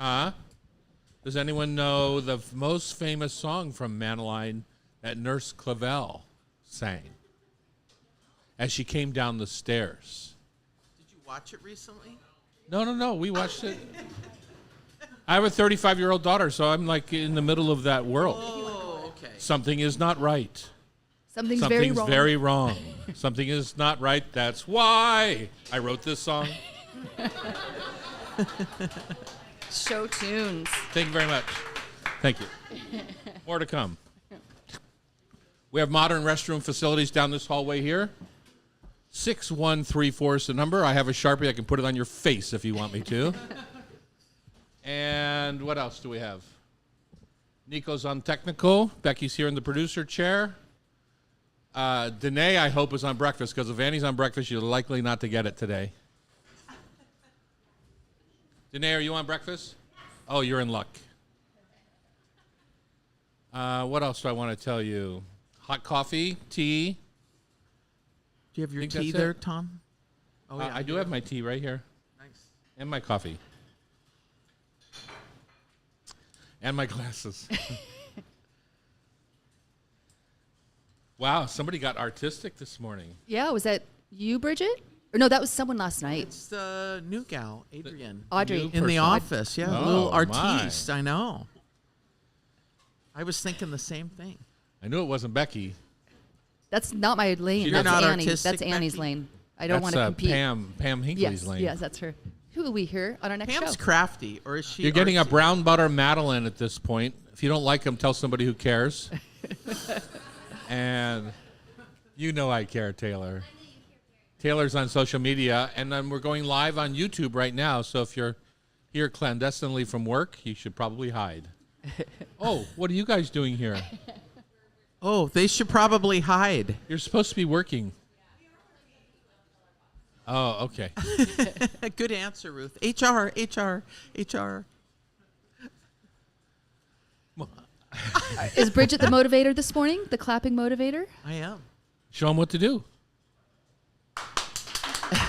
Does anyone know the most famous song from Madeline that Nurse Clavel sang as she came down the stairs? Did you watch it recently? No. We watched it. I have a 35-year-old daughter, so I'm like in the middle of that world. Oh, okay. Something is not right. Something's very wrong. Something is not right. That's why I wrote this song. Show tunes. Thank you very much. Thank you. More to come. We have modern restroom facilities down this hallway here. 6134 is the number. I have a Sharpie. I can put it on your face if you want me to. And what else do we have? Nico's on technical. Becky's here in the producer chair. Danae, I hope, is on breakfast, because if Annie's on breakfast, you're likely not to get it today. Danae, are you on breakfast? Oh, you're in luck. What else do I want to tell you? Hot coffee, tea. Do you have your tea there, Tom? Oh, yeah. I do have my tea right here. Nice. And my coffee. And my glasses. Wow, somebody got artistic this morning. Yeah, was that you, Bridget? Or no, that was someone last night. It's the new gal, Adrian. Audrey. In the office, yeah. Oh, a little artiste, my. I know. I was thinking the same thing. I knew it wasn't Becky. That's not my lane. You're That's not Annie. artistic, That's Annie's Becky? lane. I don't want to compete. Pam Hinckley's lane. Yes, that's her. Who will we hear on our next Pam's show? crafty, or is she? You're getting a artsy? brown butter Madeline at this point. If you don't like them, tell somebody who cares. And you know I care, Taylor. Taylor's on social media, and then we're going live on YouTube right now. So if you're here clandestinely from work, you should probably hide. Oh, what are you guys doing here? Oh, they should probably hide. You're supposed to be working. Oh, okay. Good answer, Ruth. HR. Is Bridget the motivator this morning? The clapping motivator? I am. Show them what to do.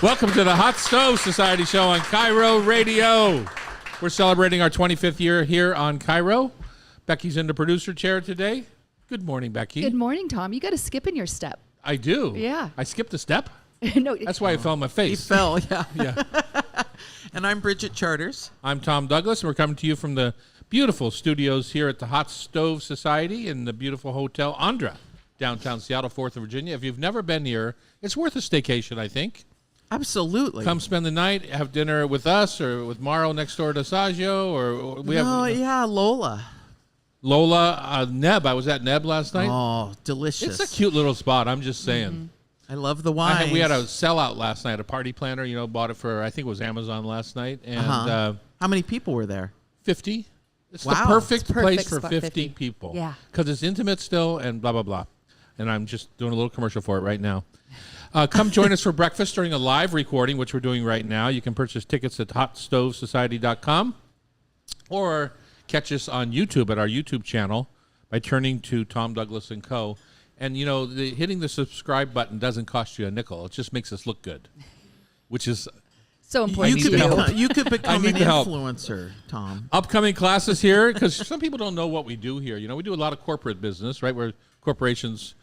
Welcome to the Hot Stove Society show on Cairo Radio. We're celebrating our 25th year here on Cairo. Becky's in the producer chair today. Good morning, Becky. Good morning, Tom. You got to skip in your step. I do. Yeah. I skipped a step. No, That's why I fell on my He face. fell, yeah. Yeah. And I'm Bridget Charters. I'm Tom Douglas, and we're coming to you from the beautiful studios here at the Hot Stove Society in the beautiful Hotel Andra, downtown Seattle, 4th of Virginia. If you've never been here, it's worth a staycation, I think. Absolutely. Come spend the night, have dinner with us or with Morrow next door to Saggio, or we have Lola. Lola, Neb. I was at Neb last night. Oh, delicious. It's a cute little spot, I'm just saying. Mm-hmm. I love the wine. We had a sellout last night, a party planner, bought it for, I think it was Amazon last night. And How many people were there? 50. It's Wow. the perfect It's place perfect for spot, 50 50. people. Yeah. Because it's intimate still and blah, blah, blah. And I'm just doing a little commercial for it right now. Come join us for breakfast during a live recording, which we're doing right now. You can purchase tickets at hotstovesociety.com or catch us on YouTube at our YouTube channel by turning to Tom Douglas & Co. And, hitting the subscribe button doesn't cost you a nickel. It just makes us look good, which is So important to you. You could become an need the help. influencer, Tom. Upcoming classes here, because some people don't know what we do here. We do a lot of corporate business, right, where corporations,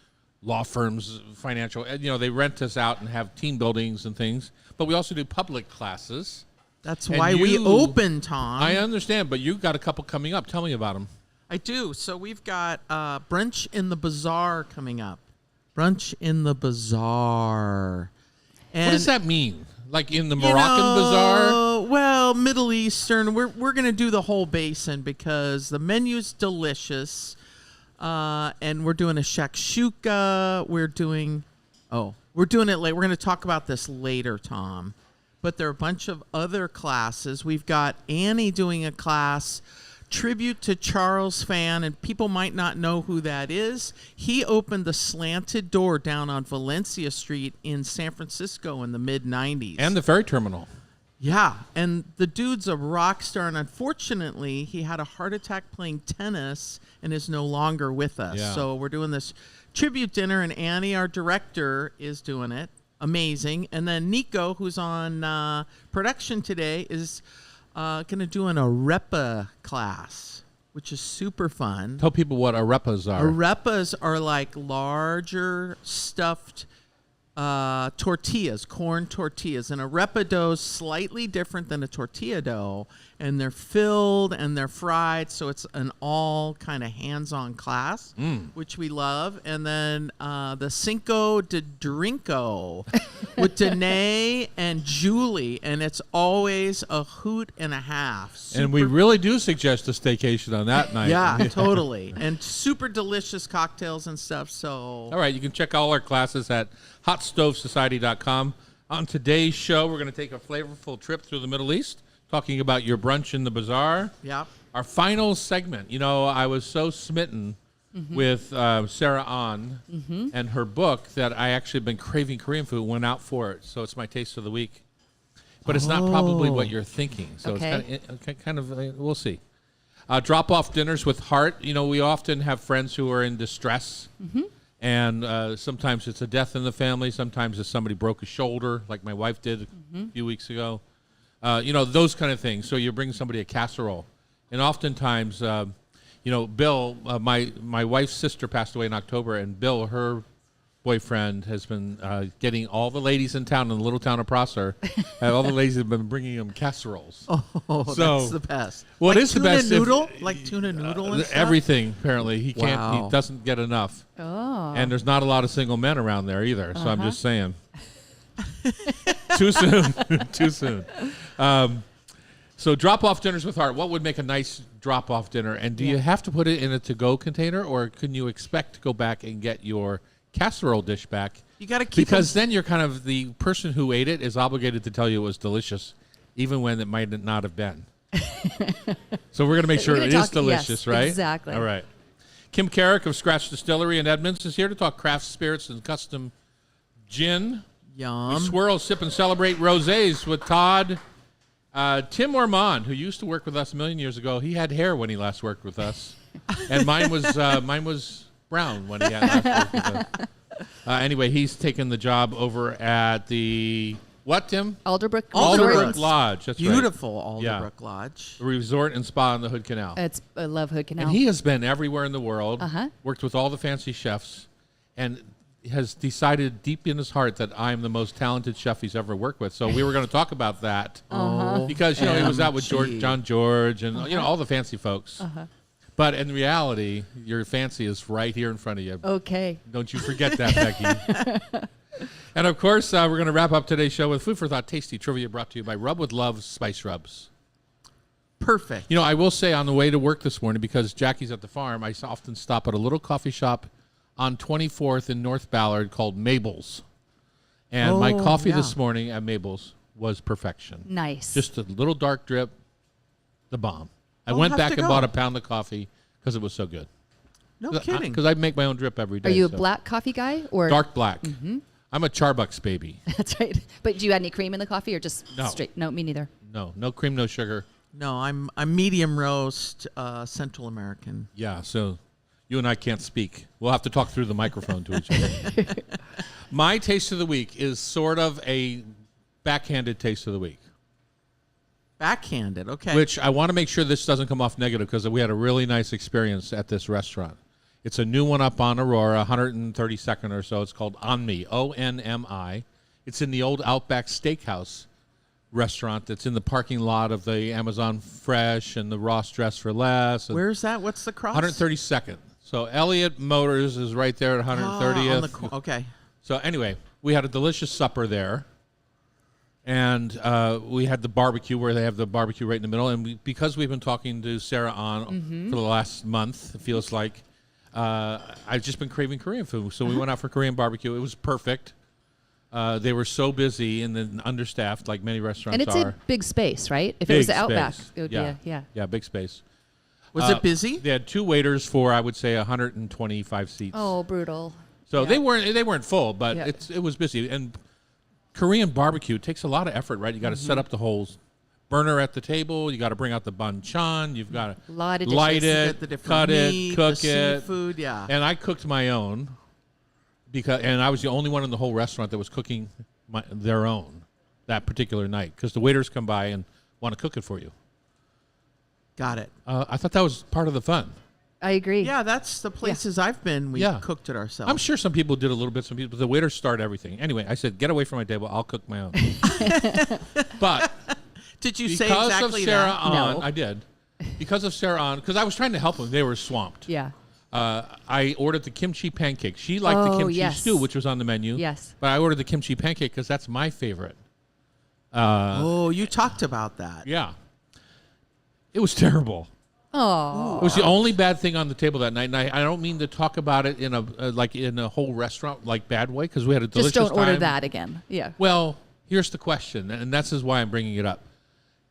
law firms, financial, they rent us out and have team buildings and things. But we also do public classes. That's And why we you- open, Tom. I understand, but you've got a couple coming up. Tell me about them. I do. So we've got Brunch in the Bazaar coming up. Brunch in the Bazaar. And What does that mean? Like in the Moroccan bazaar? Well, Middle Eastern. We're going to do the whole basin because the menu's delicious. And we're doing a shakshuka. We're doing it late. We're going to talk about this later, Tom. But there are a bunch of other classes. We've got Annie doing a class, tribute to Charles Fan, and people might not know who that is. He opened the Slanted Door down on Valencia Street in San Francisco in the mid-'90s. And the ferry terminal. Yeah, and the dude's a rock star, and unfortunately, he had a heart attack playing tennis and is no longer with us. Yeah. So we're doing this tribute dinner, and Annie, our director, is doing it. Amazing. And then Nico, who's on production today, is Gonna do an arepa class, which is super fun. Tell people what arepas are. Arepas are like larger stuffed tortillas, corn tortillas. And arepa dough is slightly different than a tortilla dough, and they're filled and they're fried, so it's an all kind of hands-on class, which we love. And then the Cinco de Drinko with Danae and Julie, and it's always a hoot and a half. And we really do suggest a staycation on that night. Yeah, totally. And super delicious cocktails and stuff. So All right, you can check all our classes at hotstovesociety.com. On today's show, we're going to take a flavorful trip through the Middle East, talking about your brunch in the bazaar. yeah. Our final segment, I was so smitten with Sarah Ahn and her book that I actually been craving Korean food, went out for it. So it's my taste of the week. But it's not probably what you're thinking. So Okay. it's kind of we'll see. Drop-off dinners with heart. We often have friends who are in distress. And sometimes it's a death in the family. Sometimes it's somebody broke a shoulder, like my wife did a few weeks ago. Those kind of things. So you bring somebody a casserole. And oftentimes, Bill, my wife's sister passed away in October, and Bill, her boyfriend, has been getting all the ladies in town, in the little town of Prosser, all the ladies have been bringing him casseroles. Oh, So- that's the best. Well, like it is the best. Tuna noodle? Like tuna noodle and stuff? Everything, apparently. He can't. Wow. He doesn't get enough. Oh. And there's not a lot of single men around there either. So I'm just saying. Too soon. Too soon. So drop-off dinners with heart. What would make a nice drop-off dinner? And do you have to put it in a to-go container, or can you expect to go back and get your casserole dish back? You got to keep Because then you're kind of the person who ate it is obligated to tell you it was delicious, even when it might not have been. So we're going to make sure We're it gonna is talk- yes, delicious, right? exactly. All right. Kim Carrick of Scratch Distillery in Edmonds is here to talk craft spirits and custom gin. Yum. Swirl, sip, and celebrate rosés with Todd. Tim Ormond, who used to work with us a million years ago, he had hair when he last worked with us, and mine was brown when he had last worked with us. Anyway, he's taken the job over at the what, Tim? Alderbrook. Alderbrook Resort. Lodge. That's Beautiful Yeah. Alderbrook Lodge. right. Resort and spa on the Hood Canal. I love Hood Canal. And he has been everywhere in the world. Uh-huh. Worked with all the fancy chefs, and has decided deep in his heart that I'm the most talented chef he's ever worked with. So we were going to talk about that because he was out with OMG. John George and all the fancy folks. But in reality, your fancy is right here in front of you. Okay. Don't you forget that, Becky. And of course, we're going to wrap up today's show with Food for Thought Tasty Trivia, brought to you by Rub with Love Spice Rubs. Perfect. I will say on the way to work this morning, because Jackie's at the farm, I often stop at a little coffee shop on 24th in North Ballard called Mabel's. And my coffee this morning at Mabel's was perfection. Nice. Just a little dark drip, the bomb. I I'll went have back to and go. bought a pound of coffee because it was so good. No kidding. Because I make my own drip every day. Are you a so. black coffee guy or Dark black. I'm a Charbucks baby. That's right. But do you add any cream in the coffee or just No. straight? No, me neither. No cream, no sugar. No, I'm medium roast, Central American. Yeah, so you and I can't speak. We'll have to talk through the microphone to each other. My taste of the week is sort of a backhanded taste of the week, Backhanded, okay. which I want to make sure this doesn't come off negative because we had a really nice experience at this restaurant. It's a new one up on Aurora, 132nd or so. It's called Onmi, O-N-M-I. It's in the old Outback Steakhouse restaurant that's in the parking lot of the Amazon Fresh and the Ross Dress for Less. And Where's that? What's the cross? 132nd. So Elliott Motors is right there at 130th. On the okay. So anyway, we had a delicious supper there. And we had the barbecue where they have the barbecue right in the middle. And because we've been talking to Sarah Ahn for the last month, it feels like I've just been craving Korean food. So we went out for Korean barbecue. It was perfect. They were so busy and then understaffed, like many restaurants And it's are. a big space, right? If it Big was the Outback, space. it would Yeah. be yeah. Big space. Was it busy? They had two waiters for, I would say, 125 seats. Oh, brutal. So yeah. they weren't full, but Yeah. it was busy. And Korean barbecue takes a lot of effort, right? You got to set up the whole burner at the table. You got to bring out the banchan. You've got to Lot of light dishes. it, Get the different cut meat, it, cook the it. seafood, yeah. And I cooked my own and I was the only one in the whole restaurant that was cooking their own that particular night because the waiters come by and want to cook it for you. Got it. I thought that was part of the fun. I agree. Yeah, that's the places I've been. We Yeah. cooked it ourselves. I'm sure some people did a little bit. Some people, the waiters start everything. Anyway, I said, get away from my table. I'll cook my own. But Did you say because exactly of Sarah that? Ahn, No. I did. Because of Sarah Ahn, because I was trying to help them. They were swamped. Yeah. I ordered the kimchi pancake. She liked the Oh, kimchi yes. stew, which was on the menu. Yes. But I ordered the kimchi pancake because that's my favorite. Oh, you talked about that. Yeah. It was terrible. Oh. It was the only bad thing on the table that night. And I don't mean to talk about it in a like in a whole restaurant like bad way, because we had a delicious Just don't order time. that again. Yeah. Well, here's the question, and this is why I'm bringing it up.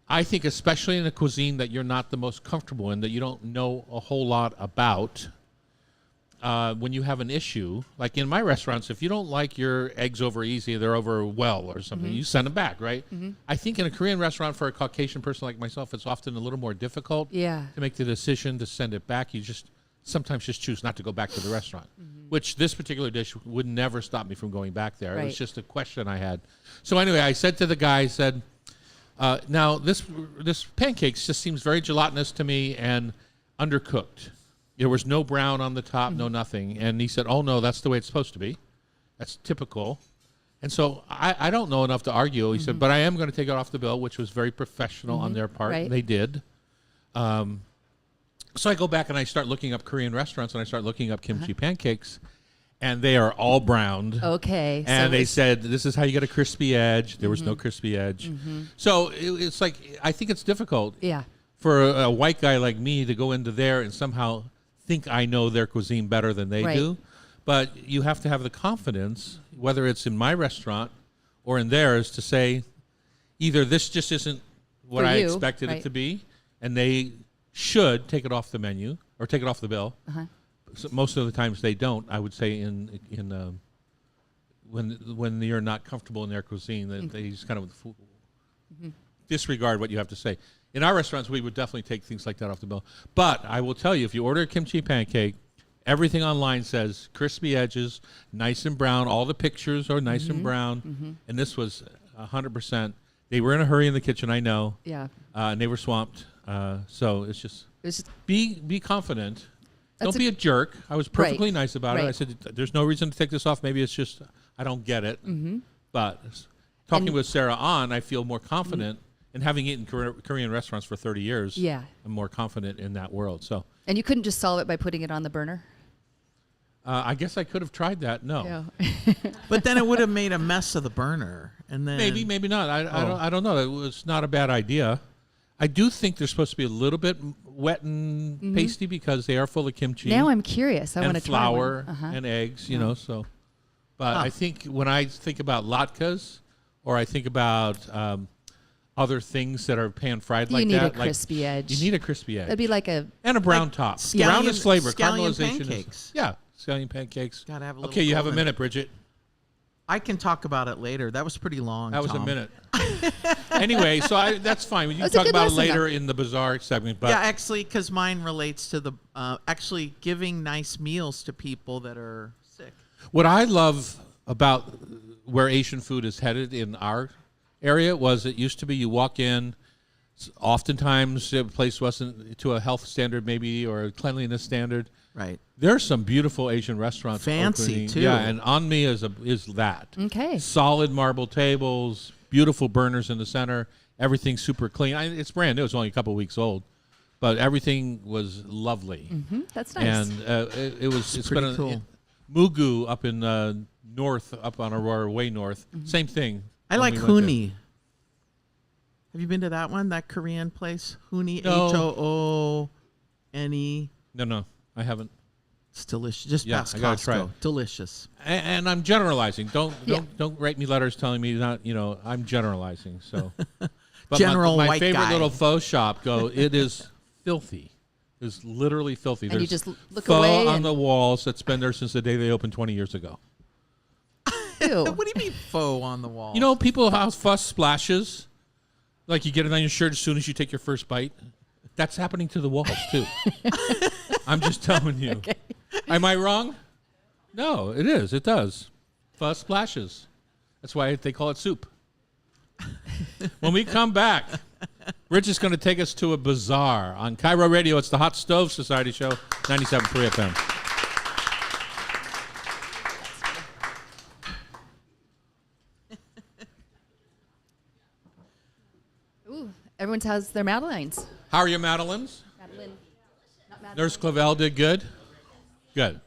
I think especially in a cuisine that you're not the most comfortable in, that you don't know a whole lot about, when you have an issue, like in my restaurants, if you don't like your eggs over easy, they're over well or something, you send them back, right? I think in a Korean restaurant for a Caucasian person like myself, it's often a little more difficult Yeah. to make the decision to send it back. You just sometimes just choose not to go back to the restaurant, which this particular dish would never stop me from going back there. It was Right. just a question I had. So anyway, I said to the guy, I said, now this pancakes just seems very gelatinous to me and undercooked. There was no brown on the top, no nothing. And he said, oh, no, that's the way it's supposed to be. That's typical. And so I don't know enough to argue. He said, but I am going to take it off the bill, which was very professional on their part. Right. They did. So I go back and I start looking up Korean restaurants, and I start looking up kimchi pancakes, and they are all browned. Okay. And they said, this is how you get a crispy edge. There was no crispy edge. So it's like, I think it's difficult Yeah. for a white guy like me to go into there and somehow think I know their cuisine better than they Right. do. But you have to have the confidence, whether it's in my restaurant or in theirs, to say either this just isn't what For I you, expected it right. to be, and they should take it off the menu or take it off the bill. So most of the times they don't. I would say when you're not comfortable in their cuisine, they just kind of disregard what you have to say. In our restaurants, we would definitely take things like that off the bill. But I will tell you, if you order a kimchi pancake, everything online says crispy edges, nice and brown. All the pictures are nice and brown. And this was 100%. They were in a hurry in the kitchen, I know. Yeah. And they were swamped. So it's just It was just, be confident. That's Don't be a jerk. I was perfectly Right. nice about it. I Right. said, there's no reason to take this off. Maybe it's just I don't get it. But talking with Sarah Ahn, I feel more confident. And having eaten Korean restaurants for 30 years, Yeah. I'm more confident in that world. So and you couldn't just solve it by putting it on the burner? I guess I could have tried that. No, Yeah. But then it would have made a mess of the burner, and then maybe not. I don't know. It was not a bad idea. I do think they're supposed to be a little bit wet and pasty because they are full of kimchi. Now I'm curious. I want and to try one. flour Uh-huh. and eggs, you know. So, but I think when I think about latkes, or I think about other things that are pan fried like You need that, a crispy edge. You need a crispy edge That'd be like a and a brown top. scallion- Brown is flavor. scallion Caramelization pancakes. is scallion pancakes. Gotta have a little Okay, you have a golden- minute, Bridget. I can talk about it later. That was pretty long. That was Tom. a minute. Anyway, so that's fine. You can That's a talk good about it lesson, later though. in the bazaar segment. But Yeah, actually, because mine relates to the actually giving nice meals to people that are sick. what I love about where Asian food is headed in our area was it used to be you walk in, oftentimes the place wasn't to a health standard maybe or a cleanliness standard. Right. There's some beautiful Asian restaurants. Fancy, opening. too. Yeah, and Anmi is that. Okay. Solid marble tables, beautiful burners in the center, everything super clean. It's brand new. It's only a couple weeks old, but everything was lovely. That's nice. And it's pretty been cool. Mugu up in north, up on Aurora, way north. Same thing. I when like we went there. Huni. Have you been to that one? That Korean place? Huni, No. Hoone. No, I haven't. It's delicious. Just Yeah, past I gotta try Costco. it. Delicious. And I'm generalizing. Don't Yeah. don't write me letters telling me not. I'm generalizing. So, but General my white favorite guy. little faux shop. It is filthy. It's literally filthy. And you There's just look pho away on and- the walls that's been there since the day they opened 20 years ago. Ew. What do you mean faux on the wall? You know, people have fuss splashes. Like you get it on your shirt as soon as you take your first bite. That's happening to the walls too. I'm just telling you. Okay. Am I wrong? No, it is. It does. Fuss splashes. That's why they call it soup. When we come back, Rich is going to take us to a bazaar on Cairo Radio. It's the Hot Stove Society Show, 97.3 FM. Everyone has their Madeleines. How are your Madeleines? Madeleine. Not Madeleine. Nurse Clavel did good? Good.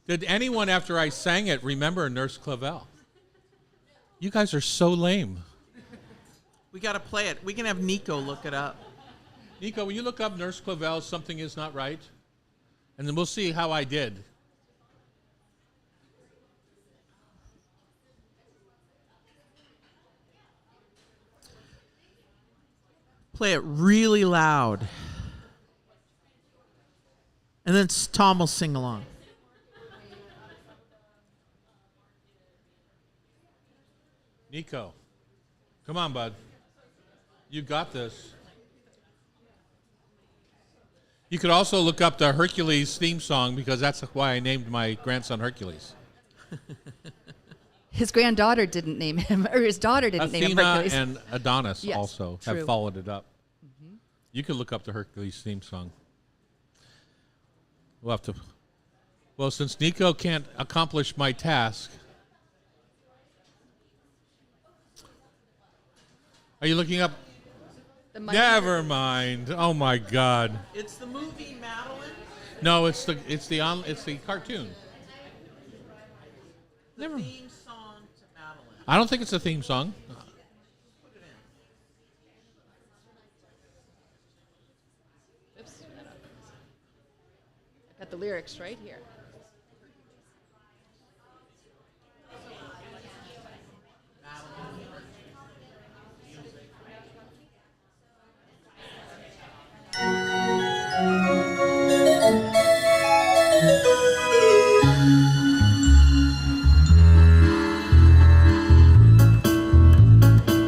Did anyone, after I sang it, remember Nurse Clavel? You guys are so lame. We got to play it. We can have Nico look it up. Nico, will you look up Nurse Clavel, Something Is Not Right? And then we'll see how I did. Play it really loud. And then Tom will sing along. Nico, come on, bud. You got this. You could also look up the Hercules theme song because that's why I named my grandson Hercules. His granddaughter didn't name him, or his daughter didn't name him Hercules. Athena and Adonis Yes, also true. have followed it up. You could look up the Hercules theme song. We'll have to. Well, since Nico can't accomplish my task, are you looking up? Never mind. Oh my God. It's the movie Madeline. No, it's the cartoon. Never. Theme song to Madeline. I don't think it's a theme song. Oops. I've got the lyrics right here.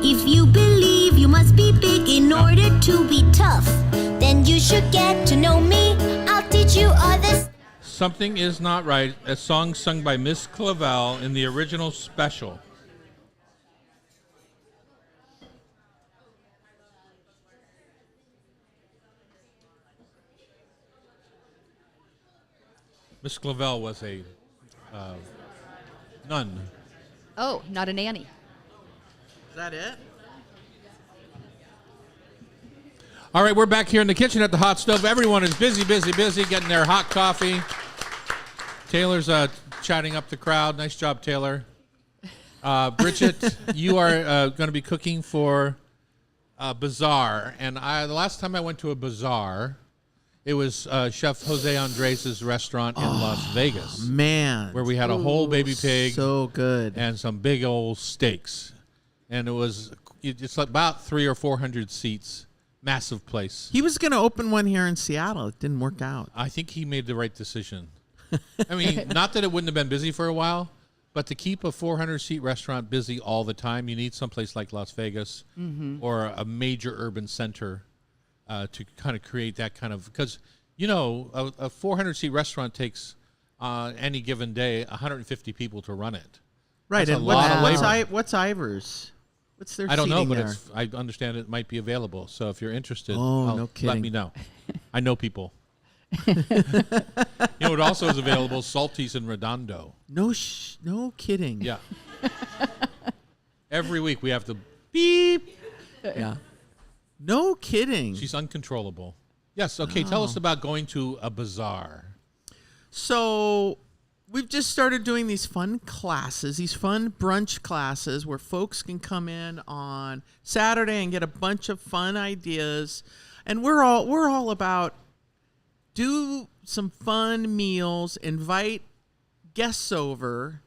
If you believe you must be big in order to be tough, then you should get to know me. I'll teach you others. Something Is Not Right, a song sung by Miss Clavel in the original special. Miss Clavel was a nun. Oh, not a nanny. Is that it? All right, we're back here in the kitchen at the hot stove. Everyone is busy getting their hot coffee. Taylor's chatting up the crowd. Nice job, Taylor. Bridget, you are going to be cooking for a bazaar. And the last time I went to a bazaar, it was Chef Jose Andres' restaurant in Las Vegas, Man. where we had a whole baby pig So good. and some big old steaks. And it's like about 300 or 400 seats. Massive place. He was going to open one here in Seattle. It didn't work out. I think he made the right decision. I mean, not that it wouldn't have been busy for a while, but to keep a 400-seat restaurant busy all the time, you need someplace like Las Vegas or a major urban center to kind of create that kind of, because, you know, a 400-seat restaurant takes any given day 150 people to run it. Right. That's and a lot of labor. What's Ivor's? What's their I don't know, seating but there? I understand it might be available. So if you're interested, Oh, no let kidding. me know. I know people. You know what also is available? Salties in Redondo. No kidding. Yeah. Every week we have to beep. Yeah. No kidding. She's uncontrollable. Yes. Okay. Tell us about going to a bazaar. So we've just started doing these fun classes, these fun brunch classes where folks can come in on Saturday and get a bunch of fun ideas. And we're all about do some fun meals, invite guests over,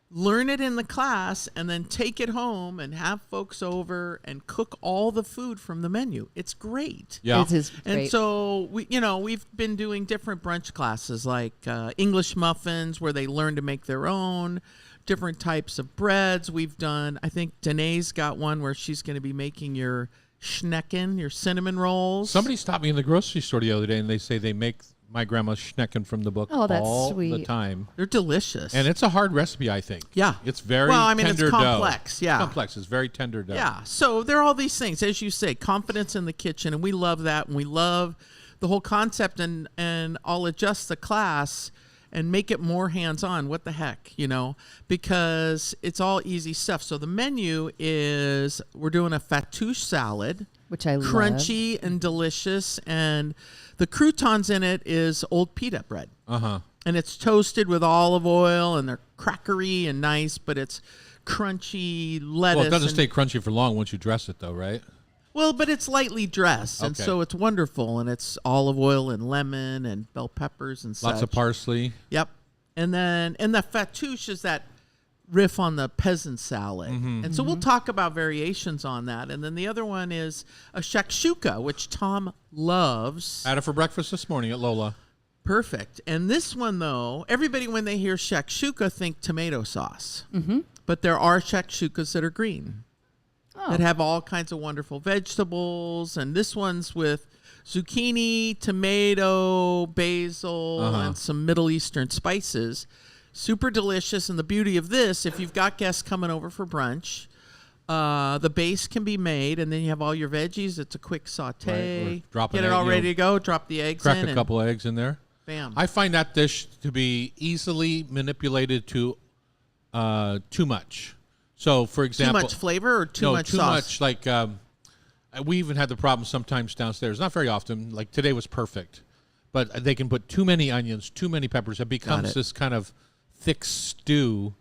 learn it in the class, and then take it home and have folks over and cook all the food from the menu. It's great. Yeah. It is great. And so we've been doing different brunch classes like English muffins where they learn to make their own, different types of breads. We've done, I think Danae's got one where she's going to be making your schnecken, your cinnamon rolls. Somebody stopped me in the grocery store the other day, and they say they make my grandma's schnecken from the book Oh, that's all the sweet. time. They're delicious. And it's a hard recipe, I think. Yeah. It's very Well, I mean, tender it's complex, dough. yeah. It's complex. It's very tender dough. Yeah. So there are all these things, as you say, confidence in the kitchen, and we love that, and we love the whole concept. And I'll adjust the class and make it more hands-on. What the heck, because it's all easy stuff. So the menu is we're doing a fattoush salad, Which I love. crunchy and delicious, and the croutons in it is old pita bread. Uh-huh. And it's toasted with olive oil, and they're crackery and nice, but it's crunchy lettuce. Well, it doesn't and- stay crunchy for long once you dress it, though, right? Well, but it's lightly dressed, and Okay. so it's wonderful, and it's olive oil and lemon and bell peppers and such. Lots of parsley. Yep. And then, and the fattoush is that riff on the peasant salad. And so we'll talk about variations on that. And then the other one is a shakshuka, which Tom loves. Had it for breakfast this morning at Lola. Perfect. And this one, though, everybody, when they hear shakshuka, think tomato sauce. But there are shakshukas that are green that have all kinds of wonderful vegetables. And this one's with zucchini, tomato, basil, and some Middle Eastern spices. Super delicious. And the beauty of this, if you've got guests coming over for brunch, the base can be made, and then you have all your veggies. It's a quick saute. Right, or drop Get an it all egg, ready to go. Drop the eggs Crack in. a couple eggs in there. Bam. I find that dish to be easily manipulated to too much. So, for too example, much flavor or too much too sauce? much. Like we even had the problem sometimes downstairs. Not very often. Like today was perfect, but they can put too many onions, too many peppers. It becomes it. this kind of thick stew,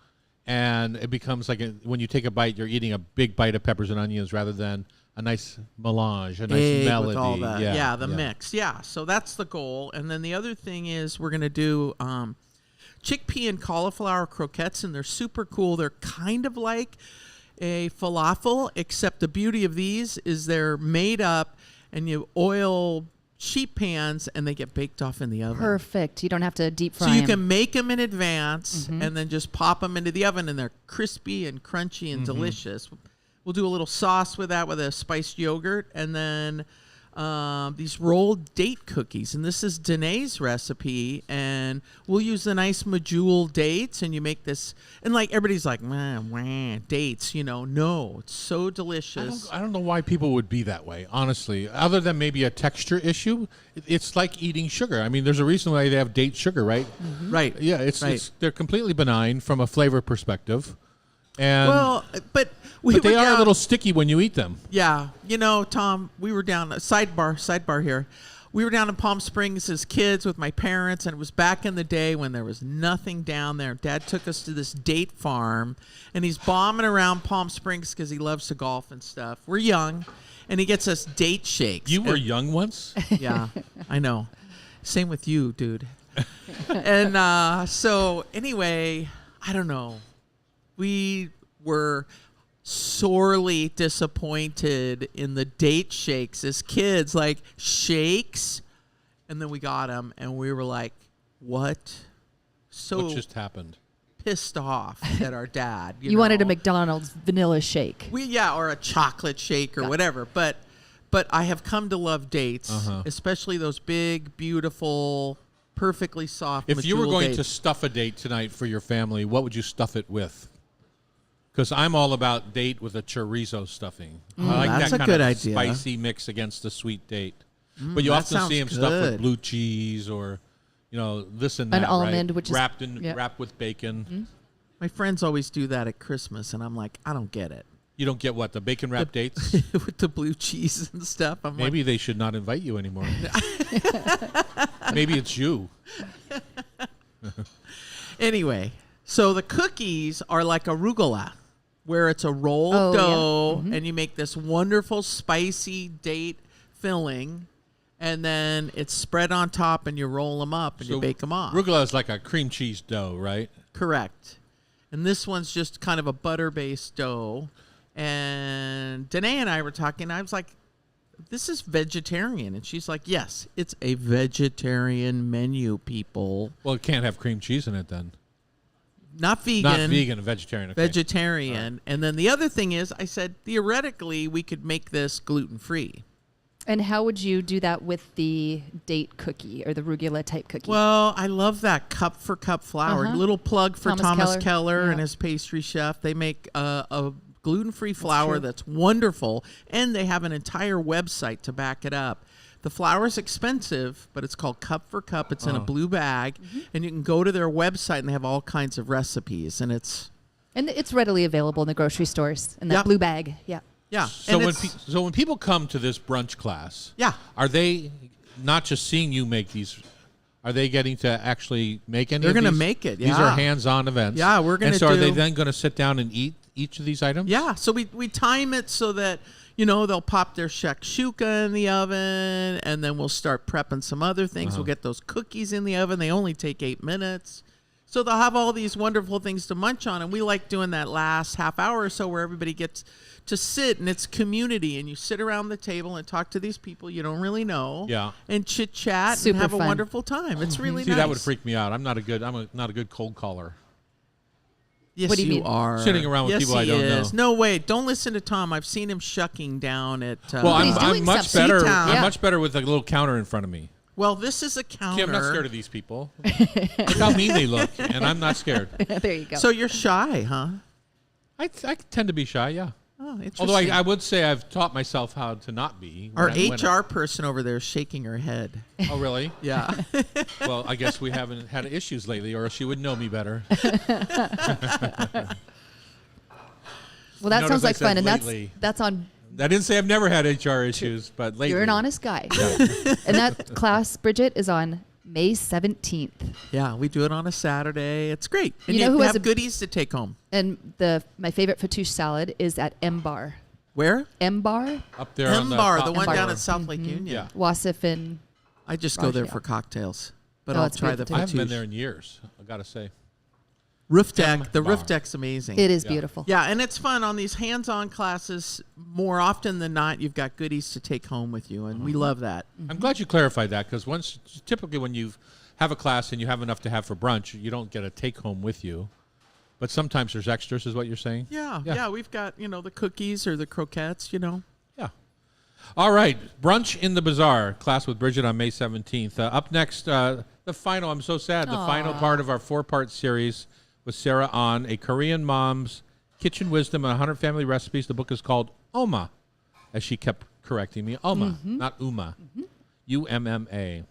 and it becomes like when you take a bite, you're eating a big bite of peppers and onions rather than a nice melange, a nice Egg melody. with all that. Yeah, The mix. Yeah, so that's the goal. And then the other thing is we're going to do chickpea and cauliflower croquettes, and they're super cool. They're kind of like a falafel, except the beauty of these is they're made up, and you oil sheet pans, and they get baked off in the oven. Perfect. You don't have to deep fry So you 'em. can make them in advance and then just pop them into the oven, and they're crispy and crunchy and delicious. We'll do a little sauce with that with a spiced yogurt, and then these rolled date cookies. And this is Danae's recipe, and we'll use the nice medjool dates, and you make this, and like everybody's like, dates, no, it's so delicious. I don't know why people would be that way, honestly. Other than maybe a texture issue, it's like eating sugar. I mean, there's a reason why they have date sugar, right? Right. Yeah, it's they're completely benign from a flavor perspective, and Well, but we but they were are down- a little sticky when you eat them. Yeah. Tom, we were down, sidebar here. We were down in Palm Springs as kids with my parents, and it was back in the day when there was nothing down there. Dad took us to this date farm, and he's bombing around Palm Springs because he loves to golf and stuff. We're young, and he gets us date shakes. You were And- young once. Yeah, I know. Same with you, dude. And so anyway, I don't know. We were sorely disappointed in the date shakes as kids, like shakes, and then we got them, and we were like, "What?" So What just happened? pissed off at our dad. You wanted a know. McDonald's vanilla shake. Or a chocolate shake or whatever. But I have come to love dates, especially those big, beautiful, perfectly soft. If you were medjool going to dates. stuff a date tonight for your family, what would you stuff it with? Because I'm all about date with a chorizo stuffing. I like that's that a kind good of idea. spicy mix against the sweet date. But you that often see them sounds stuffed with good. blue cheese or, this and An that, almond, right? which is- yeah. wrapped with bacon. My friends always do that at Christmas, and I'm like, I don't get it. You don't get what, the bacon wrapped dates? With the blue cheese and stuff. I'm Maybe they should not invite you anymore. Maybe it's you. Anyway, so the cookies are like arugula, where it's a rolled dough, and you make this wonderful spicy date filling, and then it's spread on top, and you roll them up, and you bake them off. Arugula is like a cream cheese dough, right? Correct. And this one's just kind of a butter-based dough. And Danae and I were talking. I was like, this is vegetarian. And she's like, yes, it's a vegetarian menu, people. Well, it can't have cream cheese in it then. Not vegan. Not vegan, vegetarian. Okay. Vegetarian. And then the other thing is, I said, theoretically, we could make this gluten-free. And how would you do that with the date cookie or the arugula type cookie? Well, I love that cup for cup flour. Uh-huh. Little plug for Thomas Keller Yeah. and his pastry chef. They make a gluten-free flour that's wonderful, and they have an entire website to back it up. The flour's expensive, but it's called Cup for Cup. It's in a blue bag, and you can go to their website, and they have all kinds of recipes, and it's readily available in the grocery stores in that Yep. blue bag. Yeah. yeah. So and when people come to this brunch class, Yeah. are they not just seeing you make these? Are they getting to actually make any? They're going gonna to make it, These yeah. are hands-on events. Yeah, we're gonna And so, are they do- then going to sit down and eat each of these items? Yeah, so we time it so that, they'll pop their shakshuka in the oven, and then we'll start prepping some other things. We'll get those cookies in the oven. They only take 8 minutes. So they'll have all these wonderful things to munch on, and we like doing that last half hour or so where everybody gets to sit, and it's community, and you sit around the table and talk to these people you don't really know. Yeah. And chit-chat and Super have a fun. wonderful time. It's really See, nice. that would freak me out. I'm not a good cold caller. Yes, What do you mean? are. Sitting around with yes, people I he don't is. know. No, wait. Don't listen to Tom. I've seen him shucking down at... Well, he's I'm doing much stuff. better. Seatown. I'm Yeah. much better with a little counter in front of me. Well, this is a counter. Okay, I'm not scared of these people. Look how mean they look, and I'm not scared. There you go. So you're shy, huh? I tend to be shy, yeah. Oh, interesting. Although I would say I've taught myself how to not be. Our when HR person over there is shaking her head. Oh, really? Yeah. Well, I guess we haven't had issues lately, or she would know me better. well, that Notice sounds I like said fun, and lately. that's on. I didn't say I've never had HR issues, but lately. You're an honest guy. And that class, Bridget, is on May 17th. Yeah, we do it on a Saturday. It's great. And You know who have has goodies to take home. And my favorite fattoush salad is at M Bar. Where? M Bar, Up there on M-Bar, the top one floor. down at South Lake Mm-hmm. Union. Yeah. Wasif, and I just go there Rosé. for cocktails. But Oh, I'll it's try good the too. I haven't been fattoush. there in years, I got to say. Roof deck. The M-Bar. roof deck's amazing. it is Yeah. beautiful. Yeah, and it's fun on these hands-on classes. More often than not, you've got goodies to take home with you, and we love that. I'm glad you clarified that, because typically when you have a class and you have enough to have for brunch, you don't get a take-home with you. But sometimes there's extras, is what you're saying? Yeah, we've got, the cookies or the croquettes, Yeah. All right. Brunch in the Bazaar, class with Bridget on May 17th. Up next, the final, I'm so sad, the final part of our 4-part series with Sarah Ahn, A Korean Mom's Kitchen Wisdom and 100 Family Recipes. The book is called Oma, as she kept correcting me. Oma, not Uma. UMMA.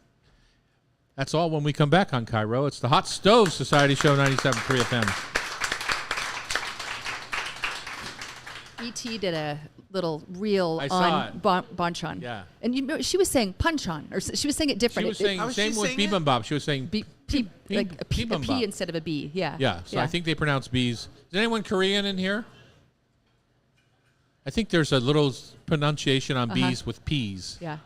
That's all when we come back on Cairo. It's the Hot Stove Society Show, 97.3 FM. E.T. did a little reel I saw on it. Bonchon. Yeah. And she was saying punchon, or she was saying it She different. was saying, How was same she with saying it? bibimbap. She was saying, like a P bibimbap. instead of a B. Yeah. yeah, so I think they pronounce B's. Is anyone Korean in here? I think there's a little pronunciation on B's with P's. Yeah.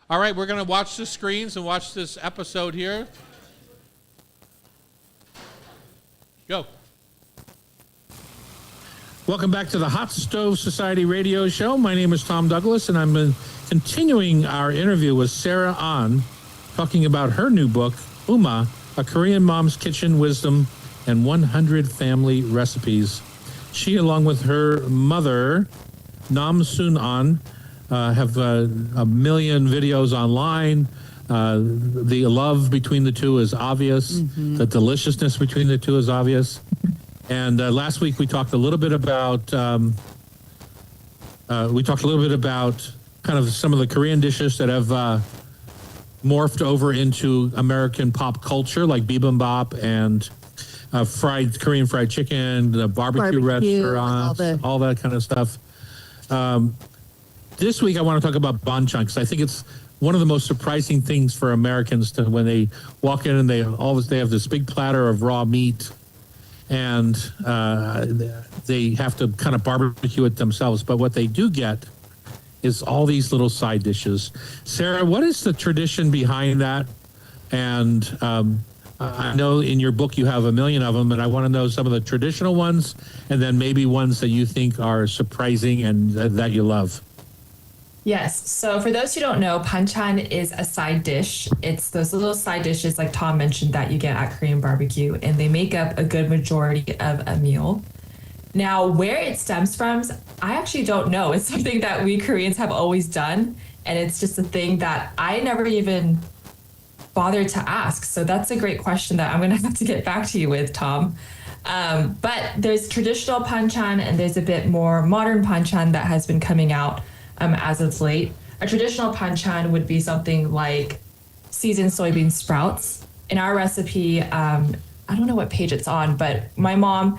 All right, we're going to watch the screens and watch this episode here. Go. Welcome back to the Hot Stove Society radio show. My name is Tom Douglas, and I'm continuing our interview with Sarah Ahn, talking about her new book, Uma, A Korean Mom's Kitchen Wisdom and 100 Family Recipes. She, along with her mother, Nam Soon Ahn, have a million videos online. The love between the two is obvious. The deliciousness between the two is obvious. And last week we talked a little bit about kind of some of the Korean dishes that have morphed over into American pop culture, like bibimbap and Korean fried chicken, the barbecue restaurants, all that kind of stuff. This week I want to talk about banchan, because I think it's one of the most surprising things for Americans when they walk in and they have this big platter of raw meat, and they have to kind of barbecue it themselves. But what they do get is all these little side dishes. Sarah, what is the tradition behind that? And I know in your book you have a million of them, and I want to know some of the traditional ones, and then maybe ones that you think are surprising and that you love. Yes. So for those who don't know, banchan is a side dish. It's those little side dishes, like Tom mentioned, that you get at Korean barbecue, and they make up a good majority of a meal. Now, where it stems from, I actually don't know. It's something that we Koreans have always done, and it's just a thing that I never even bothered to ask. So that's a great question that I'm going to have to get back to you with, Tom. But there's traditional panchan and there's a bit more modern panchan that has been coming out as of late. A traditional panchan would be something like seasoned soybean sprouts. In our recipe, I don't know what page it's on, but my mom,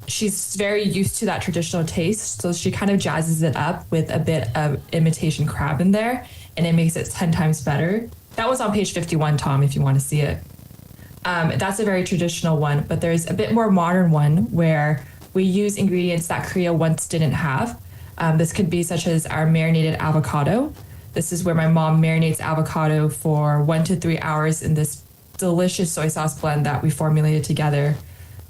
she's very used to that traditional taste. So she kind of jazzes it up with a bit of imitation crab in there, and it makes it 10 times better. That was on page 51, Tom, if you want to see it. That's a very traditional one, but there's a bit more modern one where we use ingredients that Korea once didn't have. This could be such as our marinated avocado. This is where my mom marinates avocado for 1 to 3 hours in this delicious soy sauce blend that we formulated together.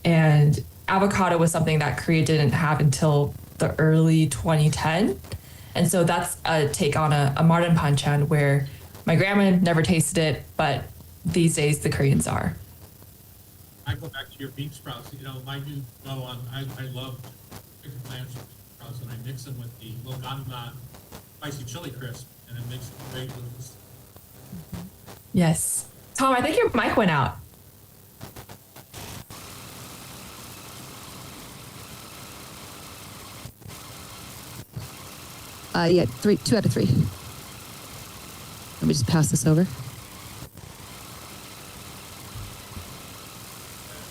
And avocado was something that Korea didn't have until the early 2010. And so that's a take on a modern panchan where my grandma never tasted it, but these days the Koreans are. I go back to your bean sprouts. You know, my new go on, I love pickled plants and sprouts, and I mix them with the Loganma spicy chili crisp, and it makes it great with this. Yes. Tom, I think your mic went out. Yeah, 2 out of 3. Let me just pass this over.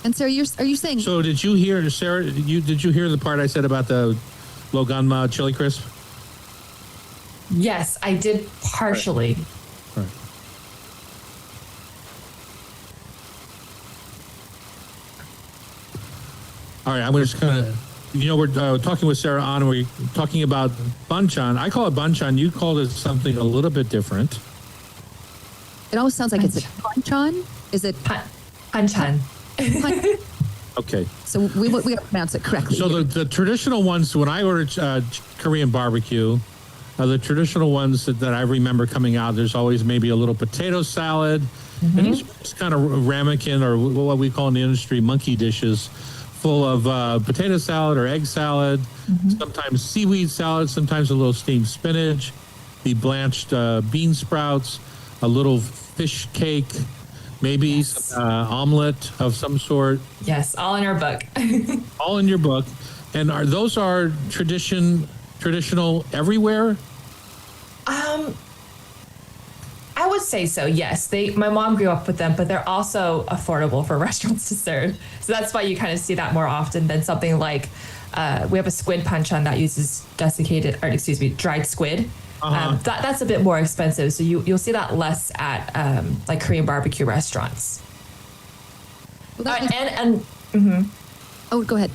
And Sarah, are you saying? So did you hear, Sarah, did you hear the part I said about the Loganma chili crisp? Yes, I did partially. Right. All right, I'm just kind of, we're talking with Sarah Ahn, we're talking about banchan. I call it banchan. You called it something a little bit different. It almost sounds like it's a panchan. Is it Panchan. Okay. So we got to pronounce it correctly. So the traditional ones, when I ordered Korean barbecue, the traditional ones that I remember coming out, there's always maybe a little potato salad. And these are just kind of ramekin, or what we call in the industry monkey dishes, full of potato salad or egg salad, sometimes seaweed salad, sometimes a little steamed spinach, the blanched bean sprouts, a little fish cake, maybe some omelet of some sort. Yes, all in our book. All in your book. And those are traditional everywhere? I would say so, yes. My mom grew up with them, but they're also affordable for restaurants to serve. So that's why you kind of see that more often than something like we have a squid panchan that uses dried squid. That's a bit more expensive, so you'll see that less at like Korean barbecue restaurants. Well, Oh, go ahead.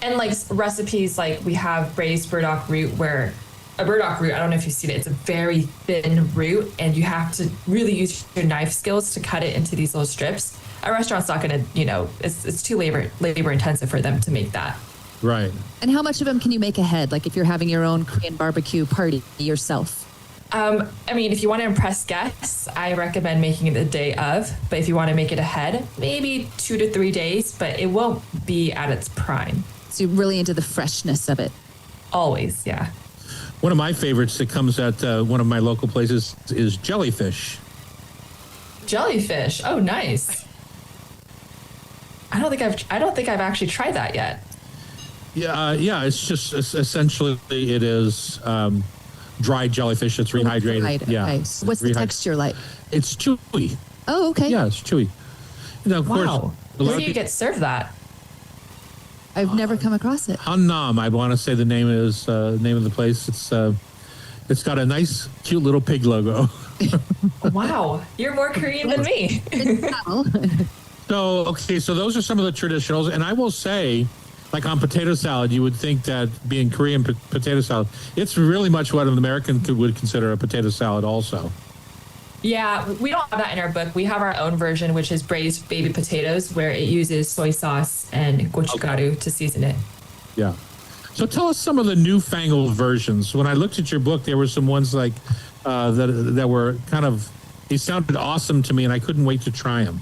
And like recipes, like we have braised burdock root, where a burdock root, I don't know if you've seen it, it's a very thin root, and you have to really use your knife skills to cut it into these little strips. A restaurant's not going to, it's too labor intensive for them to make that. Right. And how much of them can you make ahead? Like if you're having your own Korean barbecue party yourself? I mean, if you want to impress guests, I recommend making it the day of. But if you want to make it ahead, maybe 2 to 3 days, but it won't be at its prime. So you're really into the freshness of it. Always, yeah. One of my favorites that comes at one of my local places is jellyfish. Jellyfish. Oh, nice. I don't think I've actually tried that yet. Yeah. It's just essentially it is dried jellyfish that's rehydrated. Right, Yeah. Okay. So what's the texture like? It's chewy. Oh, okay. Yeah, it's chewy. Now, of Wow. course, Where do you get served that? I've never come across it. Hannam, I want to say the name is name of the place. It's got a nice, cute little pig logo. Wow, you're more Korean than me. So those are some of the traditionals, and I will say, like on potato salad, you would think that being Korean potato salad, it's really much what an American would consider a potato salad also. Yeah, we don't have that in our book. We have our own version, which is braised baby potatoes, where it uses soy sauce and gochugaru to season it. Yeah. So tell us some of the newfangled versions. When I looked at your book, there were some ones like that were kind of, they sounded awesome to me, and I couldn't wait to try them.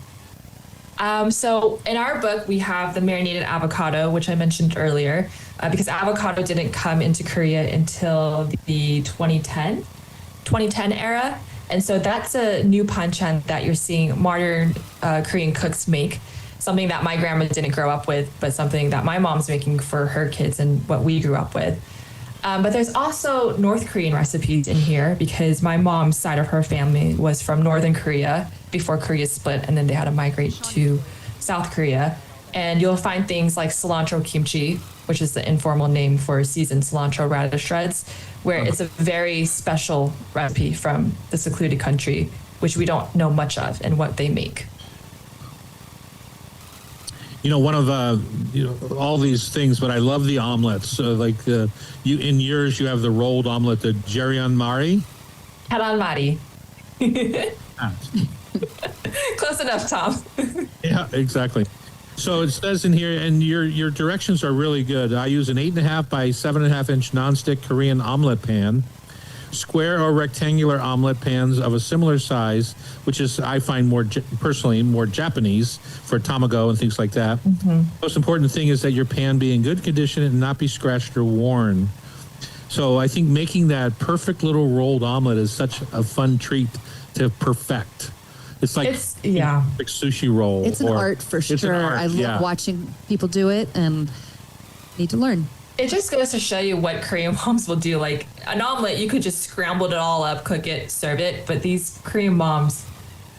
So in our book, we have the marinated avocado, which I mentioned earlier, because avocado didn't come into Korea until the 2010 era. And so that's a new banchan that you're seeing modern Korean cooks make, something that my grandma didn't grow up with, but something that my mom's making for her kids and what we grew up with. But there's also North Korean recipes in here because my mom's side of her family was from Northern Korea before Korea split, and then they had to migrate to South Korea. And you'll find things like cilantro kimchi, which is the informal name for seasoned cilantro radish shreds, where it's a very special recipe from the secluded country, which we don't know much of and what they make. One of all these things, but I love the omelets. You in yours, you have the rolled omelet, the Jeonmari. Keranmari. Close enough, Tom. Yeah, exactly. So it says in here, and your directions are really good. I use an 8.5 by 7.5 inch nonstick Korean omelet pan. Square or rectangular omelet pans of a similar size, which is, I find personally more Japanese for tamago and things like that. Mm-hmm. Most important thing is that your pan be in good condition and not be scratched or worn. So I think making that perfect little rolled omelet is such a fun treat to perfect. It's like perfect sushi roll. It's an art for sure. I love watching people do it and need to learn. It just goes to show you what Korean moms will do. Like an omelet, you could just scramble it all up, cook it, serve it. But these Korean moms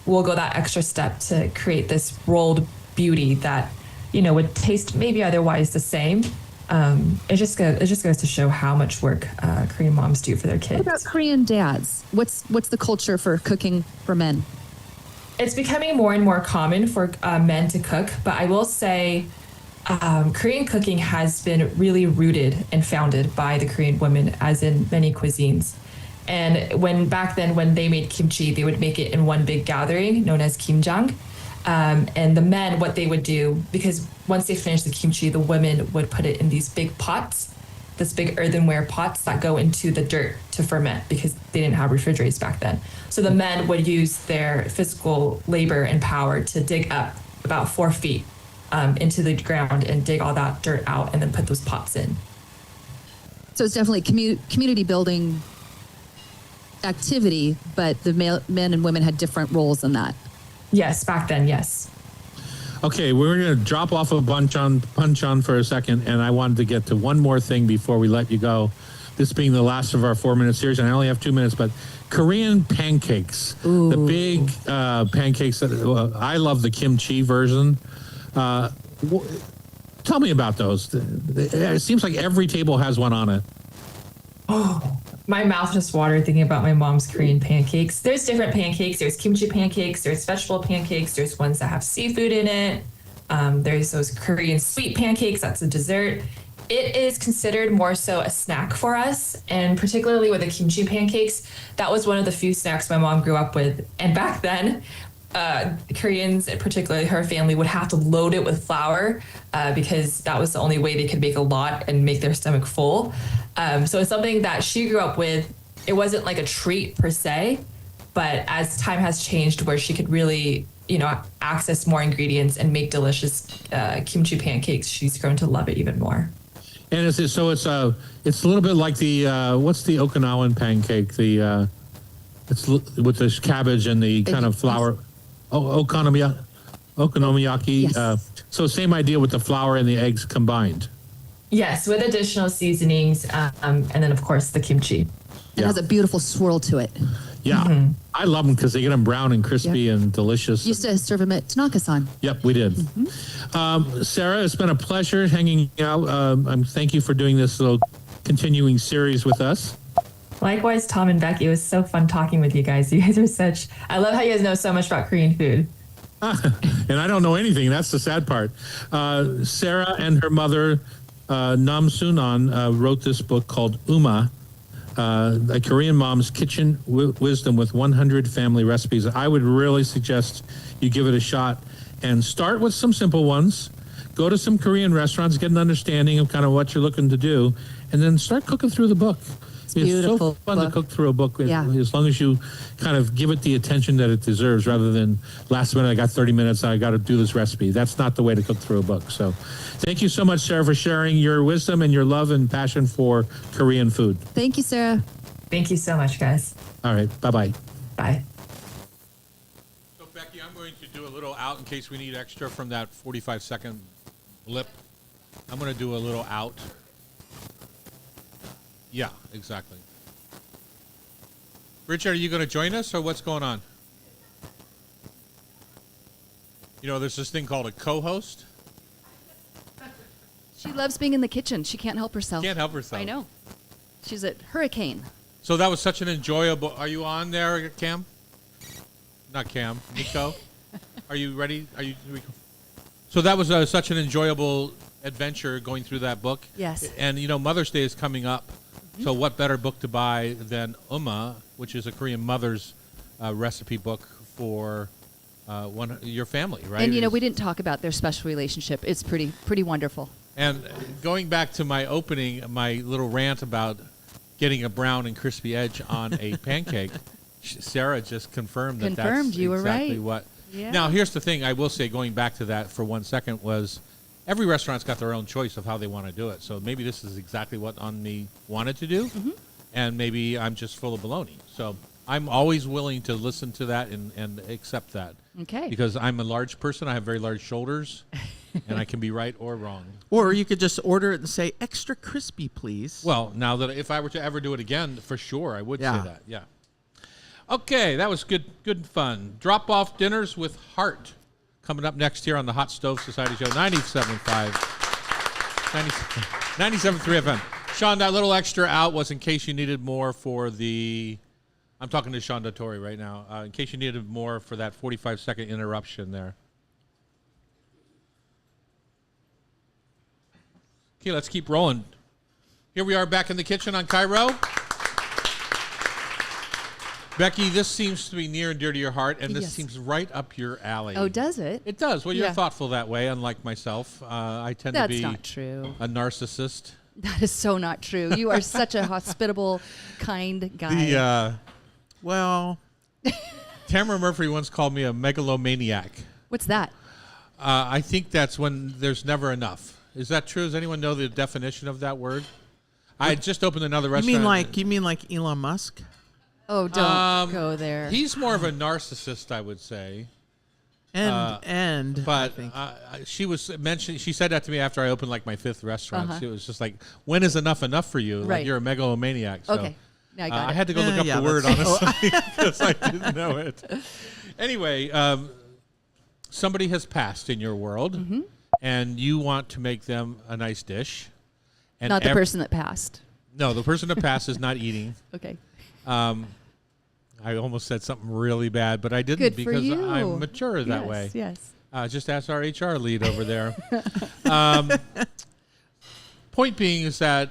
will go that extra step to create this rolled beauty that, would taste maybe otherwise the same. It just goes to show how much work Korean moms do for their kids. What about Korean dads? What's the culture for cooking for men? It's becoming more and more common for men to cook, but I will say Korean cooking has been really rooted and founded by the Korean women, as in many cuisines. And back then, when they made kimchi, they would make it in one big gathering known as kimjang. And the men, what they would do, because once they finished the kimchi, the women would put it in these big pots, this big earthenware pots that go into the dirt to ferment because they didn't have refrigerators back then. So the men would use their physical labor and power to dig up about 4 feet into the ground and dig all that dirt out and then put those pots in. So it's definitely community building activity, but the men and women had different roles in that. Yes, back then, yes. Okay, we're going to drop off a punch on for a second, and I wanted to get to one more thing before we let you go. This being the last of our 4-minute series, and I only have 2 minutes, but Korean pancakes. Ooh. The big pancakes. I love the kimchi version. Tell me about those. It seems like every table has one on it. Oh, my mouth just watered thinking about my mom's Korean pancakes. There's different pancakes. There's kimchi pancakes. There's vegetable pancakes. There's ones that have seafood in it. There's those Korean sweet pancakes. That's a dessert. It is considered more so a snack for us. And particularly with the kimchi pancakes, that was one of the few snacks my mom grew up with. And back then, Koreans, particularly her family, would have to load it with flour because that was the only way they could make a lot and make their stomach full. So it's something that she grew up with. It wasn't like a treat per se, but as time has changed where she could really, access more ingredients and make delicious kimchi pancakes, she's grown to love it even more. And it's a little bit like the what's the Okinawan pancake? It's with this cabbage and the kind of flour. Okonomiyaki. Yes. So same idea with the flour and the eggs combined. Yes, with additional seasonings, and then of course the kimchi. It has a beautiful swirl to it. Yeah, mm-hmm. I love them because they get them brown and crispy and delicious. Used to serve them at Tanaka-san. Yep, we did. Mm-hmm. Sarah, it's been a pleasure hanging out. Thank you for doing this little continuing series with us. Likewise, Tom and Becky. It was so fun talking with you guys. You guys are I love how you guys know so much about Korean food. And I don't know anything. That's the sad part. Sarah and her mother, Nam Sunan, wrote this book called Uma, A Korean Mom's Kitchen Wisdom with 100 Family Recipes. I would really suggest you give it a shot and start with some simple ones. Go to some Korean restaurants, get an understanding of kind of what you're looking to do, and then start cooking through the book. Beautiful so fun to book. cook through a book Yeah. as long as you kind of give it the attention that it deserves rather than last minute I got 30 minutes I got to do this recipe. That's not the way to cook through a book. So thank you so much, Sarah, for sharing your wisdom and your love and passion for Korean food. Thank you, Sarah. Thank you so much, guys. All right. Bye-bye. Bye. So, Becky, I'm going to do a little out in case we need extra from that 45-second blip. I'm going to do a little out. Yeah, exactly. Richard, are you going to join us, or what's going on? You know, there's this thing called a co-host. She loves being in the kitchen. She can't help herself. Can't help herself. I know. She's a hurricane. So that was such an enjoyable... Are you on there, Cam? Not Cam. Nico? Are you ready? So that was such an enjoyable adventure going through that book. Yes. And, you know, Mother's Day is coming up. Mm-hmm. So what better book to buy than which is a Korean mother's recipe book for your family, right? And, you know, we didn't talk about their special relationship. It's pretty wonderful. And going back to my opening, my little rant about getting a brown and crispy edge on a pancake, Sarah just confirmed that that's you were exactly right. what. Yeah. Now, here's the thing. I will say, going back to that for 1 second, was every restaurant's got their own choice of how they want to do it. So maybe this is exactly what me wanted to do, and maybe I'm just full of baloney. So I'm always willing to listen to that and accept that. Okay. Because I'm a large person. I have very large shoulders, and I can be right or wrong. Or you could just order it and say, extra crispy, please. Well, now that if I were to ever do it again, for sure, I would say Yeah. that. Yeah. Okay, that was good fun. Drop-off dinners with heart coming up next here on the Hot Stove Society Show, 97.5, 97.3 FM. Sean, that little extra out was in case you needed more for the... I'm talking to Sean Dottori right now. In case you needed more for that 45-second interruption there. Okay, let's keep rolling. Here we are back in the kitchen on Cairo. Becky, this seems to be near and dear to your heart, and this Yes. seems right up your alley. Oh, does it? It does. Well, you're Yeah. thoughtful that way, unlike myself. I tend to That's be not true. a narcissist. That is so not true. You are such a hospitable, kind guy. Well, Tamara Murphy once called me a megalomaniac. What's that? I think that's when there's never enough. Is that true? Does anyone know the definition of that word? I had just opened another you restaurant. mean like Elon Musk? Oh, don't go there. He's more of a narcissist, I would say. And But I think. she was mentioning. She said that to me after I opened like my 5th restaurant. Uh-huh. It was just like, when is enough for you? Like Right. you're a megalomaniac. So, Okay. Now I got it. I had to go look up Yeah, the word that's- honestly because I didn't know it. Anyway, somebody has passed in your world, and you want to make them a nice dish. And Not the person that passed. No, the person that passed is not eating. Okay. I almost said something really bad, but I didn't Good for because you. I'm mature that Yes, way. Yes. Just ask our HR lead over there. Point being is that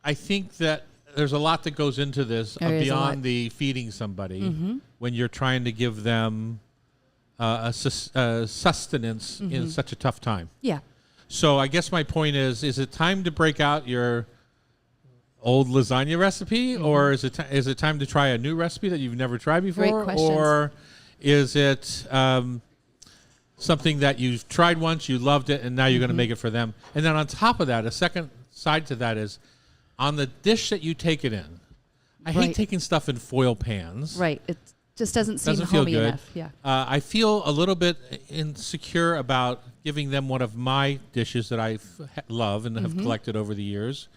I think that there's a lot that goes into this There is a beyond lot. the feeding somebody when you're trying to give them sustenance in such a tough time. Yeah. So I guess my point is it time to break out your old lasagna recipe, or is it time to try a new recipe that you've never tried before? Great questions. Or is it something that you've tried once, you loved it, and now you're going to make it for them? And then on top of that, a second side to that is on the dish that you take it in. I hate Right. taking stuff in foil pans. Right. It just doesn't seem Doesn't feel homey good. enough. Yeah. I feel a little bit insecure about giving them one of my dishes that I love and have collected over the years,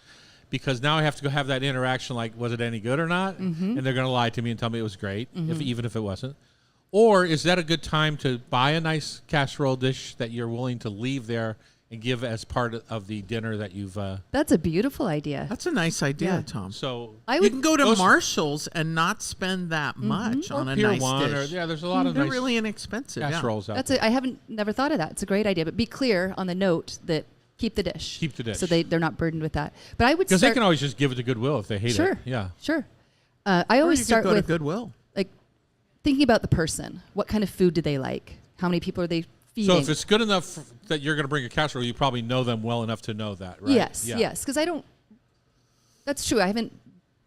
because now I have to go have that interaction like, was it any good or not? And they're going to lie to me and tell me it was great, even if it wasn't. Or is that a good time to buy a nice casserole dish that you're willing to leave there and give as part of the dinner that you've... That's a beautiful idea. That's a nice idea, Yeah. Tom. So I You would can go to Those- Marshall's and not spend that much on a Pier nice 1 dish. there's a lot of They're nice really inexpensive. Yeah. casseroles out That's there. I haven't never thought of that. It's a great idea, but be clear on the note that keep the dish. Keep the dish. So they're not burdened with that. But I would Because they start. can always just give it to Goodwill if they hate Sure. it. Yeah. Sure. I Or always you start could go with to Goodwill. like thinking about the person. What kind of food do they like? How many people are they feeding? So if it's good enough that you're going to bring a casserole, you probably know them well enough to know that, right? Yes, Yeah. yes. Because I don't. That's true. I haven't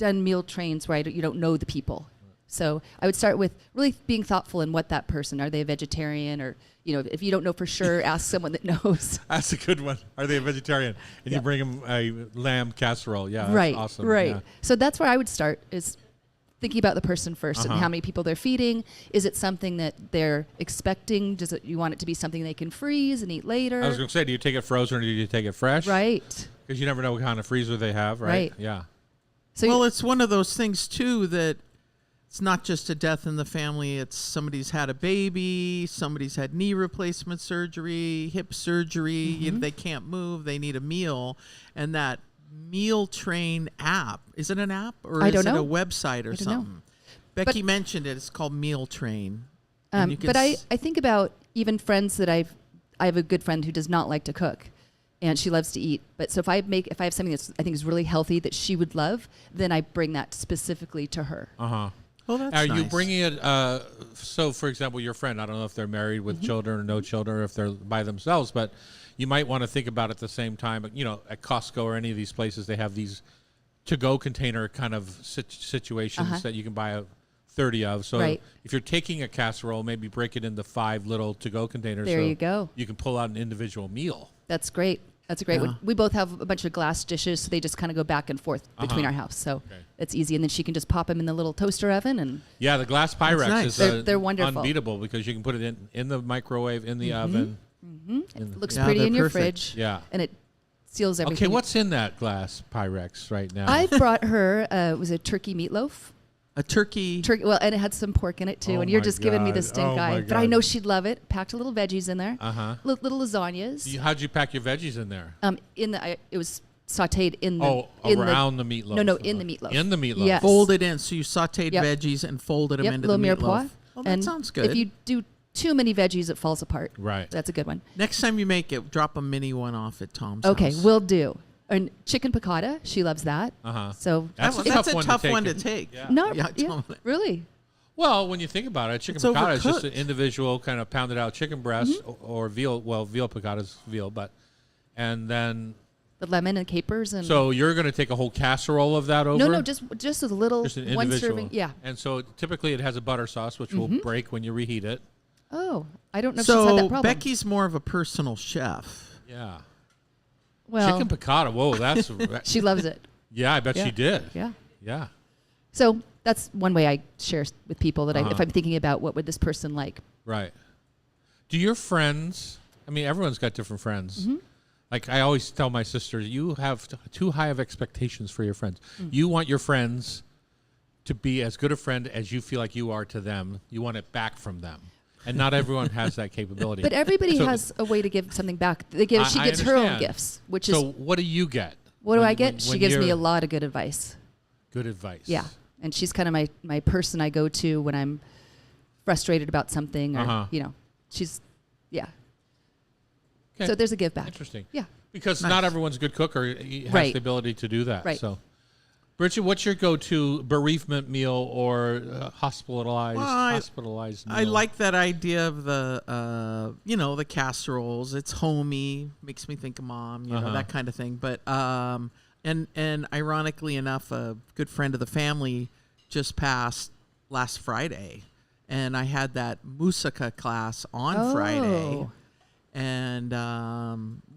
done meal trains where you don't know the people. So I would start with really being thoughtful in what that person, are they a vegetarian, or, if you don't know for sure, ask someone that knows. That's a good one. Are they a vegetarian? And you bring them a lamb casserole. Yeah, that's Right, awesome. right. Yeah. So that's where I would start, is thinking about the person first and how many people they're feeding. Is it something that they're expecting? You want it to be something they can freeze and eat later? I was going to say, do you take it frozen or do you take it fresh? Right. Because you never know what kind of freezer they have, right? Right. Yeah. So it's one of those things too that it's not just a death in the family. It's somebody's had a baby, somebody's had knee replacement surgery, hip surgery. They can't move. They need a meal, and that meal train app, is it an app or is it a website or something? Becky mentioned it. It's called Meal Train. But I think about even friends that I have a good friend who does not like to cook, and she loves to eat. But so if I have something that I think is really healthy that she would love, then I bring that specifically to her. Oh, that's Are nice. you bringing it? So, for example, your friend, I don't know if they're married with children or no children, or if they're by themselves, but you might want to think about at the same time, at Costco or any of these places, they have these to-go container kind of situations that you can buy 30 of. So if you're taking a casserole, maybe break it into 5 little to-go containers. There you go. You can pull out an individual meal. That's great. That's a great one. We both have a bunch of glass dishes, so they just kind of go back and forth between our house. So it's easy. And then she can just pop them in the little toaster oven. And yeah, the glass Pyrex nice. is they're wonderful. unbeatable, because you can put it in the microwave, in the oven. It looks pretty in your fridge. Yeah. And it seals everything. Okay, what's in that glass Pyrex right now? I brought her, it was a turkey meatloaf. A turkey. Well, and it had some pork in it too. Oh and you're my just giving me the God. stink Oh my eye. But I God. know she'd love it. Packed a little veggies in there. Little lasagnas. How'd you pack your veggies in there? It was sautéed in the around the meatloaf. No, in the meatloaf. In the meatloaf. Yes. Folded in. So you sauteed Yep. veggies and folded them into the little meatloaf. mirepoix. Oh, that And sounds good. If you do too many veggies, it falls apart. Right. That's a good one. Next time you make it, drop a mini one off at Tom's Okay, house. will do. And chicken piccata, she loves that. So That's a That's tough a tough one one to to take. take. not Yeah, really. Well, when you think about it, chicken It's piccata is just an overcooked. individual kind of pounded out chicken breast or veal. Well, veal piccata is veal, and then The lemon and capers and so you're going to take a whole casserole of that over? no, just a little Just an one individual. serving. Yeah. And so typically it has a butter sauce, which will break when you reheat it. Oh, I don't know if she's had that So problem. Becky's more of a personal chef. Yeah. well, Chicken piccata. Whoa, that's she loves it. yeah. I bet Yeah. she did. Yeah. Yeah. So that's one way I share with people that if I'm thinking about what would this person like. Right. Do your friends? I mean, everyone's got different friends. Like I always tell my sisters, you have too high of expectations for your friends. You want your friends to be as good a friend as you feel like you are to them. You want it back from them, and not everyone has that capability. But everybody So- has a way to give something back. She I gets her own understand. gifts, which So is what do you get? what do when- I get? when- She when gives me you're- a lot of good advice. good advice. Yeah, and she's kind of my person I go to when I'm frustrated about something, or she's Okay. So there's a give back. Interesting. Yeah. Because Nice. not everyone's a good cook or has Right. the ability to do that. Right. So, Bridget, what's your go-to bereavement meal or hospitalized meal? I like that idea of the the casseroles. It's homey, makes me think of mom, that kind of thing. But and ironically enough, a good friend of the family just passed last Friday, and I had that moussaka class on Friday. And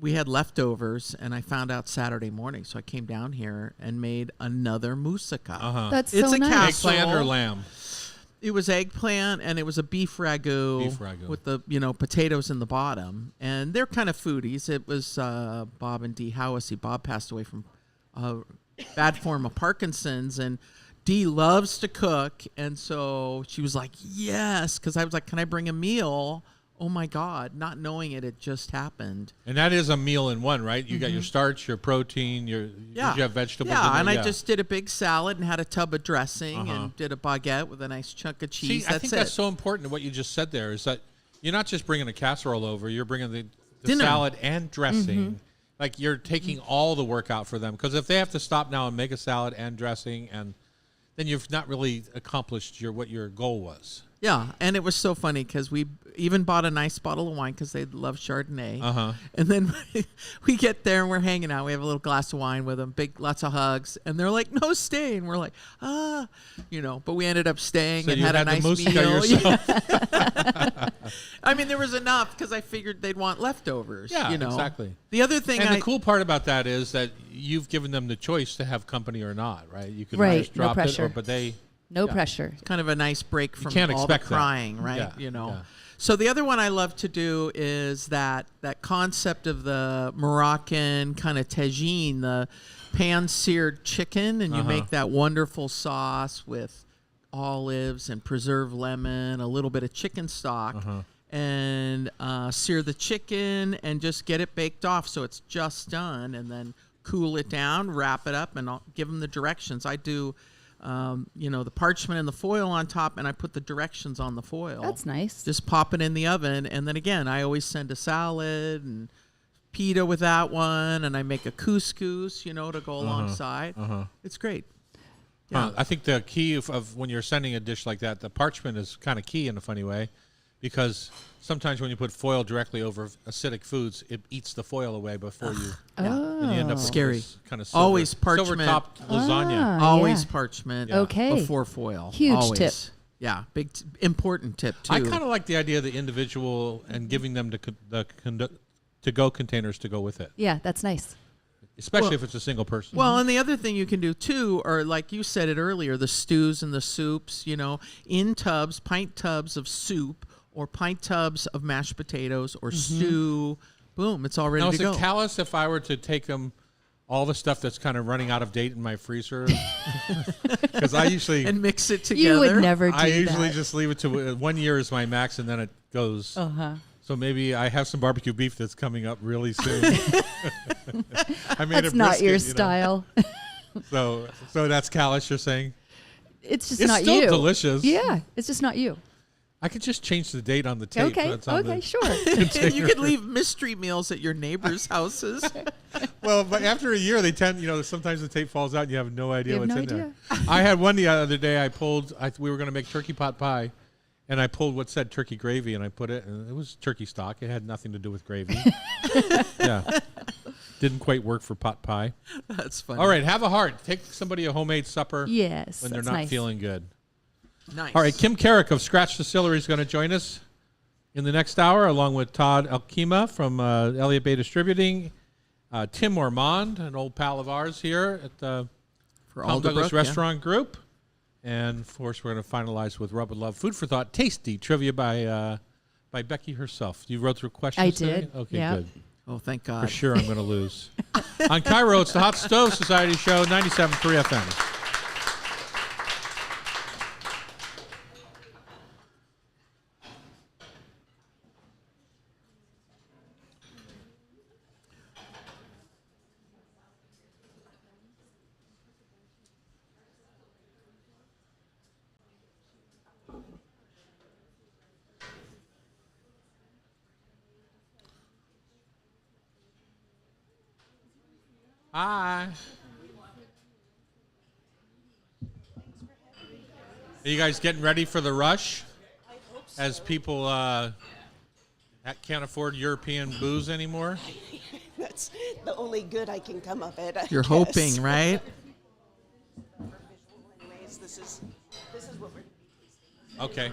we had leftovers, and I found out Saturday morning, so I came down here and made another moussaka. That's It's so a nice. Eggplant or casserole. lamb? It was eggplant, and it was a beef ragu, Beef ragu. with the potatoes in the bottom, and they're kind of foodies. It was Bob and Dee Howasey. Bob passed away from bad form of Parkinson's, and Dee loves to cook, and so she was like, "Yes," because I was like, "Can I bring a meal?" Oh my God! Not knowing it just happened. And that is a meal in one, right? You got your starch, your protein, did you have vegetables in Yeah, there? and I just did a big salad and had a tub of dressing and did a baguette with a nice chunk of cheese. See, I think that's so important. What you just said there is that you're not just bringing a casserole over; you're bringing the Dinner. salad and dressing. Like you're taking all the work out for them. Because if they have to stop now and make a salad and dressing, and then you've not really accomplished what your goal was. Yeah, and it was so funny because we even bought a nice bottle of wine because they love Chardonnay. Uh-huh. And then we get there and we're hanging out. We have a little glass of wine with them, lots of hugs, and they're like, "No, stay." And we're like, But we ended up staying So and you had a had the nice Musika meal. yourself. I mean, there was enough because I figured they'd want leftovers. Yeah, you know? exactly. The other thing, And the cool part about that is that you've given them the choice to have company or not, right? You could Right, just no drop it, pressure. but they. No Yeah. pressure. kind of a nice break from can't all the expect that. crying, right? Yeah, You know. yeah. So the other one I love to do is that concept of the Moroccan kind of tagine, the pan-seared chicken, and you make that wonderful sauce with olives and preserved lemon, a little bit of chicken stock, and sear the chicken and just get it baked off so it's just done, and then cool it down, wrap it up, and I'll give them the directions. I do. The parchment and the foil on top, and I put the directions on the foil. That's nice. Just pop it in the oven, and then again, I always send a salad and pita with that one, and I make a couscous, to go alongside. It's great. Yeah. I think the key of when you're sending a dish like that, the parchment is kind of key in a funny way, because sometimes when you put foil directly over acidic foods, it eats the foil away before you. Oh. And you end up with Scary. this kind of Always parchment. silver-topped lasagna. Always yeah. parchment. Okay. Before foil. Huge Always. tip. Yeah, important tip too. I kind of like the idea of the individual and giving them the to-go containers to go with it, Yeah, that's nice. especially if it's a single person. Well, and the other thing you can do too, or like you said it earlier, the stews and the soups, in tubs, pint tubs of soup or pint tubs of mashed potatoes or stew. Boom, it's all ready now, to is go. it callous if I were to take them all the stuff that's kind of running out of date in my freezer? Because I usually and mix it together. You would never do I usually that. just leave it to 1 year is my max, and then it goes. Uh-huh. So maybe I have some barbecue beef that's coming up really soon. I made That's a not your brisket, style. So that's callous, you're saying? It's just It's not still you. delicious. Yeah, it's just not you. I could just change the date on the tape. Okay. that's on Okay. the Sure. You could leave mystery meals at your neighbors' houses. Well, but after a year, they tend, sometimes the tape falls out and you have no idea You have what's no in idea. there. I had one the other day. We were going to make turkey pot pie, and I pulled what said turkey gravy, and I put it, and it was turkey stock. It had nothing to do with gravy. Yeah. Didn't quite work for pot pie. That's funny. All right, have a heart. Take somebody a homemade supper Yes. when they're that's not nice. feeling good. Nice. All right, Kim Carrick of Scratch Distillery is going to join us in the next hour, along with Todd Alkema from Elliott Bay Distributing, Tim Ormond, an old pal of ours here at the For Tom Douglas Alderbrook, yeah. Restaurant Group. And, of course, we're going to finalize with Rub and Love Food for Thought Tasty Trivia by Becky herself. You wrote through questions I today? did, Okay, yeah. good. Oh, thank God. For sure I'm going to lose. On Cairo, it's the Hot Stove Society Show, 97.3 FM. Hi. Are you guys getting ready for the rush? As people can't afford European booze anymore? That's the only good I can come of it. I You're guess. hoping, right? Anyways, this is what we're. Okay.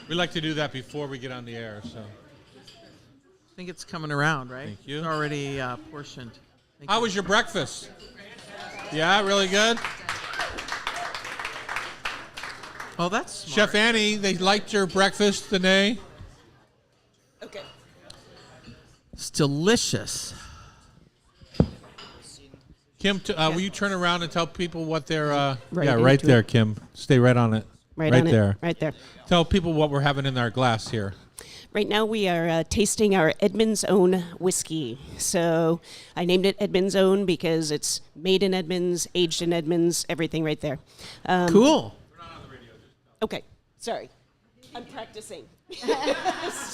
We like to do that before we get on the air, so. I think it's coming around, right? Thank you. It's already portioned. Thank How you. was your breakfast? Yeah, really good? Oh, that's smart. Chef Annie, they liked your breakfast today? Okay. It's delicious. Kim, will you turn around and tell people what they're... Right yeah, right into there, it. Kim. Stay right on it. Right on it. there. Right there. Tell people what we're having in our glass here. Right now we are tasting our Edmund's Own whiskey. So I named it Edmund's Own because it's made in Edmonds, aged in Edmonds, everything right there. Cool. Okay. Sorry. I'm practicing.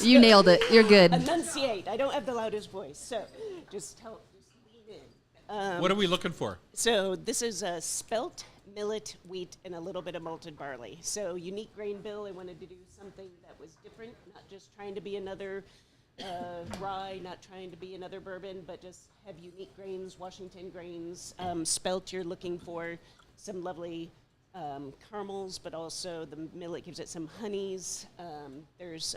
You nailed it. You're good. Enunciate. I don't have the loudest voice. So just lean in. What are we looking for? So this is spelt millet, wheat, and a little bit of malted barley. So unique grain bill. I wanted to do something that was different, not just trying to be another rye, not trying to be another bourbon, but just have unique grains, Washington grains. Spelt, you're looking for some lovely caramels, but also the millet gives it some honeys. There's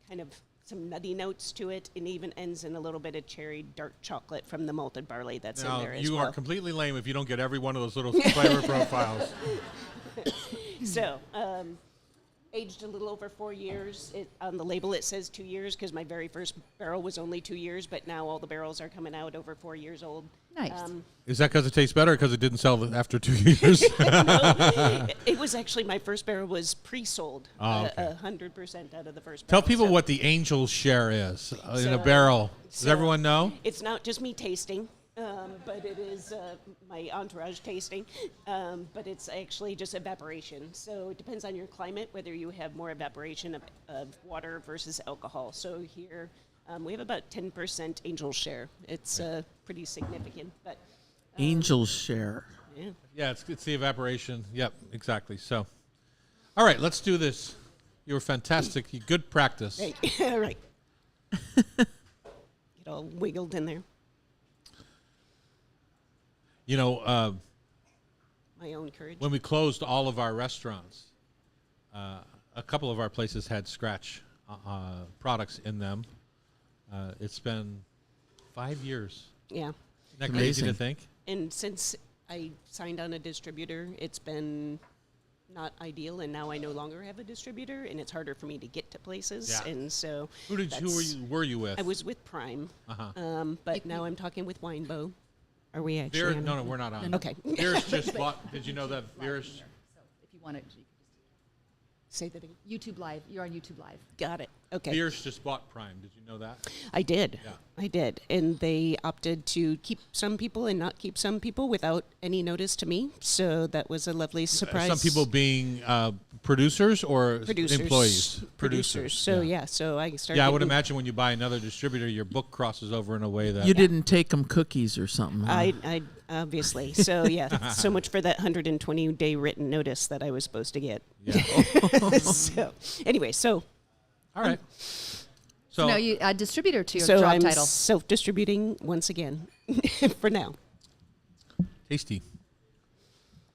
kind of some nutty notes to it, and even ends in a little bit of cherry dark chocolate from the malted barley that's in there as well. You are completely lame if you don't get every one of those little flavor profiles. So, aged a little over 4 years. On the label it says 2 years because my very first barrel was only 2 years, but now all the barrels are coming out over 4 years old. Nice. Is that because it tastes better or because it didn't sell after 2 years? No, it was actually my first barrel was pre-sold, Oh, okay. 100% out of the first Tell barrel. people So what the angel share is in a So- barrel. Does so- everyone know? It's not just me tasting, but it is my entourage tasting, but it's actually just evaporation. So it depends on your climate, whether you have more evaporation of water versus alcohol. So here we have about 10% angel share. It's pretty significant, but Angel's share. yeah. Yeah, it's the evaporation. Yep, exactly. So, all right, let's do this. You were fantastic. Good practice. Right, right. Get all wiggled in there. You know, My own courage. when we closed all of our restaurants, a couple of our places had scratch products in them. It's been 5 years. Yeah. Isn't that crazy to Amazing. think? And since I signed on a distributor, it's been not ideal, and now I no longer have a distributor, and it's harder for me to get to places. Yeah. And so Who were you with? I was with Prime, Uh-huh. but now I'm talking with Winebow. Are we actually? Vera, on no, it? no, we're not on. Okay. Vera's just bought. Did you know that Vera's? So if you want it, Say that again. YouTube Live. You're on YouTube Live. Got it. Okay. Vera's just bought Prime. Did you know that? I did. Yeah. I did. And they opted to keep some people and not keep some people without any notice to me. So that was a lovely surprise. Some people being producers or Producers. employees. Producers. So yeah. So I started. Yeah, I would getting- imagine when you buy another distributor, your book crosses over in a way that You didn't take them cookies or something. Huh? I obviously. So yeah. So much for that 120-day written notice that I was supposed to get. Yeah. So anyway, so All right. So So now you add distributor to your so job I'm title. self-distributing once again for now. tasty.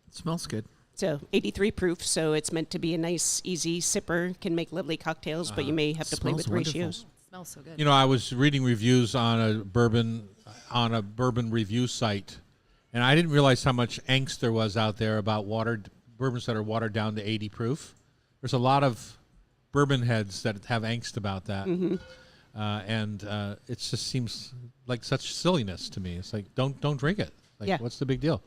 It smells good. So 83 proof, so it's meant to be a nice, easy sipper. Can make lovely cocktails, but you may have to play Smells with wonderful. ratios. Smells so good. You know, I was reading reviews on a bourbon review site, and I didn't realize how much angst there was out there about bourbons that are watered down to 80 proof. There's a lot of bourbon heads that have angst about that, and it just seems like such silliness to me. It's like don't drink it. Like, Yeah. what's the big deal?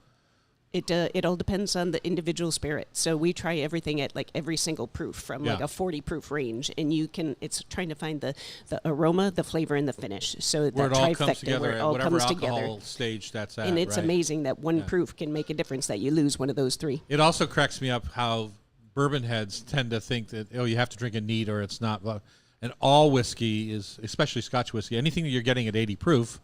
It all depends on the individual spirit. So we try everything at like every single proof from like Yeah. a 40 proof range, and it's trying to find the aroma, the flavor, and the finish. So Where that it all trifecta, comes together where it at all whatever comes alcohol together. stage that's at. And it's right? amazing that one Yeah. proof can make a difference that you lose one of those three. It also cracks me up how bourbon heads tend to think that, oh, you have to drink it neat or it's not. And all whiskey is, especially Scotch whiskey, anything that you're getting at 80 proof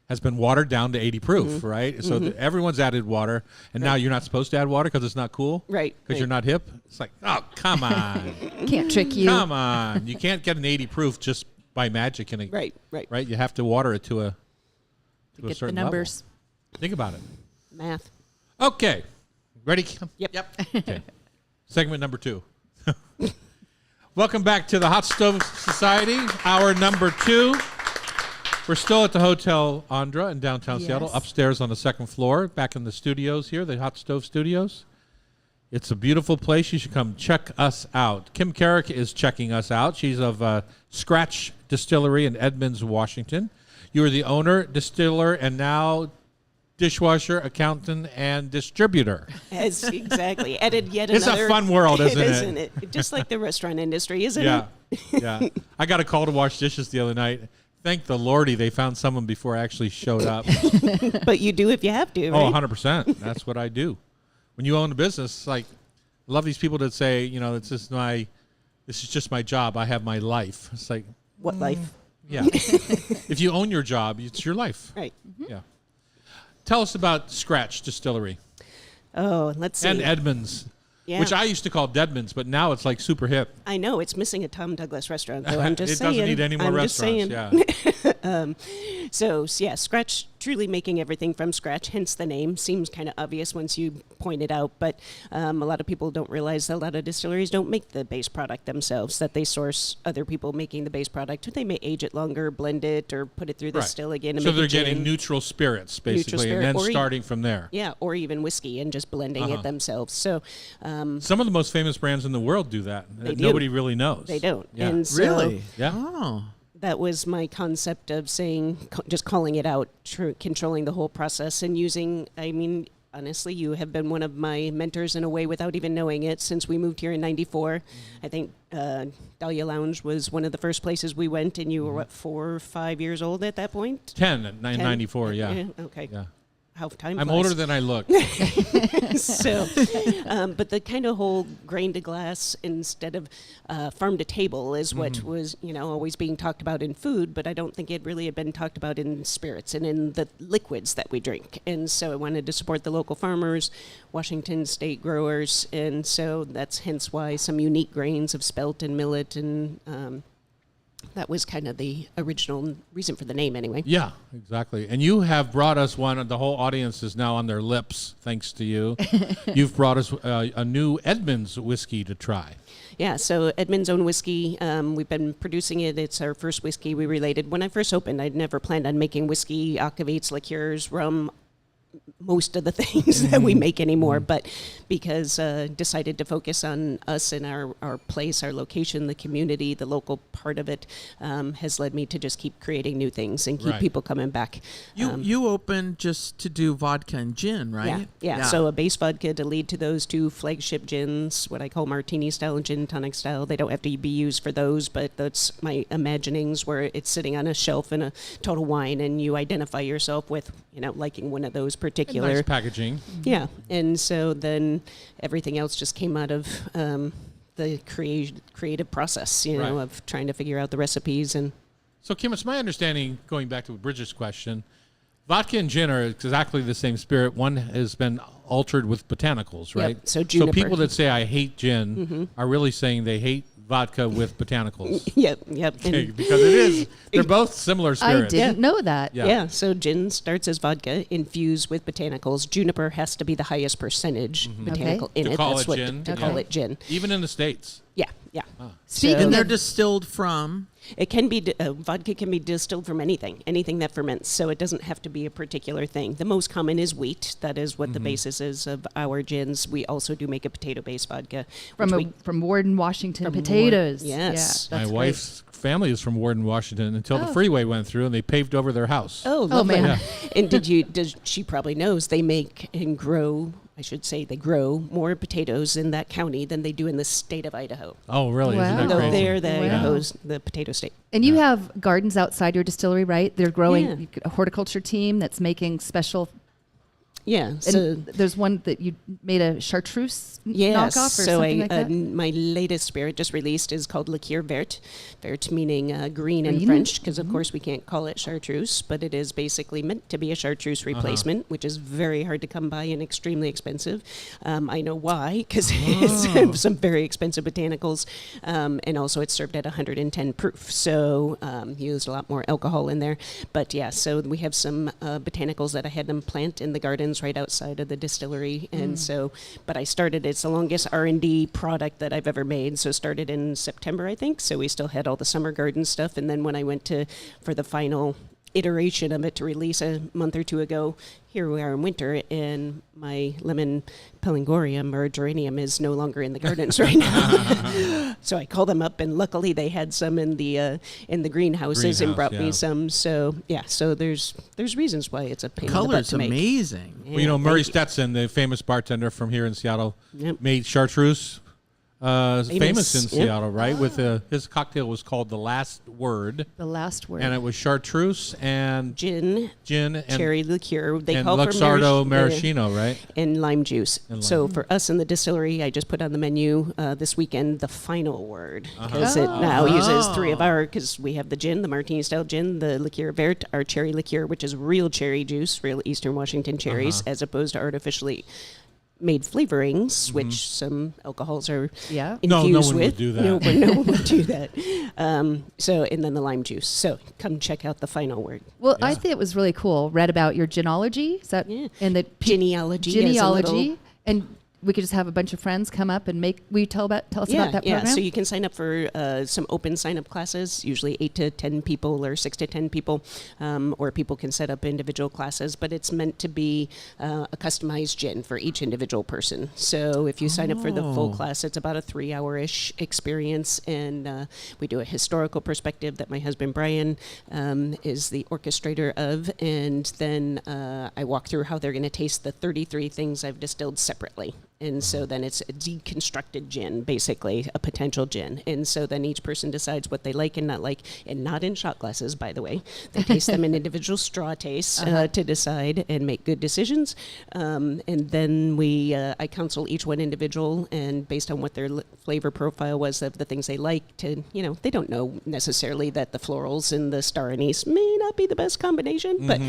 has been watered down to 80 proof, right? So everyone's added water, and now you're not supposed to add water because it's not cool? Right, Because you're not hip? It's like, oh, come on. Can't trick you. Come on. You can't get an 80 proof just by magic. Right. Right? You have to water it to a Get the certain numbers. level. Think about it. Math. Okay. Ready? Yep. Okay. Segment number 2. Welcome back to the Hot Stove Society, hour number 2. We're still at the Hotel Andra in downtown Seattle, Yes. upstairs on the second floor, back in the studios here, the Hot Stove Studios. It's a beautiful place. You should come check us out. Kim Carrick is checking us out. She's of Scratch Distillery in Edmonds, Washington. You are the owner, distiller, and now dishwasher, accountant, and distributor. Exactly. Added yet It's a another. fun world, isn't it? Isn't it? Just like the restaurant industry, isn't Yeah, it? yeah. I got a call to wash dishes the other night. Thank the Lordy they found someone before I actually showed up. But you do if you have to, Oh, right? 100%. That's what I do. When you own a business, it's like, I love these people that say, you know, this is just my job. I have my life. It's like, What life? yeah. If you own your job, it's your life. Right. Yeah. Tell us about Scratch Distillery. Oh, let's see. And Edmonds, Yeah. which I used to call Deadman's, but now it's like super hip. I know it's missing a Tom Douglas restaurant, though. I'm just It saying. doesn't need any more I'm just restaurants. saying. Yeah. So yeah, scratch, truly making everything from scratch, hence the name. Seems kind of obvious once you point it out, but a lot of people don't realize that a lot of distilleries don't make the base product themselves, that they source other people making the base product. They may age it longer, blend it, or put it through the Right. still again. And So make they're a gin. getting neutral spirits, basically, spirit, and or then e- starting from there. Yeah, or even whiskey and just blending it themselves. So Some of the most famous brands in the world do that. They do. Nobody really knows. they don't. Yeah. And so Really? Yeah. Oh. that was my concept of saying, just calling it out, controlling the whole process and using, I mean, honestly, you have been one of my mentors in a way without even knowing it since we moved here in 94. I think Dahlia Lounge was one of the first places we went, and you were, what, 4 or 5 years old at that point? 10 at 94, yeah. Okay. Yeah. How time I'm flies. older than I look. So, but the kind of whole grain to glass instead of farm to table is what was, always being talked about in food, but I don't think it really had been talked about in spirits and in the liquids that we drink. And so I wanted to support the local farmers, Washington state growers, and so that's hence why some unique grains of spelt and millet, and that was kind of the original reason for the name anyway. Yeah, exactly. And you have brought us one, the whole audience is now on their lips, thanks to you. You've brought us a new Edmonds whiskey to try. Yeah, so Edmund's Own Whiskey, we've been producing it. It's our first whiskey we related. When I first opened, I'd never planned on making whiskey, aquavits, liqueurs, rum, most of the things that we make anymore, but because decided to focus on us and our place, our location, the community, the local part of it, has led me to just keep creating new things and keep Right. people coming back. You opened just to do vodka and gin, right? Yeah. So a base vodka to lead to those 2 flagship gins, what I call martini style and gin tonic style. They don't have to be used for those, but that's my imaginings where it's sitting on a shelf in a Total Wine and you identify yourself with, liking one of those particular. Nice packaging. Yeah. And so then everything else just came out of the creative process, Right. of trying to figure out the recipes. And So, Kim, it's my understanding, going back to Bridget's question, vodka and gin are exactly the same spirit. One has been altered with botanicals, right? so juniper. people that say, I hate gin, are really saying they hate vodka with botanicals. Yep. Okay, And because it is. They're both similar I spirits. didn't know that. Yeah. yeah, so gin starts as vodka infused with botanicals. Juniper has to be the highest percentage botanical in To it. call That's it what gin, to yeah. call it gin. Even in the States. Yeah. Speaking And they're of distilled from. It can be vodka can be distilled from anything that ferments. So it doesn't have to be a particular thing. The most common is wheat. That is what the basis is of our gins. We also do make a potato-based vodka. from Warden, Washington, From potatoes. yes. Yeah, My that's wife's family is from Warden, Washington, until the freeway went through and they paved over their house. Oh, lovely. man. And she probably knows they make and grow, I should say they grow more potatoes in that county than they do in the state of Idaho. Oh, really? Wow. Isn't that No, crazy? they're the Wow. Idaho's the potato state. And you have gardens outside your distillery, right? They're growing Yeah. a horticulture team that's making special. Yeah. And So there's one that you made a chartreuse yes, knockoff or so something I, like that. my latest spirit just released is called Liqueur Vert. Vert meaning green in Green? French, because of course we can't call it chartreuse, but it is basically meant to be a chartreuse replacement, which is very hard to come by and extremely expensive. I know why, because it's some very expensive botanicals, and also it's served at 110 proof, so used a lot more alcohol in there. But yeah, so we have some botanicals that I had them plant in the gardens right outside of the distillery, and so, but I started, it's the longest R&D product that I've ever made, so started in September, I think, so we still had all the summer garden stuff, and then when I went for the final iteration of it to release a month or 2 ago, here we are in winter, and my lemon pelingorium or geranium is no longer in the gardens right now. So I called them up, and luckily they had some in the greenhouses and brought Greenhouse, yeah. me some. So yeah, so there's reasons why it's a pain in the butt Color's to make. amazing. Well, Yeah, Murray thank you. Stetson, the famous bartender from here in Seattle, Yep. made chartreuse famous in Yep. Seattle, right? With his cocktail was called The Last Word, the last word. and it was chartreuse and Gin, gin and, cherry liqueur. They and call for Luxardo marasch- maraschino, right? and lime juice. And So lime. for us in the distillery, I just put on the menu this weekend the final word, Uh-huh. because it now uses 3 of our, because we have the gin, the martini style gin, the liqueur vert, our cherry liqueur, which is real cherry juice, real Eastern Washington cherries, Uh-huh. as opposed to artificially made flavorings, which some alcohols are Yeah. No infused one would with. do that. No one would do that. And then the lime juice. So come check out the final word. Well, I think it was really cool. Read about your genealogy. Is that and the Genealogy. genealogy, and we could just have a bunch of friends come up and make. Will you tell us about that program? So you can sign up for some open sign-up classes, usually 8 to 10 people or 6 to 10 people, or people can set up individual classes. But it's meant to be a customized gin for each individual person. So if you sign up for the full class, it's about a 3-hour-ish experience, and we do a historical perspective that my husband Brian is the orchestrator of, and then I walk through how they're going to taste the 33 things I've distilled separately. And so then it's a deconstructed gin, basically, a potential gin. And so then each person decides what they like and not like, and not in shot glasses, by the way. They taste them in individual straw tastes to decide and make good decisions. And then I counsel each one individual, and based on what their flavor profile was of the things they like to, they don't know necessarily that the florals and the star anise may not be the best combination. But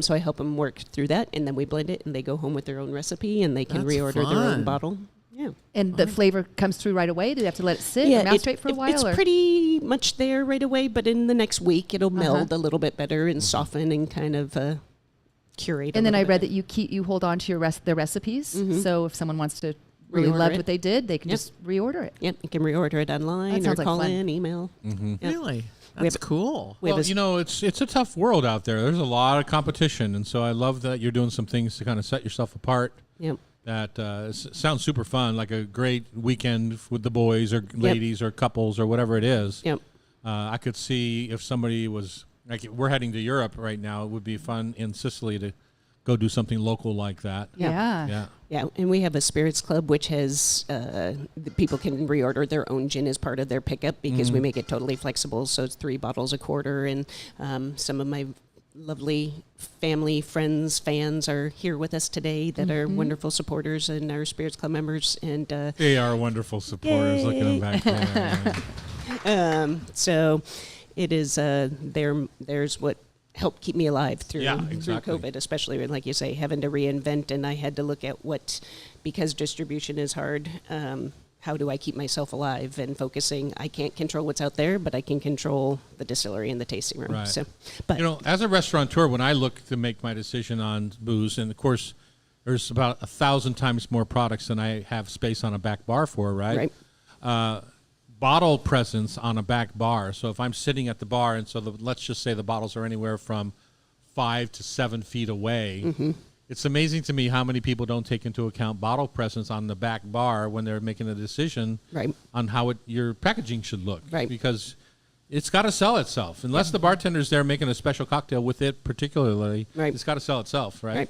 so I help them work through that, and then we blend it, and they go home with their own recipe, and they can reorder their own bottle. Yeah. And the flavor comes through right away? Do you have to let it sit or macerate for a while? It's pretty much there right away, but in the next week it'll meld a little bit better and soften and kind of curate. And then I read that you hold on to their recipes. So if someone wants to really love what they did, they can just reorder it. Yep, you can reorder it online or call in, email. Yep. Really? That's cool. Well, it's a tough world out there. There's a lot of competition, and so I love that you're doing some things to kind of set yourself apart. Yep. That sounds super fun, like a great weekend with the boys or ladies or couples or whatever it is. Yep. I could see if somebody was, like, we're heading to Europe right now. It would be fun in Sicily to go do something local like that. Yeah. Yeah, and we have a spirits club which has the people can reorder their own gin as part of their pickup because we make it totally flexible. So it's 3 bottles a quarter, and some of my lovely family, friends, fans are here with us today that are wonderful supporters and our Spirits Club members. And they are wonderful supporters. Look at them back there. So it is there's what helped keep me alive through COVID, especially like you say, having to reinvent. And I had to look at because distribution is hard, how do I keep myself alive and focusing? I can't control what's out there, but I can control the distillery and the tasting room. Right. So, but as a restaurateur, when I look to make my decision on booze, and of course, there's about 1,000 times more products than I have space on a back bar for, right? Bottle presence on a back bar. So if I'm sitting at the bar, and so let's just say the bottles are anywhere from 5 to 7 feet away. It's amazing to me how many people don't take into account bottle presence on the back bar when they're making a decision on how your packaging should look. Because it's got to sell itself. Unless the bartender's there making a special cocktail with it particularly, it's got to sell itself, right?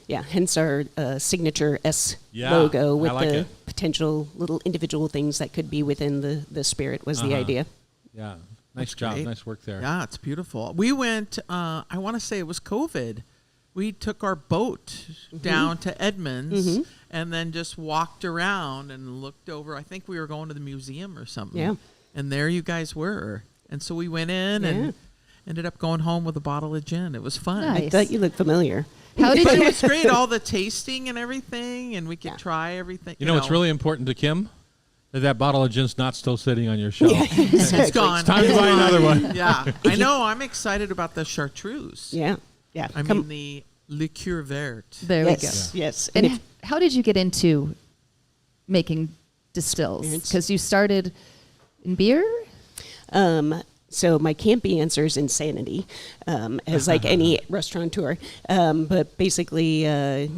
Yeah, hence our signature S logo with the potential little individual things that could be within the spirit was the idea. Yeah, nice job. Great. Nice work there. Yeah, it's beautiful. We went, I want to say it was COVID. We took our boat down to Edmonds and then just walked around and looked over. I think we were going to the museum or something. Yeah. And there you guys were. And so we went in and ended up going home with a bottle of gin. It was fun. Nice. I thought you looked familiar. But it was great, all the tasting and everything, and we could try everything. You know, it's really important to Kim that bottle of gin's not still sitting on your shelf. It's gone. It's time to buy another one. Yeah. I know. I'm excited about the chartreuse. Yeah. Yeah. I mean, the liqueur verte. There we go. Yes. And how did you get into making distills? Because you started in beer? So my campy answer is insanity, as like any restaurateur. But basically, I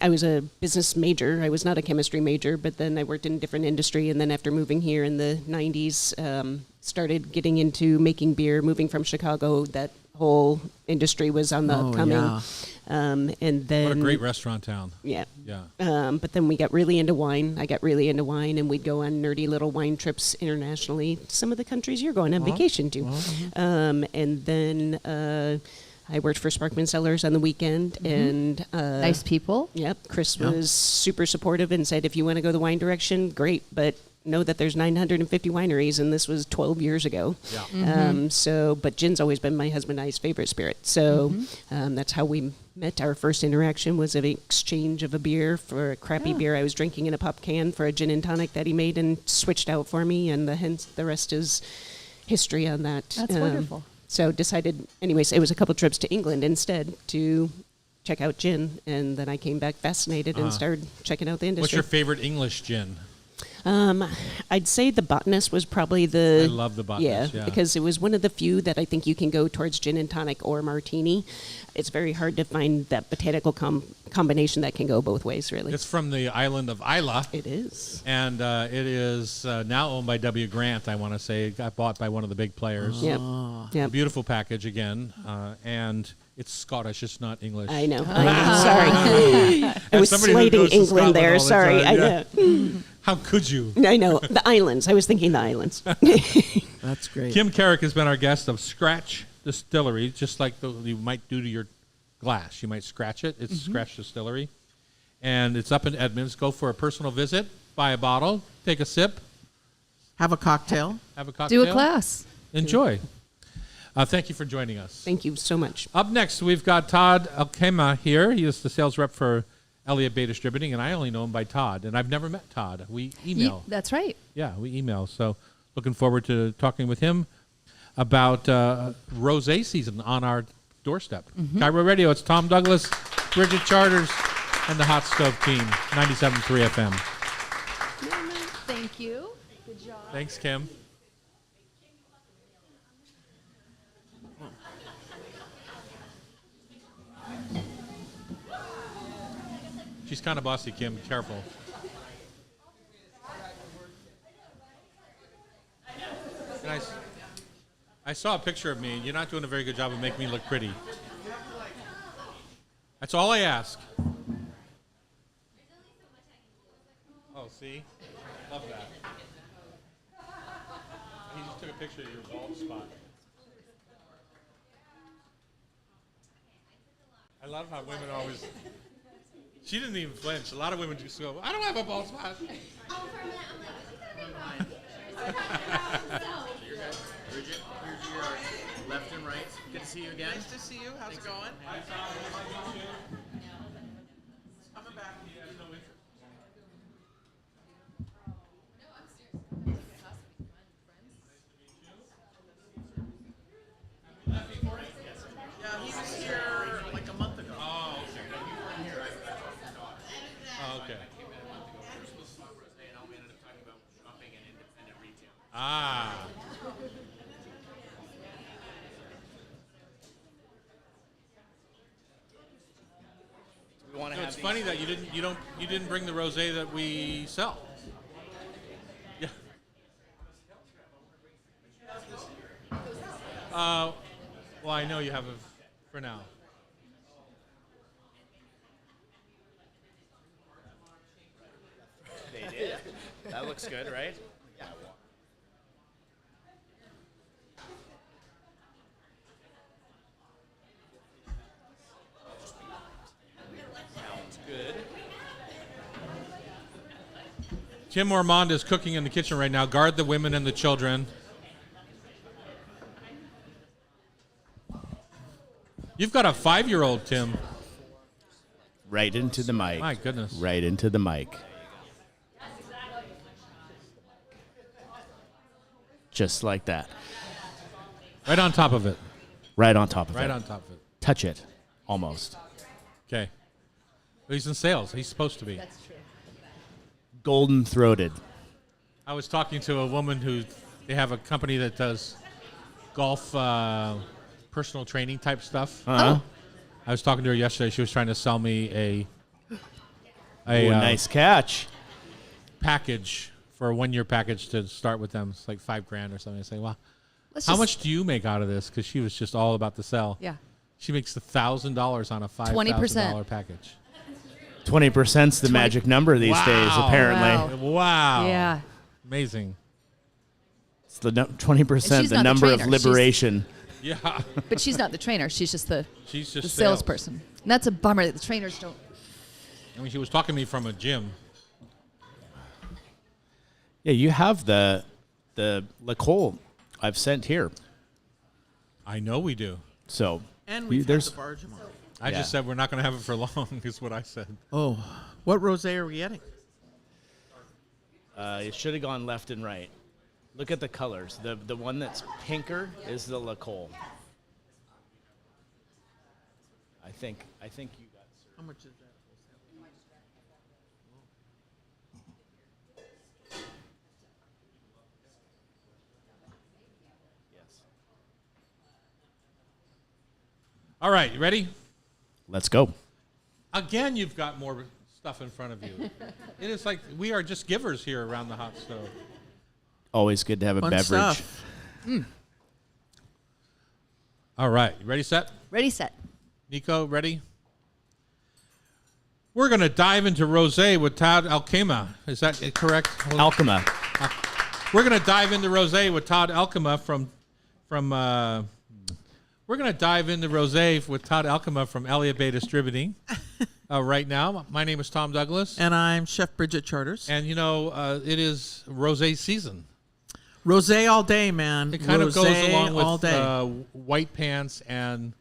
was a business major. I was not a chemistry major, but then I worked in a different industry. And then after moving here in the 90s, started getting into making beer, moving from Chicago. That whole industry was on the upcoming. Yeah. And then What a great restaurant town. Yeah. Yeah. But then we got really into wine. I got really into wine, and we'd go on nerdy little wine trips internationally, some of the countries you're going on vacation to. And then I worked for Sparkman Cellars on the weekend. And Nice people. Yep. Chris was super supportive and said, if you want to go the wine direction, great, but know that there's 950 wineries, and this was 12 years ago. Yeah. But gin's always been my husband and I's favorite spirit. So that's how we met. Our first interaction was an exchange of a beer for a crappy beer I was drinking in a pop can for a gin and tonic that he made and switched out for me, and the rest is history on that. That's wonderful. So decided, anyways, it was a couple trips to England instead to check out gin, and then I came back fascinated and started checking out the industry. What's your favorite English gin? I'd say the Botanist was probably the... I love the Botanist, yeah. Because it was one of the few that I think you can go towards gin and tonic or martini. It's very hard to find that botanical combination that can go both ways, really. It's from the island of Isla. It is. And it is now owned by W. Grant, I want to say. It got bought by one of the big players. Yep. A Yep. beautiful package again. And it's Scottish, it's not English. I know. Sorry. I was somebody who slating goes to England Scotland there. all the Sorry. time, I yeah. know. How could you? I know. The islands. I was thinking the islands. That's great. Kim Carrick has been our guest of Scratch Distillery, just like you might do to your glass. You might scratch it. It's Scratch Distillery. And it's up in Edmonds. Go for a personal visit, buy a bottle, take a sip, Have a cocktail. have a cocktail. Do a class. Enjoy. Thank you for joining us. Thank you so much. Up next, we've got Todd Alkema here. He is the sales rep for Elliott Bay Distributing, and I only know him by Todd. And I've never met Todd. We email. That's right. Yeah, we email. So looking forward to talking with him about Rosé season on our doorstep. Cairo Radio, it's Tom Douglas, Bridget Charters, and the Hot Stove team, 97.3 FM. Thank you. Good job. Thanks, Kim. She's kind of bossy, Kim. Careful. And I saw a picture of me. You're not doing a very good job of making me look pretty. That's all I ask. Oh, see? Love that. He just took a picture of your bald spot. I love how women always... She didn't even flinch. A lot of women just go, I don't have a bald spot. Oh, for a minute, I'm like, is he gonna Bridget, here's your left and right. Good to see you again. Nice to see you. How's it going? Coming back. Yeah, he was here like a month ago. Oh, okay. Ah. We want to No, have it's funny that you didn't bring the rosé that we sell. Yeah. Well, I know you have it for now. They did. That looks good, right? Yeah. Sounds good. Tim Ormond is cooking in the kitchen right now. Guard the women and the children. You've got a 5-year-old, Tim. Right into the mic. My goodness. Right into the mic. Just like that. Right on top of it. Right on top of it. Right on top of it. Touch it. Almost. Okay. He's in sales. He's supposed to be. That's true. Golden throated. I was talking to a woman who, they have a company that does golf personal training type stuff. Uh-huh. I was talking to her yesterday. She was trying to sell me a Ooh, nice catch. package for a 1-year package to start with them. It's like $5,000 or something. I say, well, Let's how just- much do you make out of this? Because she was just all about the sell. Yeah. She makes $1,000 on a $5,000 20%. package. 20%'s the magic number these days, Wow. apparently. Wow. Wow. Yeah. Amazing. It's the 20%, And she's the not the number of trainer. She's- liberation. Yeah. But she's not the trainer. She's just the She's just the sales. salesperson. And that's a bummer that the trainers don't. I mean, she was talking to me from a gym. Yeah, you have the L'Ecole I've sent here. I know we do. So And we've had there's the Bargemon. I Yeah. just said we're not going to have it for long, is what I said. Oh, what rosé are we getting? it should have gone left and right. Look at the colors. The one that's pinker is the L'Ecole. I think you got. How much is that? Yes. All right, you ready? Let's go. Again, you've got more stuff in front of you. It is like we are just givers here around the hot stove. Always good to have a Fun beverage. stuff. All right, you ready, set? Ready, set. Nico, ready? We're going to dive into rosé with Todd Alkema. Is that correct? Alchema. We're going to dive into rosé with Todd Alkema from we're going to dive into rosé with Todd Alkema from Elliott Bay Distributing right now. My name is Tom Douglas. And I'm Chef Bridget Charters. And, you know, it is rosé season. Rosé all day, man. It kind of goes Rosé along all with day. white pants and,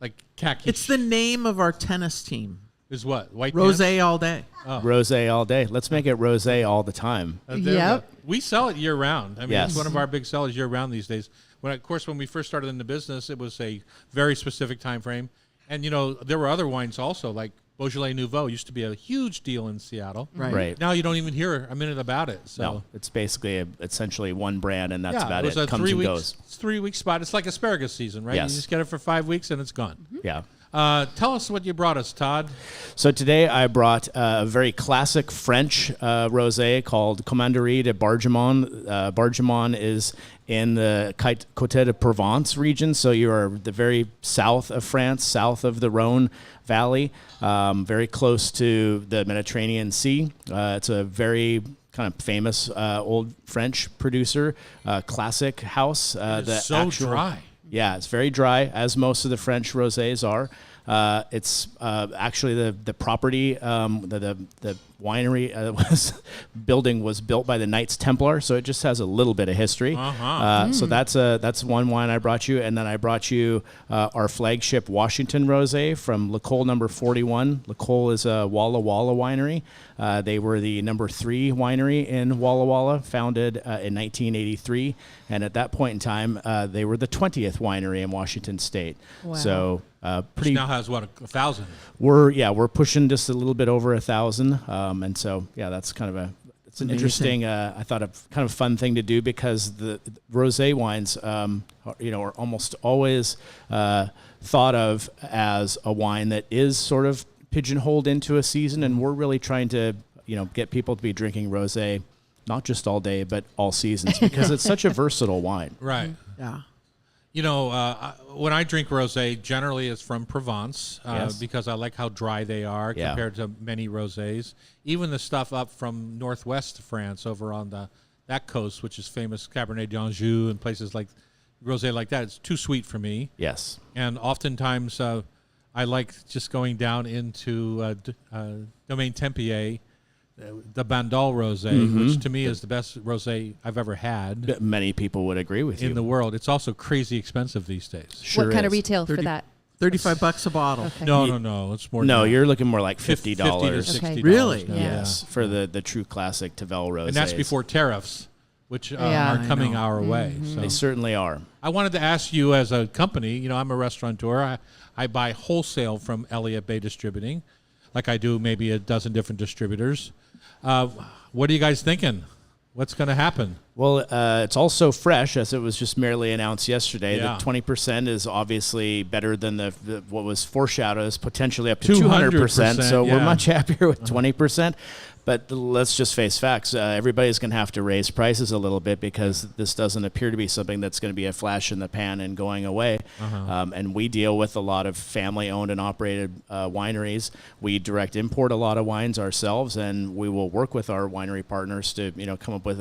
like, khaki. It's the name of our tennis team. Is what? White Rosé all day. pants? Rosé all day. Let's make it rosé all the time. There we Yep. go. We sell it year round. I mean, Yes. it's one of our big sellers year round these days. Of course, when we first started in the business, it was a very specific time frame. And, you know, there were other wines also, like Beaujolais Nouveau used to be a huge deal in Seattle. Right. Now you don't even hear a minute about it. So No, it's basically essentially one brand, and that's about it was it. a Comes and 3 goes. weeks. It's 3 week spot. It's like asparagus season, right? Yes. You just get it for 5 weeks and it's gone. Yeah. Tell us what you brought us, Todd. So today I brought a very classic French rosé called Commanderie de Bargemon. Bargemon is in the Côte de Provence region, so you are the very south of France, south of the Rhone Valley, very close to the Mediterranean Sea. It's a very kind of famous old French producer, classic house. It's so dry. Yeah, it's very dry, as most of the French rosés are. It's actually the property, the winery building was built by the Knights Templar, so it just has a little bit of history. So that's one wine I brought you, and then I brought you our flagship Washington rosé from L'Ecole number 41. L'Ecole is a Walla Walla winery. They were the number 3 winery in Walla Walla, founded in 1983, and at that point in time, they were the 20th winery in Washington State. Wow. So Which pretty. now has, what, 1,000? We're pushing just a little bit over 1,000, and so yeah, that's kind of it's an Amazing. interesting. I thought a kind of fun thing to do because the rosé wines, are almost always thought of as a wine that is sort of pigeonholed into a season, and we're really trying to get people to be drinking rosé not just all day but all seasons because it's such a versatile wine. Right. Yeah. You know, when I drink rosé, generally it's from Provence Yes. because I like how dry they are Yeah. compared to many rosés. Even the stuff up from northwest France over on that coast, which is famous Cabernet d'Anjou and places like rosé like that, it's too sweet for me. Yes. And oftentimes I like just going down into Domaine Tempier, the Bandol rosé, which to me is the best rosé I've ever had Many people would agree with you. in the world. It's also crazy expensive these days. Sure what kind of is. retail for 30 that? $35 a bottle. Okay. No, it's more. No, than that. you're looking more like $50 to $50. $60. Really? now, Yes, for the true classic Tavel rosés. And that's before tariffs, which Yeah. are coming I know. our way. So They certainly are. I wanted to ask you, as a company, I'm a restaurateur. I buy wholesale from Elliott Bay Distributing, like I do maybe a dozen different distributors. What are you guys thinking? What's going to happen? Well, it's also fresh, as it was just merely announced yesterday. Yeah. The 20% is obviously better than the what was foreshadowed as potentially up to 200%. 200%, So we're yeah. much happier with 20%. But let's just face facts. Everybody's going to have to raise prices a little bit because this doesn't appear to be something that's going to be a flash in the pan and going away. And we deal with a lot of family-owned and operated wineries. We direct import a lot of wines ourselves, and we will work with our winery partners to come up with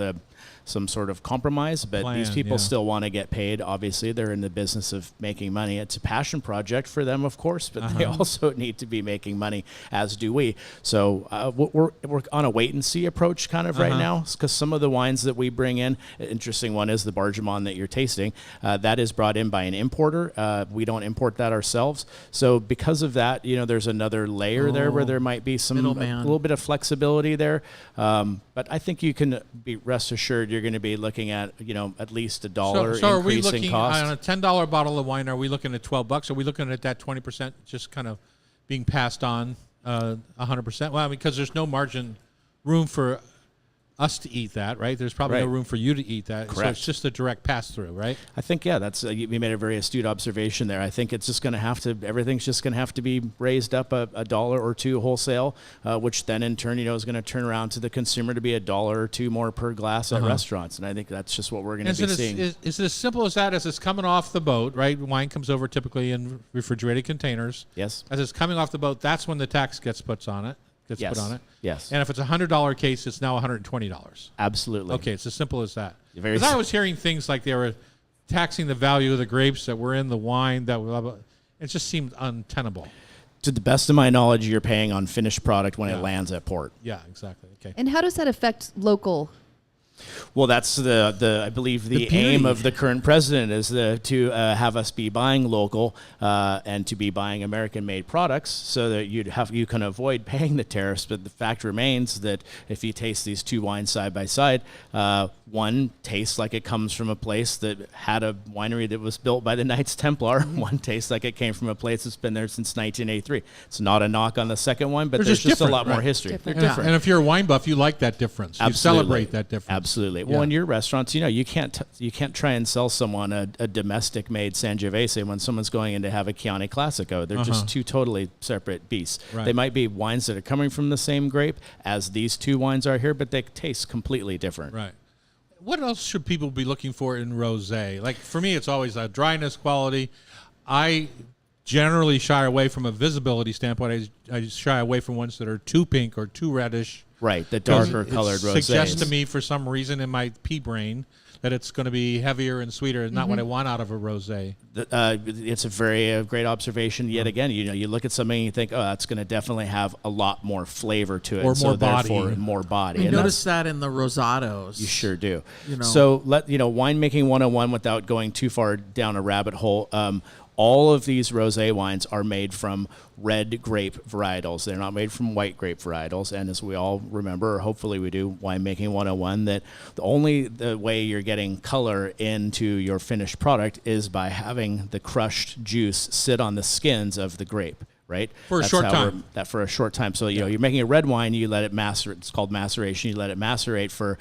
some sort of compromise. But these Plan, people yeah. still want to get paid. Obviously, they're in the business of making money. It's a passion project for them, of course, but they also need to be making money, as do we. So we're on a wait and see approach kind of right now, because some of the wines that we bring in, an interesting one is the Bargemon that you're tasting. That is brought in by an importer. We don't import that ourselves. So because of that, there's another layer there where there might be some a Middleman. little bit of flexibility there. But I think you can be rest assured you're going to be looking at at least $1 So are we increase in looking cost. on a $10 bottle of wine? Are we looking at $12? Are we looking at that 20% just kind of being passed on 100%? Well, because there's no margin room for us to eat that, right? There's probably no Right. room for you to eat that. So Correct. it's just a direct pass through, right? I think, that's you made a very astute observation there. I think it's just going to have to, everything's just going to have to be raised up a dollar or two wholesale, which then in turn, is going to turn around to the consumer to be $1 or $2 more per glass at restaurants. And I think that's just what we're going to be seeing. Is it as simple as that? As it's coming off the boat, right? Wine comes over typically in refrigerated containers. Yes. As it's coming off the boat, that's when the tax gets put on it. Yes. Put on it. Yes. And if it's a $100 case, it's now $120. Absolutely. Okay, it's as simple as that. Very Because I was hearing things like they were taxing the value of the grapes that were in the wine. It just seemed untenable. To the best of my knowledge, you're paying on finished product when it Yeah. lands at port. Yeah, exactly. Okay. And how does that affect local? Well, that's I believe the beauty. aim of the current president is to have us be buying local and to be buying American-made products, so that you can avoid paying the tariffs. But the fact remains that if you taste these two wines side by side, one tastes like it comes from a place that had a winery that was built by the Knights Templar. One tastes like it came from a place that's been there since 1983. It's not a knock on the second one, but They're there's just just a different, lot more right. history. Different. They're Yeah. different. And if you're a wine buff, you like that difference. You Absolutely. celebrate that difference. Absolutely. Yeah. Well, in your restaurants, you can't try and sell someone a domestic-made Sangiovese when someone's going in to have a Chianti Classico. They're just two totally separate beasts. Right. They might be wines that are coming from the same grape as these two wines are here, but they taste completely different. Right. What else should people be looking for in rosé? Like for me, it's always a dryness quality. I generally shy away from a visibility standpoint. I shy away from ones that are too pink or too reddish. Right, the Because darker it colored rosés. suggests to me for some reason in my pea brain that it's going to be heavier and sweeter, not what I want out of a rosé. It's a very great observation. Yet again, you look at something and you think, oh, that's going to definitely have a lot more flavor to it, Or so more body. therefore more body. I And noticed that in the rosados. you sure do. You know. So winemaking 101 without going too far down a rabbit hole. All of these rosé wines are made from red grape varietals. They're not made from white grape varietals. And as we all remember, or hopefully we do, winemaking 101, that the way you're getting color into your finished product is by having the crushed juice sit on the skins of the grape. Right? For a That's short how time. for a short time. So, you're making a red wine, you let it macerate. It's called maceration. You let it macerate for,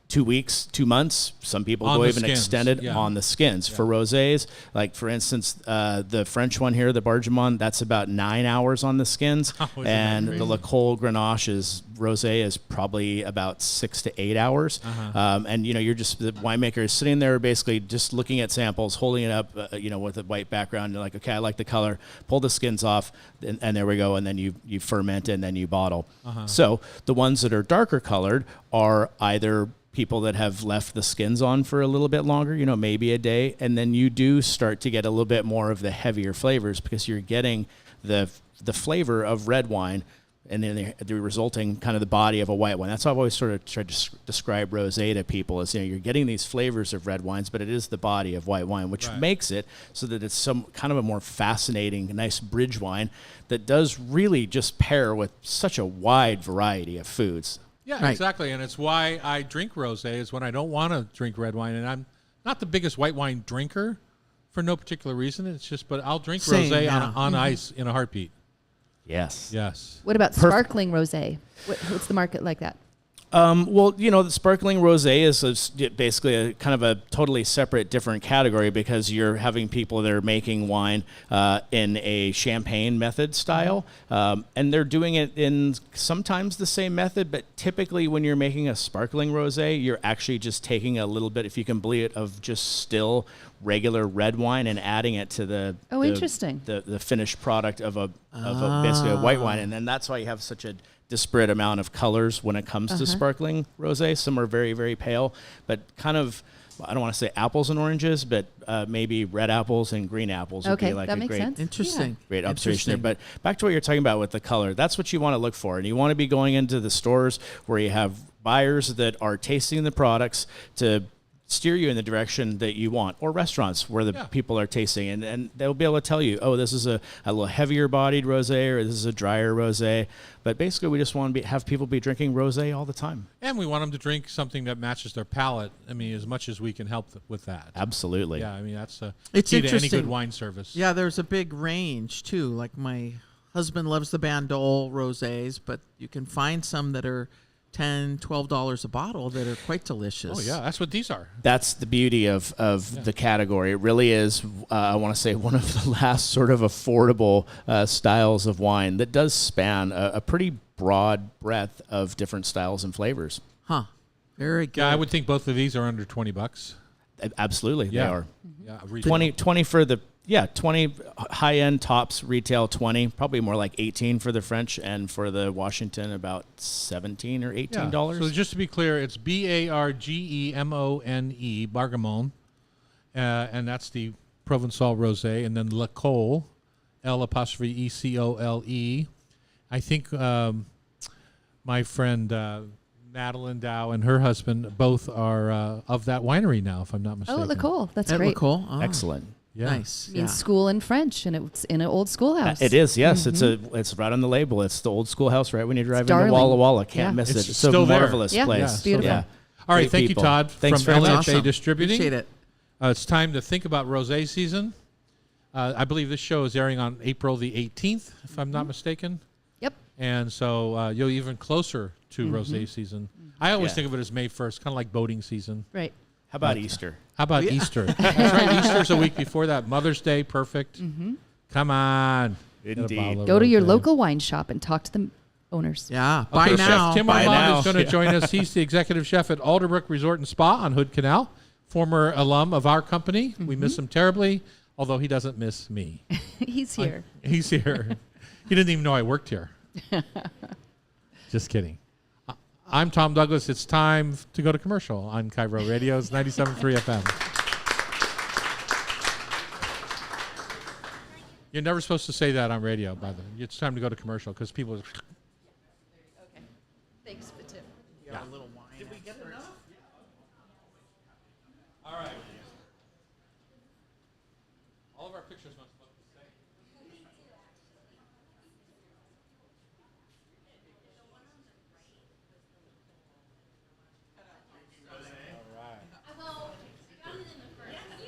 2 weeks, 2 months. Some people On go the even skins, extended yeah. on the skins. For rosés, like for instance, the French one here, the Bargemon, that's about 9 hours on the skins. Oh, isn't that And crazy? the Le Col Grenache rosé is probably about 6 to 8 hours. And you're just, the winemaker is sitting there basically just looking at samples, holding it up, with a white background. You're like, okay, I like the color. Pull the skins off, and there we go. And then you ferment and then you bottle. So the ones that are darker colored are either people that have left the skins on for a little bit longer, maybe a day, and then you do start to get a little bit more of the heavier flavors because you're getting the flavor of red wine and then the resulting kind of the body of a white wine. That's how I've always sort of tried to describe rosé to people is, you're getting these flavors of red wines, but it is the body of white wine, which Right. makes it so that it's some kind of a more fascinating, nice bridge wine that does really just pair with such a wide variety of foods. Yeah, Right. exactly. And it's why I drink rosé is when I don't want to drink red wine. And I'm not the biggest white wine drinker for no particular reason. It's just, but I'll drink Same, rosé yeah. on ice in a heartbeat. Yes. Yes. What about sparkling rosé? What's the market like that? Well, the sparkling rosé is basically a kind of a totally separate, different category because you're having people that are making wine in a champagne method style, and they're doing it in sometimes the same method, but typically when you're making a sparkling rosé, you're actually just taking a little bit, if you can believe it, of just still regular red wine and adding it to the Oh, interesting. the finished product of basically a white wine, and then that's why you have such a disparate amount of colors when it comes to sparkling rosé. Some are very, very pale, but kind of, I don't want to say apples and oranges, but maybe red apples and green apples would Okay, be like that a makes great, sense. Interesting. great observation there. Interesting. But back to what you're talking about with the color, that's what you want to look for. And you want to be going into the stores where you have buyers that are tasting the products to steer you in the direction that you want, or restaurants where the people are tasting, and they'll be able to tell you, oh, this is a little heavier bodied rosé, or this is a drier rosé. But basically, we just want to have people be drinking rosé all the time. And we want them to drink something that matches their palate. I mean, as much as we can help with that. Absolutely. Yeah, I mean, that's the It's key to any interesting. good wine service. Yeah, there's a big range too. Like my husband loves the Bandol rosés, but you can find some that are $10, $12 a bottle that are quite delicious. Oh, yeah, that's what these are. That's the beauty of the category. It really is, I want to say, one of the last sort of affordable styles of wine that does span a pretty broad breadth of different styles and flavors. Huh. Very good. Yeah, I would think both of these are under $20. Absolutely, Yeah. they are. Yeah, retail. 20 for the 20 high-end tops retail 20, probably more like 18 for the French, and for the Washington about 17 or $18. So just to be clear, it's Bargemone, Bargamon, and that's the Provençal rosé, and then Le Cole, L'Ecole. I think my friend Madeline Dow and her husband both are of that winery now, if I'm not mistaken. Oh, Nicole. That's At great. Nicole? Oh, Excellent. Yeah. nice. Means school in French, and it's in an old schoolhouse. It is, yes. It's right on the label. It's the old schoolhouse right when you drive into darling. Walla Walla. Can't Yeah. miss It's it. It's still a there. marvelous Yeah, place. it's beautiful. Yeah. All right, Great thank people. you, Todd, Thanks from very much. LHA Awesome. Distributing. Appreciate it. It's time to think about rosé season. I believe this show is airing on April the 18th, if I'm not mistaken. Yep. And so you're even closer to rosé season. I always Yeah. think of it as May 1st, kind of like boating season. Right. How about Easter? How about Easter? That's right. Easter's a week before that. Mother's Day, perfect. Come on. Get a Indeed. bottle of Go to your rosé. local wine shop and talk to the owners. Yeah. Bye Okay, now. Chef Tim Bye Armand now. is going to join us. He's the executive chef at Alderbrook Resort and Spa on Hood Canal, former alum of our company. We miss him terribly, although he doesn't miss me. He's here. He's here. He didn't even know I worked here. Just kidding. I'm Tom Douglas. It's time to go to commercial on Cairo Radio's 97.3 FM. You're never supposed to say that on radio, by the way. It's time to go to commercial because people... Okay. Thanks for the tip. Yeah. A little wine. Did we get enough? All right. All of our pictures must look the same.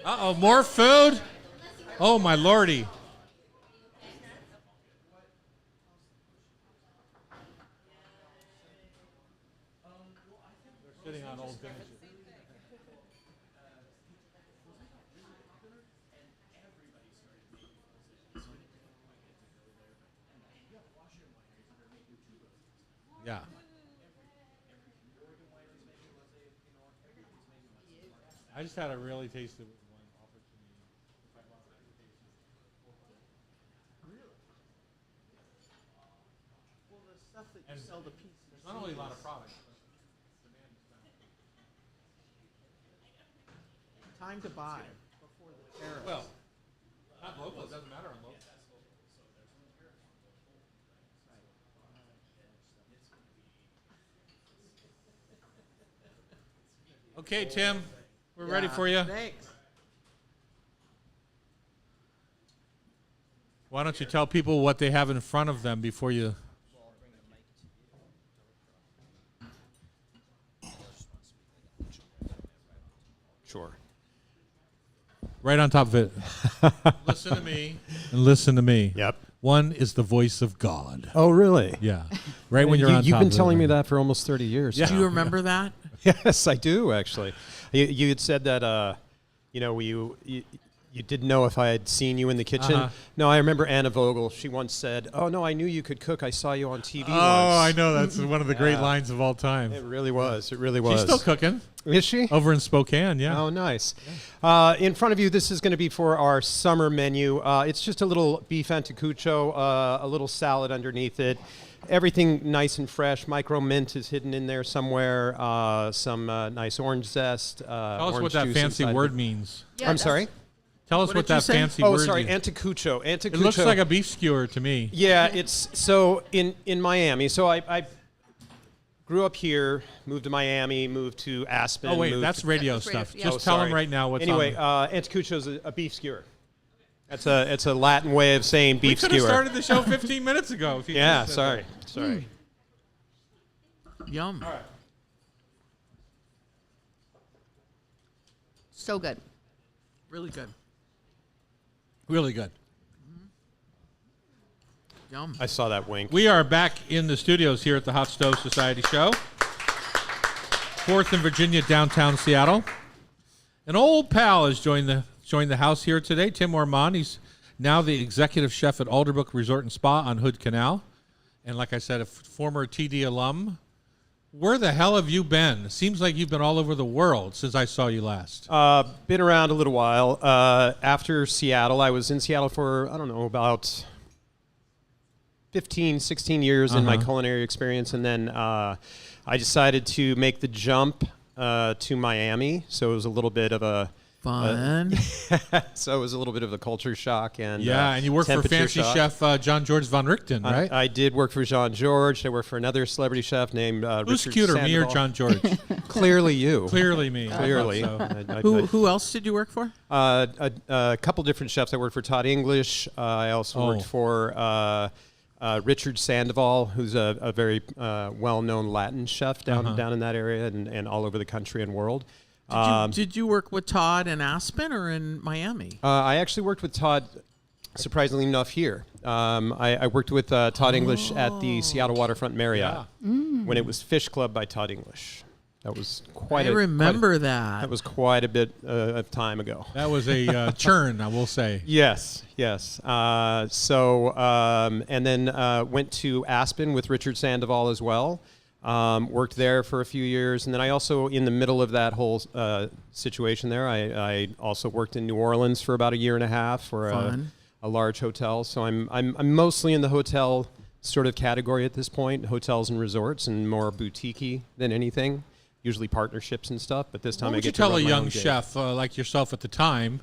Uh-oh, more food? Oh, my lordy. They're sitting on old vintages. Yeah. I just had a really tasty one offered to me. Well, the stuff that you And sell to pieces. There's not only a lot of products, but demand is down. Time to buy before the tariffs. Well, not local. It doesn't matter on local. Okay, Tim, we're ready for you. Thanks. Why don't you tell people what they have in front of them before you... Sure. Right on top of it. Listen to me and listen to me. Yep. One is the voice of God. Oh, really? Yeah. Right when you're on top You've been of it, telling me right? that for almost 30 years. Yeah. Do you remember that? Yes, I do, actually. You had said that, you didn't know if I had seen you in the kitchen. Uh-huh. No, I remember Anna Vogel. She once said, "Oh, no, I knew you could cook. I saw you on TV Oh, I once." know. That's one of the great Yeah. lines of all time. It really was. It really was. She's still cooking Is she? over in Spokane, yeah. Oh, nice. In front of you, this is going to be for our summer menu. It's just a little beef anticucho, a little salad underneath it. everything nice and fresh. Micro mint is hidden in there somewhere. Some nice orange zest. Tell us orange what that juice fancy inside of word it. means. Yeah, I'm sorry? Tell us What what did you that say? fancy Oh, word sorry, is. anticucho. Anticucho. It looks like a beef skewer to me. Yeah, it's so in Miami. So I grew up here, moved to Miami, moved to Aspen. Oh, wait, moved that's to- radio That's radio, stuff. yeah. Just tell them right now what's Anyway, on. anticucho is a beef skewer. It's a Latin way of saying We beef could have skewer. started the show 15 minutes ago. If you Yeah, just said sorry. Yum. So good. Really good. that. Really good. Yum. I saw that wink. We are back in the studios here at the Hot Stove Society Show. 4th and Virginia, downtown Seattle. An old pal has joined the house here today, Tim Ormond. He's now the executive chef at Alderbrook Resort and Spa on Hood Canal. And like I said, a former TD alum. Where the hell have you been? Seems like you've been all over the world since I saw you last. Been around a little while. After Seattle, I was in Seattle for, I don't know, about 15, 16 years in my culinary experience. And then I decided to make the jump to Miami. So it was a little bit of a Fun. so it was a little bit of a culture shock and and you work for temperature fancy shock. chef John George von Richten, right? I did work for Jean George. I worked for another celebrity chef named Who's Richard cuter, me or Sandoval. John George? Clearly you. Clearly me. I thought Clearly. so. Who else did you work for? A couple different chefs. I worked for Todd English. I also worked for Richard Sandoval, who's a very well-known Latin chef down in that area and all over the country and world. Did you work with Todd in Aspen or in Miami? I actually worked with Todd, surprisingly enough, here. I worked with Todd English at the Seattle Waterfront Marriott when it was Fish Club by Todd English. That was I remember that. That was quite a bit of time ago. That was a churn, I will say. Yes. And then went to Aspen with Richard Sandoval as well. Worked there for a few years, and then I also, in the middle of that whole situation there, I also worked in New Orleans for about a year and a half for a large hotel. So I'm mostly in the hotel sort of category at this point, hotels and resorts, and more boutique-y than anything. Usually partnerships and stuff, but this time What I would you get to tell a run my young own gig. chef like yourself at the time?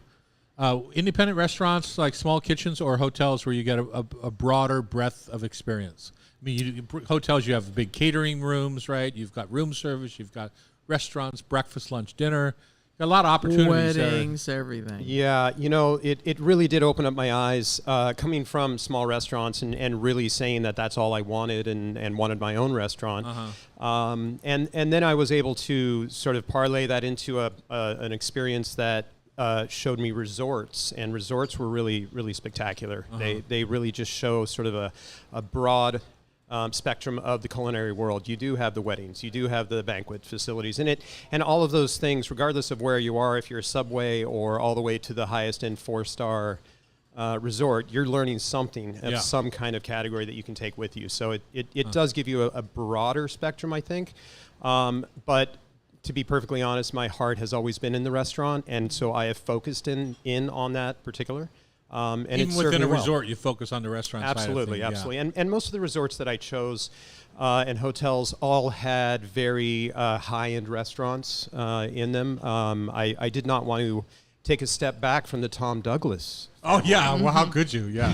Independent restaurants like small kitchens or hotels where you get a broader breadth of experience? I mean, hotels, you have big catering rooms, right? You've got room service, you've got restaurants, breakfast, lunch, dinner. Got a lot of opportunities there. Weddings, everything. Yeah, it really did open up my eyes coming from small restaurants and really saying that that's all I wanted and wanted my own restaurant. And then I was able to sort of parlay that into an experience that showed me resorts, and resorts were really, really spectacular. They really just show sort of a broad spectrum of the culinary world. You do have the weddings, you do have the banquet facilities in it, and all of those things, regardless of where you are, if you're a Subway or all the way to the highest end 4-star resort, you're learning something of some kind of category that you can take with you. So it does give you a broader spectrum, I think. But to be perfectly honest, my heart has always been in the restaurant, and so I have focused in on that particular. And Even it's within a well. resort, you focus on the restaurant Absolutely, side of things. absolutely. And most of the resorts that I chose and hotels all had very high-end restaurants in them. I did not want to take a step back from the Tom Douglas. Oh, yeah. Well, how could you? Yeah.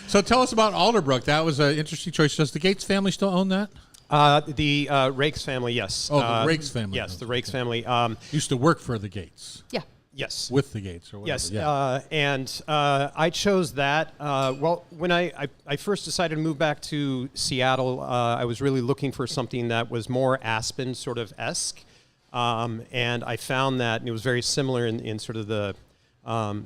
So tell us about Alderbrook. That was an interesting choice. Does the Gates family still own that? The Rakes family, yes. Oh, the Rakes family. Yes, the Rakes family. Used to work for the Gates. Yeah. Yes. With the Gates or whatever. Yes, Yeah. and I chose that. Well, when I first decided to move back to Seattle, I was really looking for something that was more Aspen sort of esque, and I found that, and it was very similar in sort of the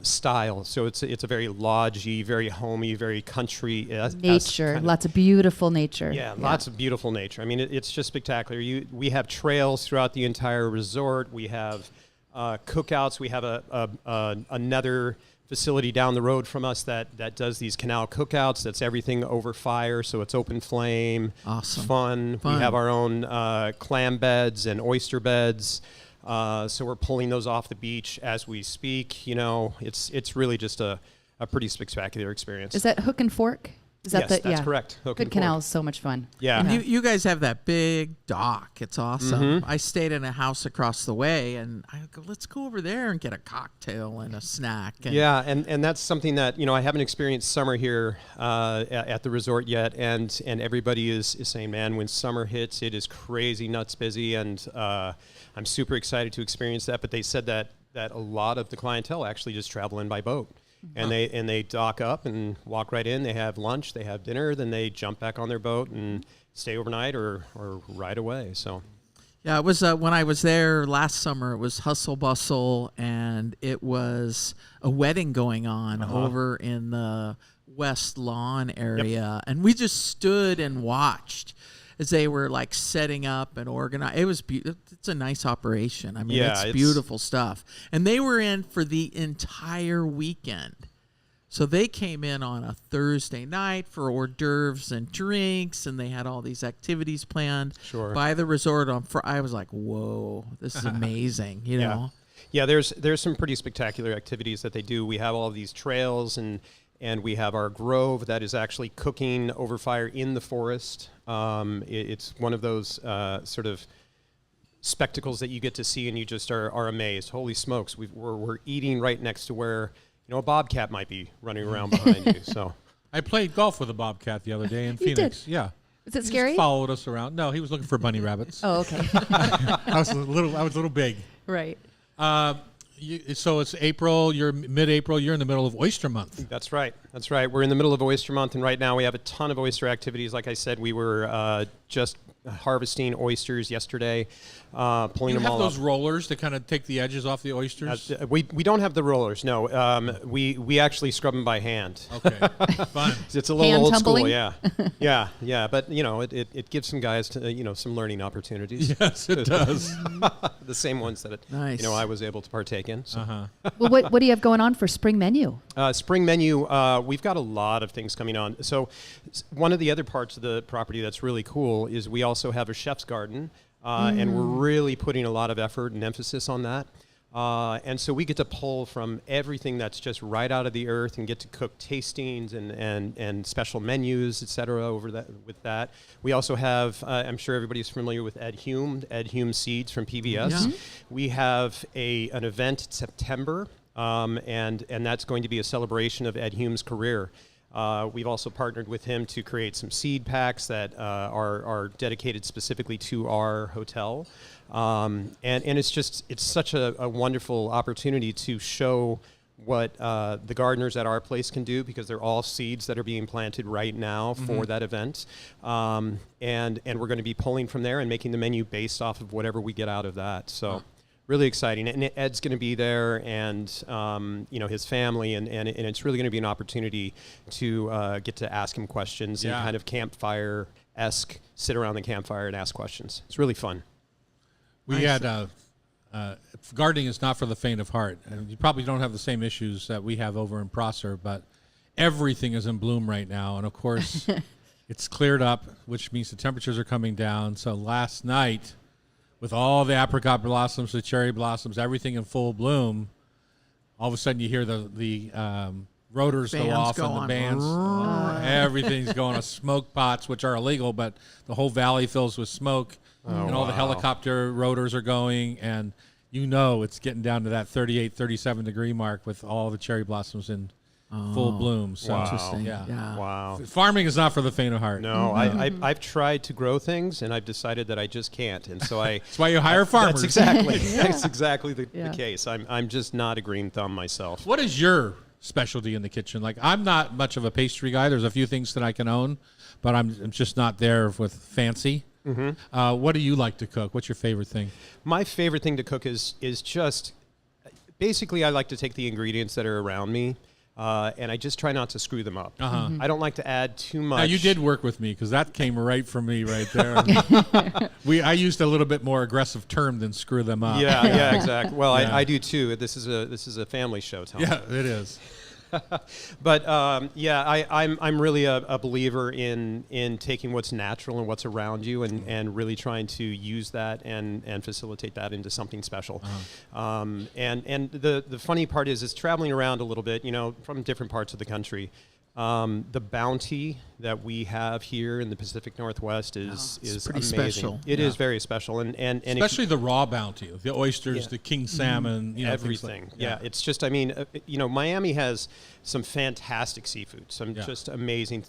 style. So it's a very lodgy, very homey, very country. Nature, lots of beautiful nature. Yeah, lots of beautiful nature. I mean, it's just spectacular. We have trails throughout the entire resort. We have cookouts. We have another facility down the road from us that does these canal cookouts. That's everything over fire, so it's open flame. Awesome. Fun. We have our own clam beds and oyster beds. So we're pulling those off the beach as we speak. It's really just a pretty spectacular experience. Is that hook and fork? Is that Yes, that's correct. Hook Good and Canal Cork. is so much fun. Yeah. And you guys have that big dock. It's awesome. Mm-hmm. I stayed in a house across the way, and I go, let's go over there and get a cocktail and a snack. And Yeah, and that's something that, I haven't experienced summer here at the resort yet, and everybody is saying, man, when summer hits, it is crazy, nuts busy, and I'm super excited to experience that. But they said that a lot of the clientele actually just travel in by boat. And they dock up and walk right in. They have lunch, they have dinner, then they jump back on their boat and stay overnight or ride away. So, yeah, it was when I was there last summer. It was hustle bustle, and it was a wedding going on over in the West Lawn area, and we just stood and watched as they were like setting up and organizing. It was it's a nice operation. I mean, it's beautiful stuff. And they were in for the entire weekend. So they came in on a Thursday night for hors d'oeuvres and drinks, and they had all these activities planned by the resort on I was like, whoa, this is amazing, you know? Yeah, there's some pretty spectacular activities that they do. We have all of these trails, and we have our grove that is actually cooking over fire in the forest. It's one of those sort of spectacles that you get to see, and you just are amazed. Holy smokes, we're eating right next to where a bobcat might be running around behind you. So I played golf with a bobcat the other day in You Phoenix. did? Yeah. Is it He scary? just followed us around. No, he was looking for bunny rabbits. Oh, okay. I was a little big. Right. So it's April. You're mid-April. You're in the middle of Oyster Month. That's right. We're in the middle of Oyster Month, and right now we have a ton of oyster activities. Like I said, we were just harvesting oysters yesterday, pulling You them have all those up. rollers to kind of take the edges off the oysters. We don't have the rollers. No, we actually scrub them by hand. Okay, fun. It's a little Hand old tumbling? school, yeah. But it gives some guys some learning opportunities. Yes, it does. The same ones that Nice. I was able to partake in. So. Well, what do you have going on for spring menu? Spring menu, we've got a lot of things coming on. So one of the other parts of the property that's really cool is we also have a chef's garden, and we're really putting a lot of effort and emphasis on that. And so we get to pull from everything that's just right out of the earth and get to cook tastings and special menus, et cetera, with that. We also have, I'm sure everybody's familiar with Ed Hume Seeds from PBS. Yeah. We have an event in September, and that's going to be a celebration of Ed Hume's career. We've also partnered with him to create some seed packs that are dedicated specifically to our hotel. And it's such a wonderful opportunity to show what the gardeners at our place can do, because they're all seeds that are being planted right now for that event. And we're going to be pulling from there and making the menu based off of whatever we get out of that. So really exciting. And Ed's going to be there, and his family, and it's really going to be an opportunity to get to ask him questions and kind of campfire-esque, sit around the campfire and ask questions. It's really fun. We had gardening is not for the faint of heart. And you probably don't have the same issues that we have over in Prosser, but everything is in bloom right now. And of course, it's cleared up, which means the temperatures are coming down. So last night, with all the apricot blossoms, the cherry blossoms, everything in full bloom, all of a sudden you hear the rotors go off and the bands. Everything's going to smoke pots, which are illegal, but the whole valley fills with smoke. And all the helicopter rotors are going, and it's getting down to that 38, 37 degree mark with all the cherry blossoms in full bloom. So, Interesting. Yeah. Wow. Farming is not for the faint of heart. No, I've tried to grow things, and I've decided that I just can't. And so That's why you hire farmers. That's exactly the case. I'm just not a green thumb myself. What is your specialty in the kitchen? Like, I'm not much of a pastry guy. There's a few things that I can own, but I'm just not there with fancy. What do you like to cook? What's your favorite thing? My favorite thing to cook is just basically I like to take the ingredients that are around me, and I just try not to screw them up. I don't like to add too much. Now, you did work with me, because that came right from me right there. I used a little bit more aggressive term than screw them up. Yeah, exactly. Well, I do too. This is a family show, Tom. Yeah, it is. But I'm really a believer in taking what's natural and what's around you and really trying to use that and facilitate that into something special. And the funny part is traveling around a little bit, from different parts of the country. The bounty that we have here in the Pacific Northwest is pretty amazing. special. It is very special, and Especially the raw bounty, the oysters, the king salmon, things everything. like- Yeah, it's just, I mean, Miami has some fantastic seafood, some just amazing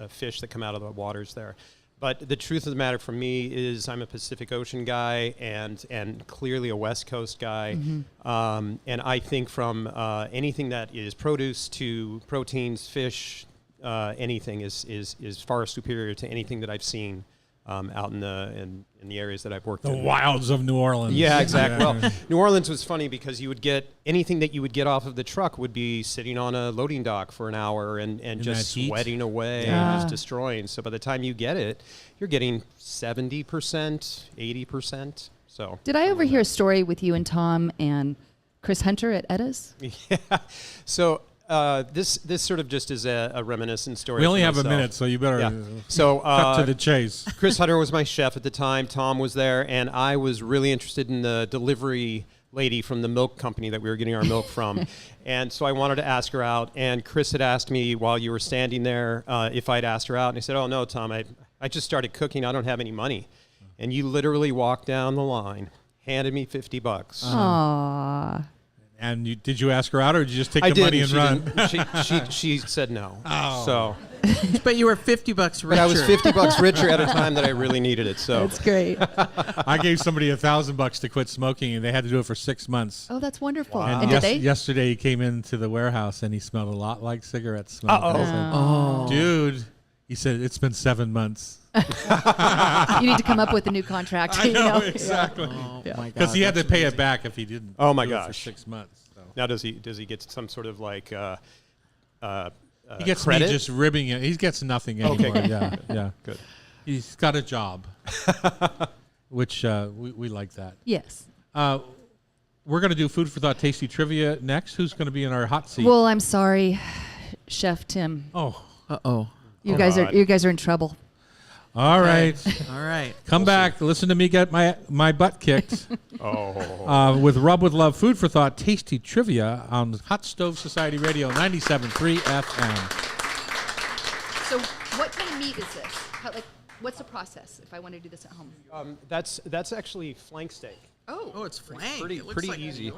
fish that come out of the waters there. But the truth of the matter for me is I'm a Pacific Ocean guy and clearly a West Coast guy. And I think from anything that is produce to proteins, fish, anything is far superior to anything that I've seen out in the areas that I've worked The in. wilds of New Orleans. Yeah, exactly. Well, New Orleans was funny because you would get anything that you would get off of the truck would be sitting on a loading dock for an hour and just that heat? sweating away and just destroying. So by the time you get it, you're getting 70%, 80%. So Did I overhear a story with you and Tom and Chris Hunter at Edda's? yeah. So this sort of just is a reminiscent story. We only for have a myself. minute, so you better Yeah. So cut to the chase. Chris Hunter was my chef at the time. Tom was there, and I was really interested in the delivery lady from the milk company that we were getting our milk from. And so I wanted to ask her out. And Chris had asked me while you were standing there if I'd asked her out. And I said, "Oh, no, Tom, I just started cooking. I don't have any money." And you literally walked down the line, handed me $50. Aww. And did you ask her out, or did you just take I the did. money and run? She said no. Oh. So, But you were $50 richer. but I was $50 richer at a time that I really needed it. So That's great. I gave somebody $1,000 to quit smoking, and they had to do it for 6 months. Oh, that's wonderful. And And did they? yesterday he came into the warehouse and he smelled a lot like cigarette smoke. Uh-oh. I said, dude, he said, it's been 7 months. You need to come up with a new contract. I you know, know? exactly. Oh, my God. Because he had to that's pay it amazing. back if he didn't Oh, my do it for gosh. 6 months. So. now does he get some sort of like He gets credit? me just ribbing it. He gets nothing Okay, anymore. good. Yeah, yeah. Good. He's got a job, which we like that. Yes. We're going to do Food for Thought Tasty Trivia next. Who's going to be in our hot seat? Well, I'm sorry, Chef Tim. oh, Uh-oh. You Oh, guys God. are in trouble. all right. All right. Come back. Listen to me get my butt kicked. Oh. With Rub with Love, Food for Thought, Tasty Trivia on Hot Stove Society Radio 97.3 FM. So, what kind of meat is this? What's the process if I want to do this at home? That's actually flank steak. Oh, it's flank. Pretty It looks like easy.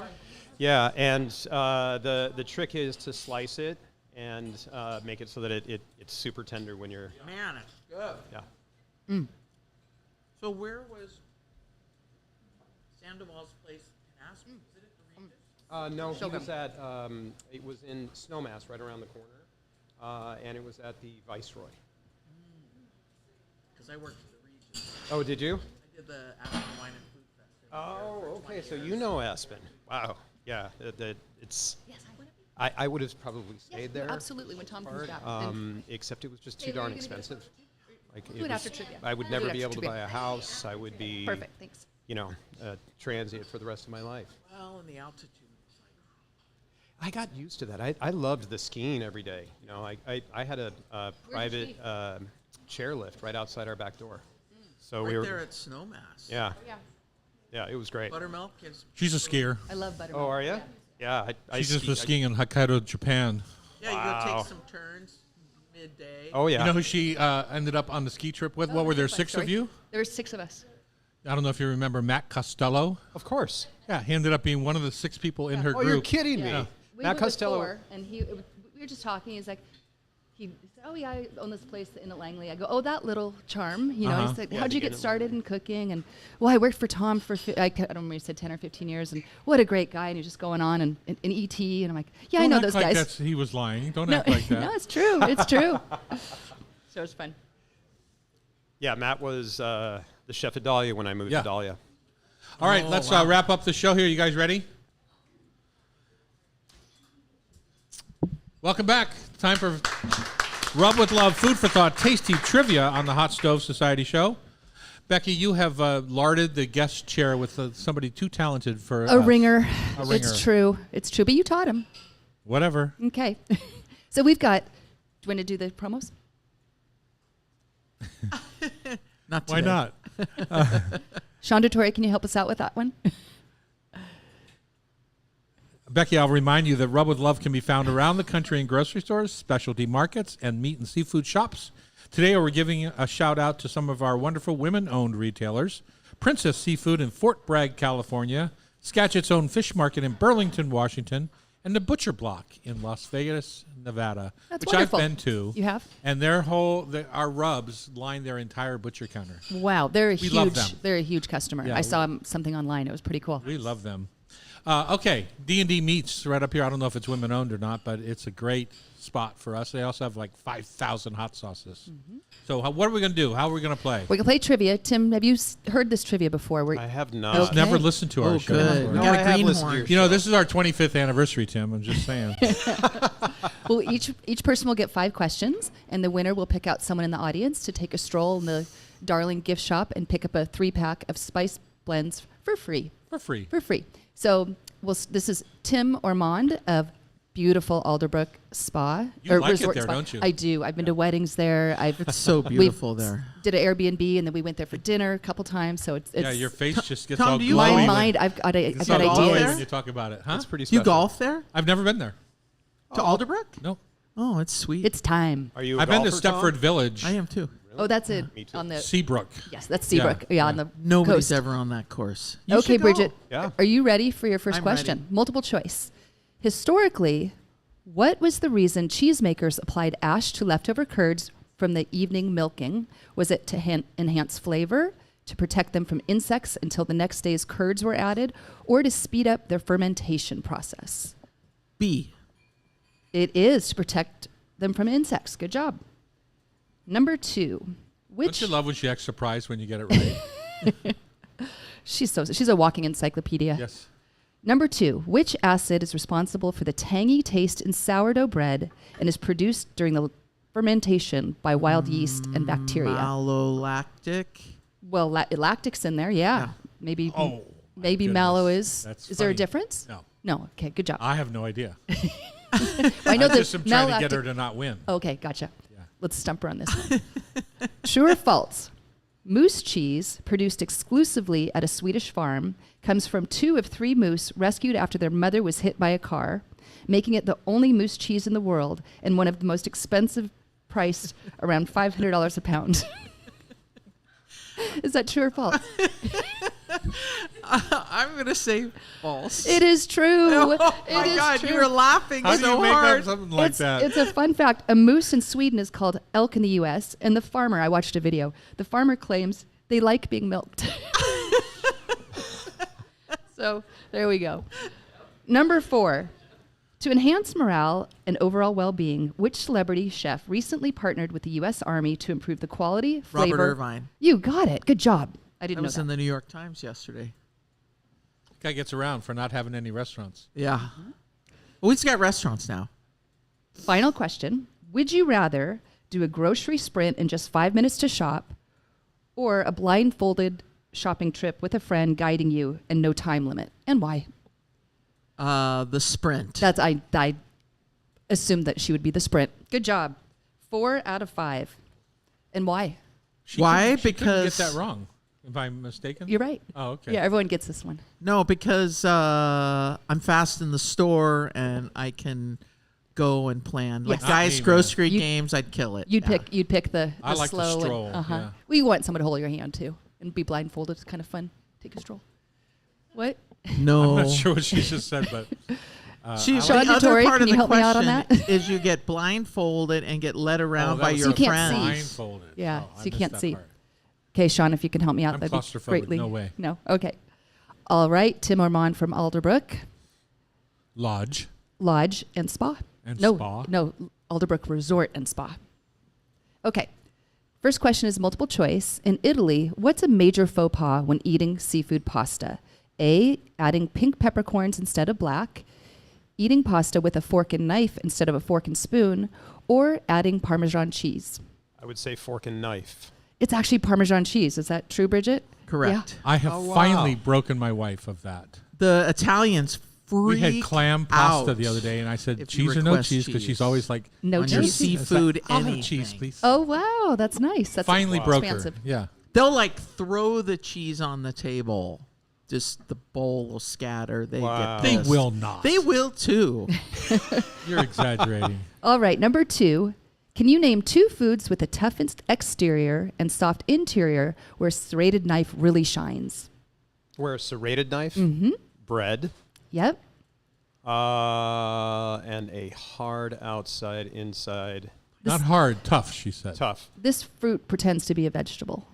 Yeah, and the trick is to slice it and make it so that it's super tender when you're. Man, it's good. Yeah. So where was Sandoval's place in Aspen? Was it at the Regis? No, he Shogun. was at. It was in Snowmass, right around the corner, and it was at the Viceroy. Because I worked at the Regis. Oh, did you? I did the Aspen Wine and Food Festival. Oh, okay. So you know Aspen. Wow. Yeah. It's. Yes, I want to be. I would have probably stayed there. Absolutely. When Tom comes back. Except it was just too Taylor, darn are you gonna do expensive. Like Do it after trivia. I would Do never it be after able to buy trivia. a house. I would be, Perfect. Thanks. transient for the rest of my life. Well, and the altitude. was like- I got used to that. I loved the skiing every day. I had a private chairlift right outside our back door. So Right we were there at Snowmass. yeah, Yeah. yeah, it was great. Buttermilk is. She's a skier. I love buttermilk. Oh, are you? Yeah, I She just ski- was skiing in Hokkaido, Japan. Yeah, you Wow. go take some turns midday. Oh yeah. You know who she ended up on the ski trip with? What were there, Fun 6 of story. you? There were 6 of us. I don't know if you remember Matt Costello. Of course. Yeah, he ended up being one of the 6 people in her Oh, group. you're kidding me. Yeah. We Matt went Costello. with 4, and we were just talking. He's like, he said, "Oh yeah, I own this place in at Langley." I go, "Oh, that little charm." You know, Uh-huh. he's like, Yeah, "How'd to you get get it started in cooking?" And well, I worked for Tom for I don't remember, he said 10 or 15 years, and what a great guy. And he's just going on and ET, and I'm like, "Yeah, I Don't know act those like guys." he was lying. Don't No, act like that. no, it's true. It's true. So it's fun. Yeah, Matt was the chef at Dahlia when I moved Yeah. to Dahlia. All right, let's wrap up the show here. You guys ready? Welcome back. Time for Rub with Love, Food for Thought, Tasty Trivia on the Hot Stove Society Show. Becky, you have larded the guest chair with somebody too talented for A ringer. A ringer. It's true. It's true. But you taught him. Whatever. Okay. So we've got. Do you want to do the promos? Not Why today. not? Sean Dottori, can you help us out with that one? Becky, I'll remind you that Rub with Love can be found around the country in grocery stores, specialty markets, and meat and seafood shops. Today, we're giving a shout out to some of our wonderful women-owned retailers: Princess Seafood in Fort Bragg, California, Skagit's Own Fish Market in Burlington, Washington, and the Butcher Block in Las Vegas, Nevada, That's which wonderful. I've been to. You have? And our rubs line their entire butcher counter. Wow, they're a We love them. huge. They're a huge customer. Yeah, I saw something online. It was pretty cool. We love them. Okay, D&D Meats right up here. I don't know if it's women-owned or not, but it's a great spot for us. They also have like 5,000 hot sauces. Mm-hmm. So what are we going to do? How are we going to play? We can play trivia. Tim, have you heard this trivia before? I have not. Okay. Never listened to our show good. before. We No, got I a have greenhorn. listened to your You know, show. this is our 25th anniversary, Tim. I'm just saying. Well, each person will get 5 questions, and the winner will pick out someone in the audience to take a stroll in the Darling gift shop and pick up a 3-pack of spice blends for free. For free. For free. So this is Tim Ormond of beautiful Alderbrook Spa. You like it Resort there, Spa. don't you? I do. I've been to weddings there. It's so beautiful there. Did an Airbnb, and then we went there for dinner a couple times. So it's Yeah, your face just gets Tom, all do you glowy. my golf? mind. I've got It's got all glowy ideas. when you talk about it. Huh? That's pretty Do you special. golf there? I've never been there. To Alderbrook? No. Oh, it's sweet. It's time. Are you? A I've been to golfer, Tom? Stepford Village, I am too. Oh, that's it. Me too. On the Seabrook. yes, that's Seabrook. Yeah, on the Nobody's coast. ever on that course. You Okay, should go. Bridget. Yeah. Are you ready for your 1st I'm question? ready. Multiple choice. Historically, what was the reason cheesemakers applied ash to leftover curds from the evening milking? Was it to enhance flavor, to protect them from insects until the next day's curds were added, or to speed up their fermentation process? B. It is to protect them from insects. Good job. Number 2. Don't Which you love when she acts surprised when you get it right? she's a walking encyclopedia. Yes. Number 2, which acid is responsible for the tangy taste in sourdough bread and is produced during the fermentation by wild yeast and bacteria? Malolactic. Well, lactic's in there, yeah. Yeah. Maybe Oh, my maybe mallow is. That's Is there a funny. difference? No. No. Okay, good job. I have no idea. I know I that just am trying to get malolactic- her to not win. Okay, gotcha. Yeah. Let's stump her on this one. True or false? Moose cheese, produced exclusively at a Swedish farm, comes from 2 of 3 moose rescued after their mother was hit by a car, making it the only moose cheese in the world and one of the most expensive, priced around $500 a pound. Is that true or false? I'm going to say false. It is true. Oh It my is God, true. you were laughing How so do you make hard. up something like it's, that? It's a fun fact. A moose in Sweden is called elk in the U.S., and the farmer, I watched a video, the farmer claims they like being milked. So there we go. Number 4, to enhance morale and overall well-being, which celebrity chef recently partnered with the U.S. Army to improve the quality, flavor? Robert Irvine. You got it. Good job. I I didn't know was that. in the New York Times yesterday. Guy gets around for not having any restaurants. Yeah. Well, he's got restaurants now. Final question. Would you rather do a grocery sprint in just 5 minutes to shop or a blindfolded shopping trip with a friend guiding you and no time limit? And why? The sprint. That's I assumed that she would be the sprint. Good job. 4 out of 5. And why? Why? She couldn't Because- get that wrong. If I'm mistaken? You're right. Oh, okay. Yeah, everyone gets this one. No, because I'm fast in the store and I can go and plan. Like Yes. guys' Not me, grocery You- games, I'd kill it. You'd Yeah. pick the I like the slow stroll, and, yeah. We want someone to hold your hand too and be blindfolded. It's kind of fun. Take a stroll. What? No. I'm not sure what she just said, but She, Sean the other Dettori, part can of you the help me out on question that? is you get blindfolded and get led around that by was your So you can't friends. see. blindfolded. Yeah, Oh, I so you missed can't that see. part. Okay, Sean, if you can help me out, I'm that'd be claustrophobic. greatly. No way. No. Okay. All right. Tim Ormond from Alderbrook Lodge. Lodge and Spa. And no, spa? No, Alderbrook Resort and Spa. Okay. First question is multiple choice. In Italy, what's a major faux pas when eating seafood pasta? A, adding pink peppercorns instead of black, eating pasta with a fork and knife instead of a fork and spoon, or adding Parmesan cheese. I would say fork and knife. It's actually Parmesan cheese. Is that true, Bridget? Correct. I have Oh, wow. finally broken my wife of that. The Italians freak We had clam pasta out the other day, and I said, if you cheese or no request cheese? Because cheese. she's always like, No on your cheese. seafood, I'll have anything. cheese, please. Oh, wow. That's nice. That's Finally broke expansive. her. Yeah. They'll like throw the cheese on the table. just the bowl will scatter. They Wow. get They pissed. will not. They will too. You're exaggerating. All right, number 2. Can you name 2 foods with a tough exterior and soft interior where a serrated knife really shines? Where a serrated knife, bread, Yep. and a hard outside, inside. Not hard, tough, she said. Tough. This fruit pretends to be a vegetable.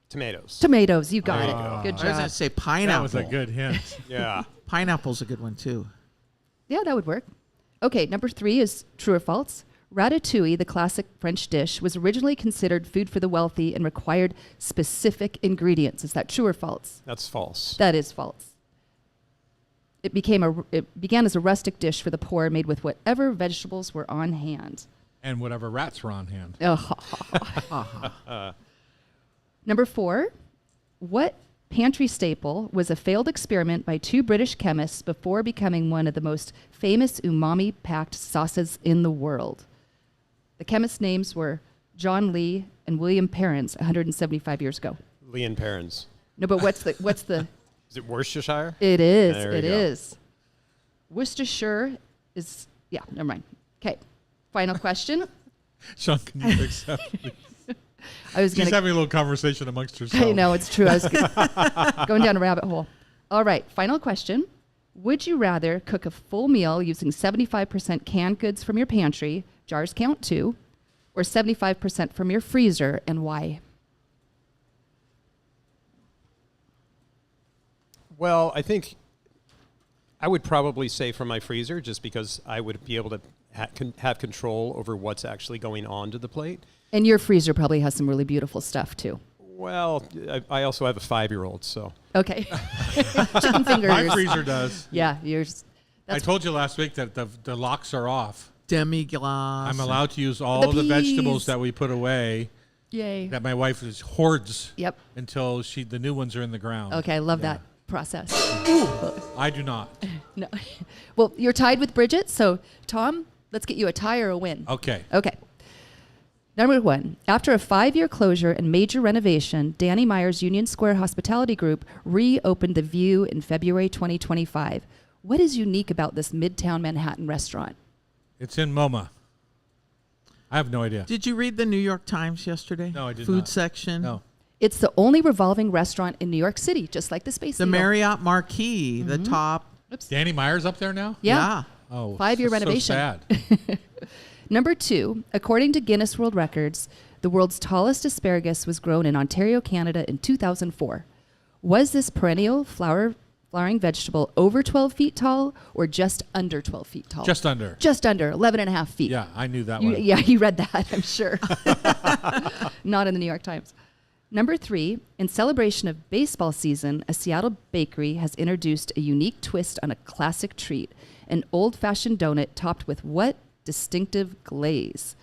Tomatoes. Tomatoes, you got There it. you go. Good I was going job. to say That pineapple. was a good hint. Yeah. Pineapple's a good one too. Yeah, that would work. Okay, number 3 is true or false. Ratatouille, the classic French dish, was originally considered food for the wealthy and required specific ingredients. Is that true or false? That's false. That is false. It began as a rustic dish for the poor, made with whatever vegetables were on hand. And whatever rats were on hand. Number 4, what pantry staple was a failed experiment by 2 British chemists before becoming one of the most famous umami-packed sauces in the world? The chemists' names were John Lee and William Perrins 175 years ago. Lee and Perrins. No, but what's the Is it Worcestershire? It is. There we It go. is. Worcestershire is, yeah, never mind. Okay. Final question. Sean, can you accept me? I was going She's to. having a little conversation amongst herself. I know, it's true. I was going down a rabbit hole. All right. Final question. Would you rather cook a full meal using 75% canned goods from your pantry, jars count 2, or 75% from your freezer, and why? Well, I think I would probably say from my freezer, just because I would be able to have control over what's actually going onto the plate. And your freezer probably has some really beautiful stuff, too. Well, I also have a 5-year-old, so. Okay. Chicken fingers. My freezer does. Yeah, yours. I told you last week that the locks are off. Demi-glace. I'm allowed to use all the peas. vegetables that we put away Yay. that my wife hoards Yep. until the new ones are in the ground. Okay, I love that process. I do not. No. Well, you're tied with Bridget, so Tom, let's get you a tie or a win. Okay. Okay. Number 1, after a 5-year closure and major renovation, Danny Meyer's Union Square Hospitality Group reopened The View in February 2025. What is unique about this Midtown Manhattan restaurant? It's in MoMA. I have no idea. Did you read the New York Times yesterday? No, I did Food not. section. No. It's the only revolving restaurant in New York City, just like the Space The Needle. Marriott Marquis, the top. Oops. Danny Meyer's up there now? Yeah. Oh, 5-year so renovation. sad. Number 2, according to Guinness World Records, the world's tallest asparagus was grown in Ontario, Canada in 2004. Was this perennial flowering vegetable over 12 feet tall or just under 12 feet tall? Just under. Just under 11 and a half feet. Yeah, I knew that You, one. yeah, you read that, I'm sure. Not in the New York Times. Number 3, in celebration of baseball season, a Seattle bakery has introduced a unique twist on a classic treat, an old-fashioned donut topped with what distinctive glaze?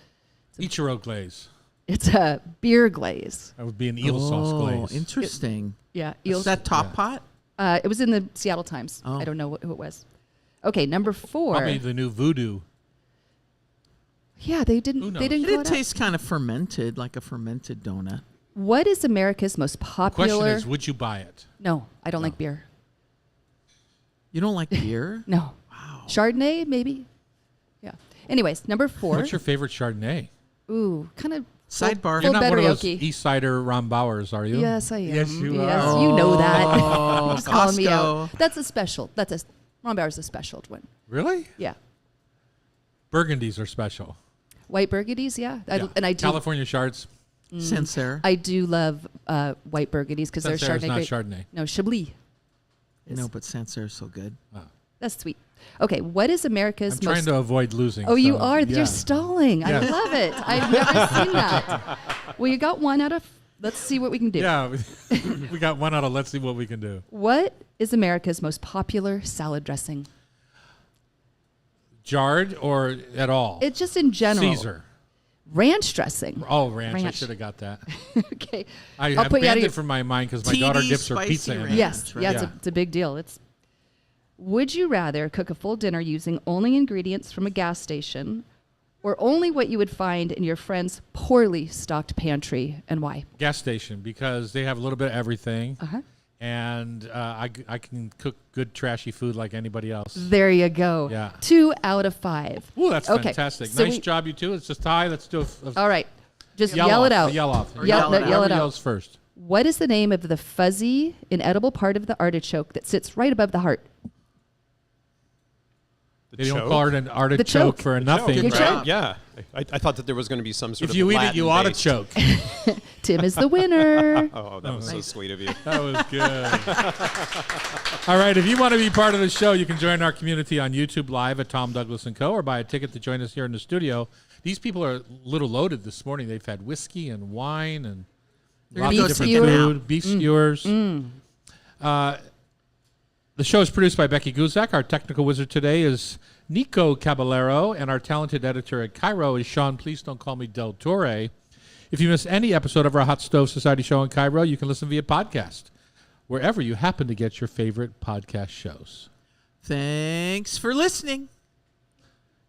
Ichiro glaze. It's a beer glaze. That would be an eel sauce glaze. Interesting. Yeah, Is that top pot? It was in the Seattle Times. Oh. I don't know who it was. Okay, number 4. Probably the new voodoo. Yeah, they didn't. Who knows? They didn't. It call did it out. taste kind of fermented, like a fermented donut. What is America's most popular? Question is, would you buy it? No, I don't like beer. You don't like beer? No. Wow. Chardonnay, maybe. Yeah. Anyways, number 4. What's your favorite Chardonnay? Ooh, kind of. Sidebar. You're not one of those Karaoke. East Sider Ron Bowers, are you? Yes, I am. Yes, you Yes, are. you know that. Oh, Just calling me out. Costco. That's a special. Ron Bauer's a special one. Really? Yeah. Burgundies are special. White burgundies, yeah. Yeah. And I do. California Shards. Sancerre. I do love white burgundies because they're Sancerre is Chardonnay. not grape. Chardonnay. No, Chablis. No, but Sancerre is so good. That's sweet. Okay, what is America's I'm trying most? to avoid losing. Oh, you so, are. yeah. You're stalling. I Yes. love it. I've never seen that. Well, you got one out of. Let's see what we can do. Yeah, we got one out of let's see what we can do. What is America's most popular salad dressing? Jarred or at all? It's just in general. Caesar. Ranch dressing. Oh, ranch. I Ranch. should have got that. Okay. I I'll put you out banned of your- it from my mind because my TD daughter dips her spicy pizza in ranch. it. Yes. right? Yeah, Yeah. it's a big deal. Would you rather cook a full dinner using only ingredients from a gas station or only what you would find in your friend's poorly stocked pantry, and why? Gas station because they have a little bit of everything. Uh-huh. and I can cook good trashy food like anybody else. There you go. Yeah. 2 out of 5. Ooh, that's Okay, fantastic. so Nice job, you two. Let's just tie. Let's do a All right. Just yell yell it off, out. a yell off. Yell it out. Yell it Whoever out. yells first. What is the name of the fuzzy, inedible part of the artichoke that sits right above the heart? They don't call it an artichoke choke. for Choke, nothing. Good right? job. Yeah. I thought that there was going to be some sort If of you eat it, Latin you based- artichoke. Tim is the winner. Oh, that was so sweet of you. That was good. All right, if you want to be part of the show, you can join our community on YouTube Live at Tom Douglas & Co. or buy a ticket to join us here in the studio. These people are a little loaded this morning. They've had whiskey and wine and They're lots gonna of go different seek 'em food, out. beef skewers. The show is produced by Becky Guzak. Our technical wizard today is Nico Caballero, and our talented editor at Cairo is Sean. Please don't call me Del Torre. If you miss any episode of our Hot Stove Society show in Cairo, you can listen via podcast, wherever you happen to get your favorite podcast shows. Thanks for listening.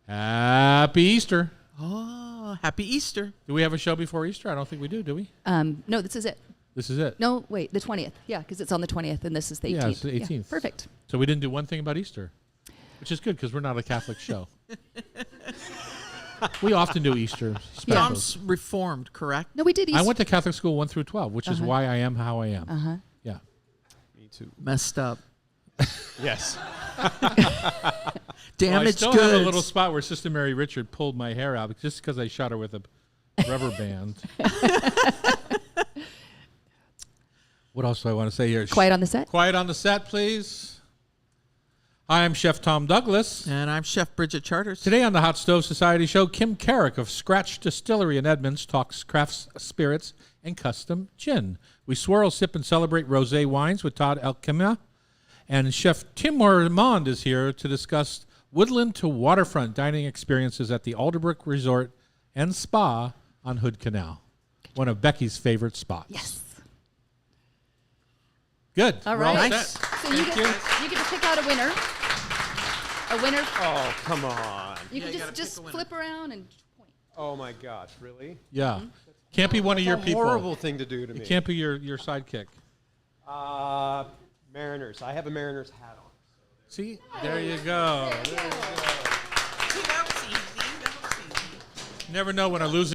Happy Easter. Oh, happy Easter. Do we have a show before Easter? I don't think we do we? No, this is it. This is it. No, wait, the 20th. Yeah, because it's on the 20th, and this is the 18th. Yeah, it's the 18th. Perfect. So we didn't do one thing about Easter, which is good because we're not a Catholic show. We often do Easter specials. Tom's reformed, correct? No, we did Easter. I went to Catholic school 1 through 12, which is why I am how I am. Uh-huh. Yeah. Me too. Messed up. Yes. Damn, I it's still good. have a little spot where Sister Mary Richard pulled my hair out just because I shot her with a rubber band. What else do I want to say here? Quiet on the set. Quiet on the set, please. Hi, I'm Chef Tom Douglas. And I'm Chef Bridget Charters. Today on the Hot Stove Society show, Kim Carrick of Scratch Distillery in Edmonds talks crafts, spirits, and custom gin. We swirl, sip, and celebrate rosé wines with Todd Alchemia. And Chef Tim Ormond is here to discuss woodland to waterfront dining experiences at the Alderbrook Resort and Spa on Hood Canal, one of Becky's favorite spots. Yes. Good. All We're all right. set. So you get to pick out a winner. A winner. Oh, come on. You Yeah, can you gotta just pick a winner. flip around and point. Oh, my gosh. Really? Yeah. Can't be one of your That's a people. horrible thing to do to me. It can't be your sidekick. Mariners. I have a Mariners hat on. See? There you go. See, that was easy. That was easy. Never know when a losing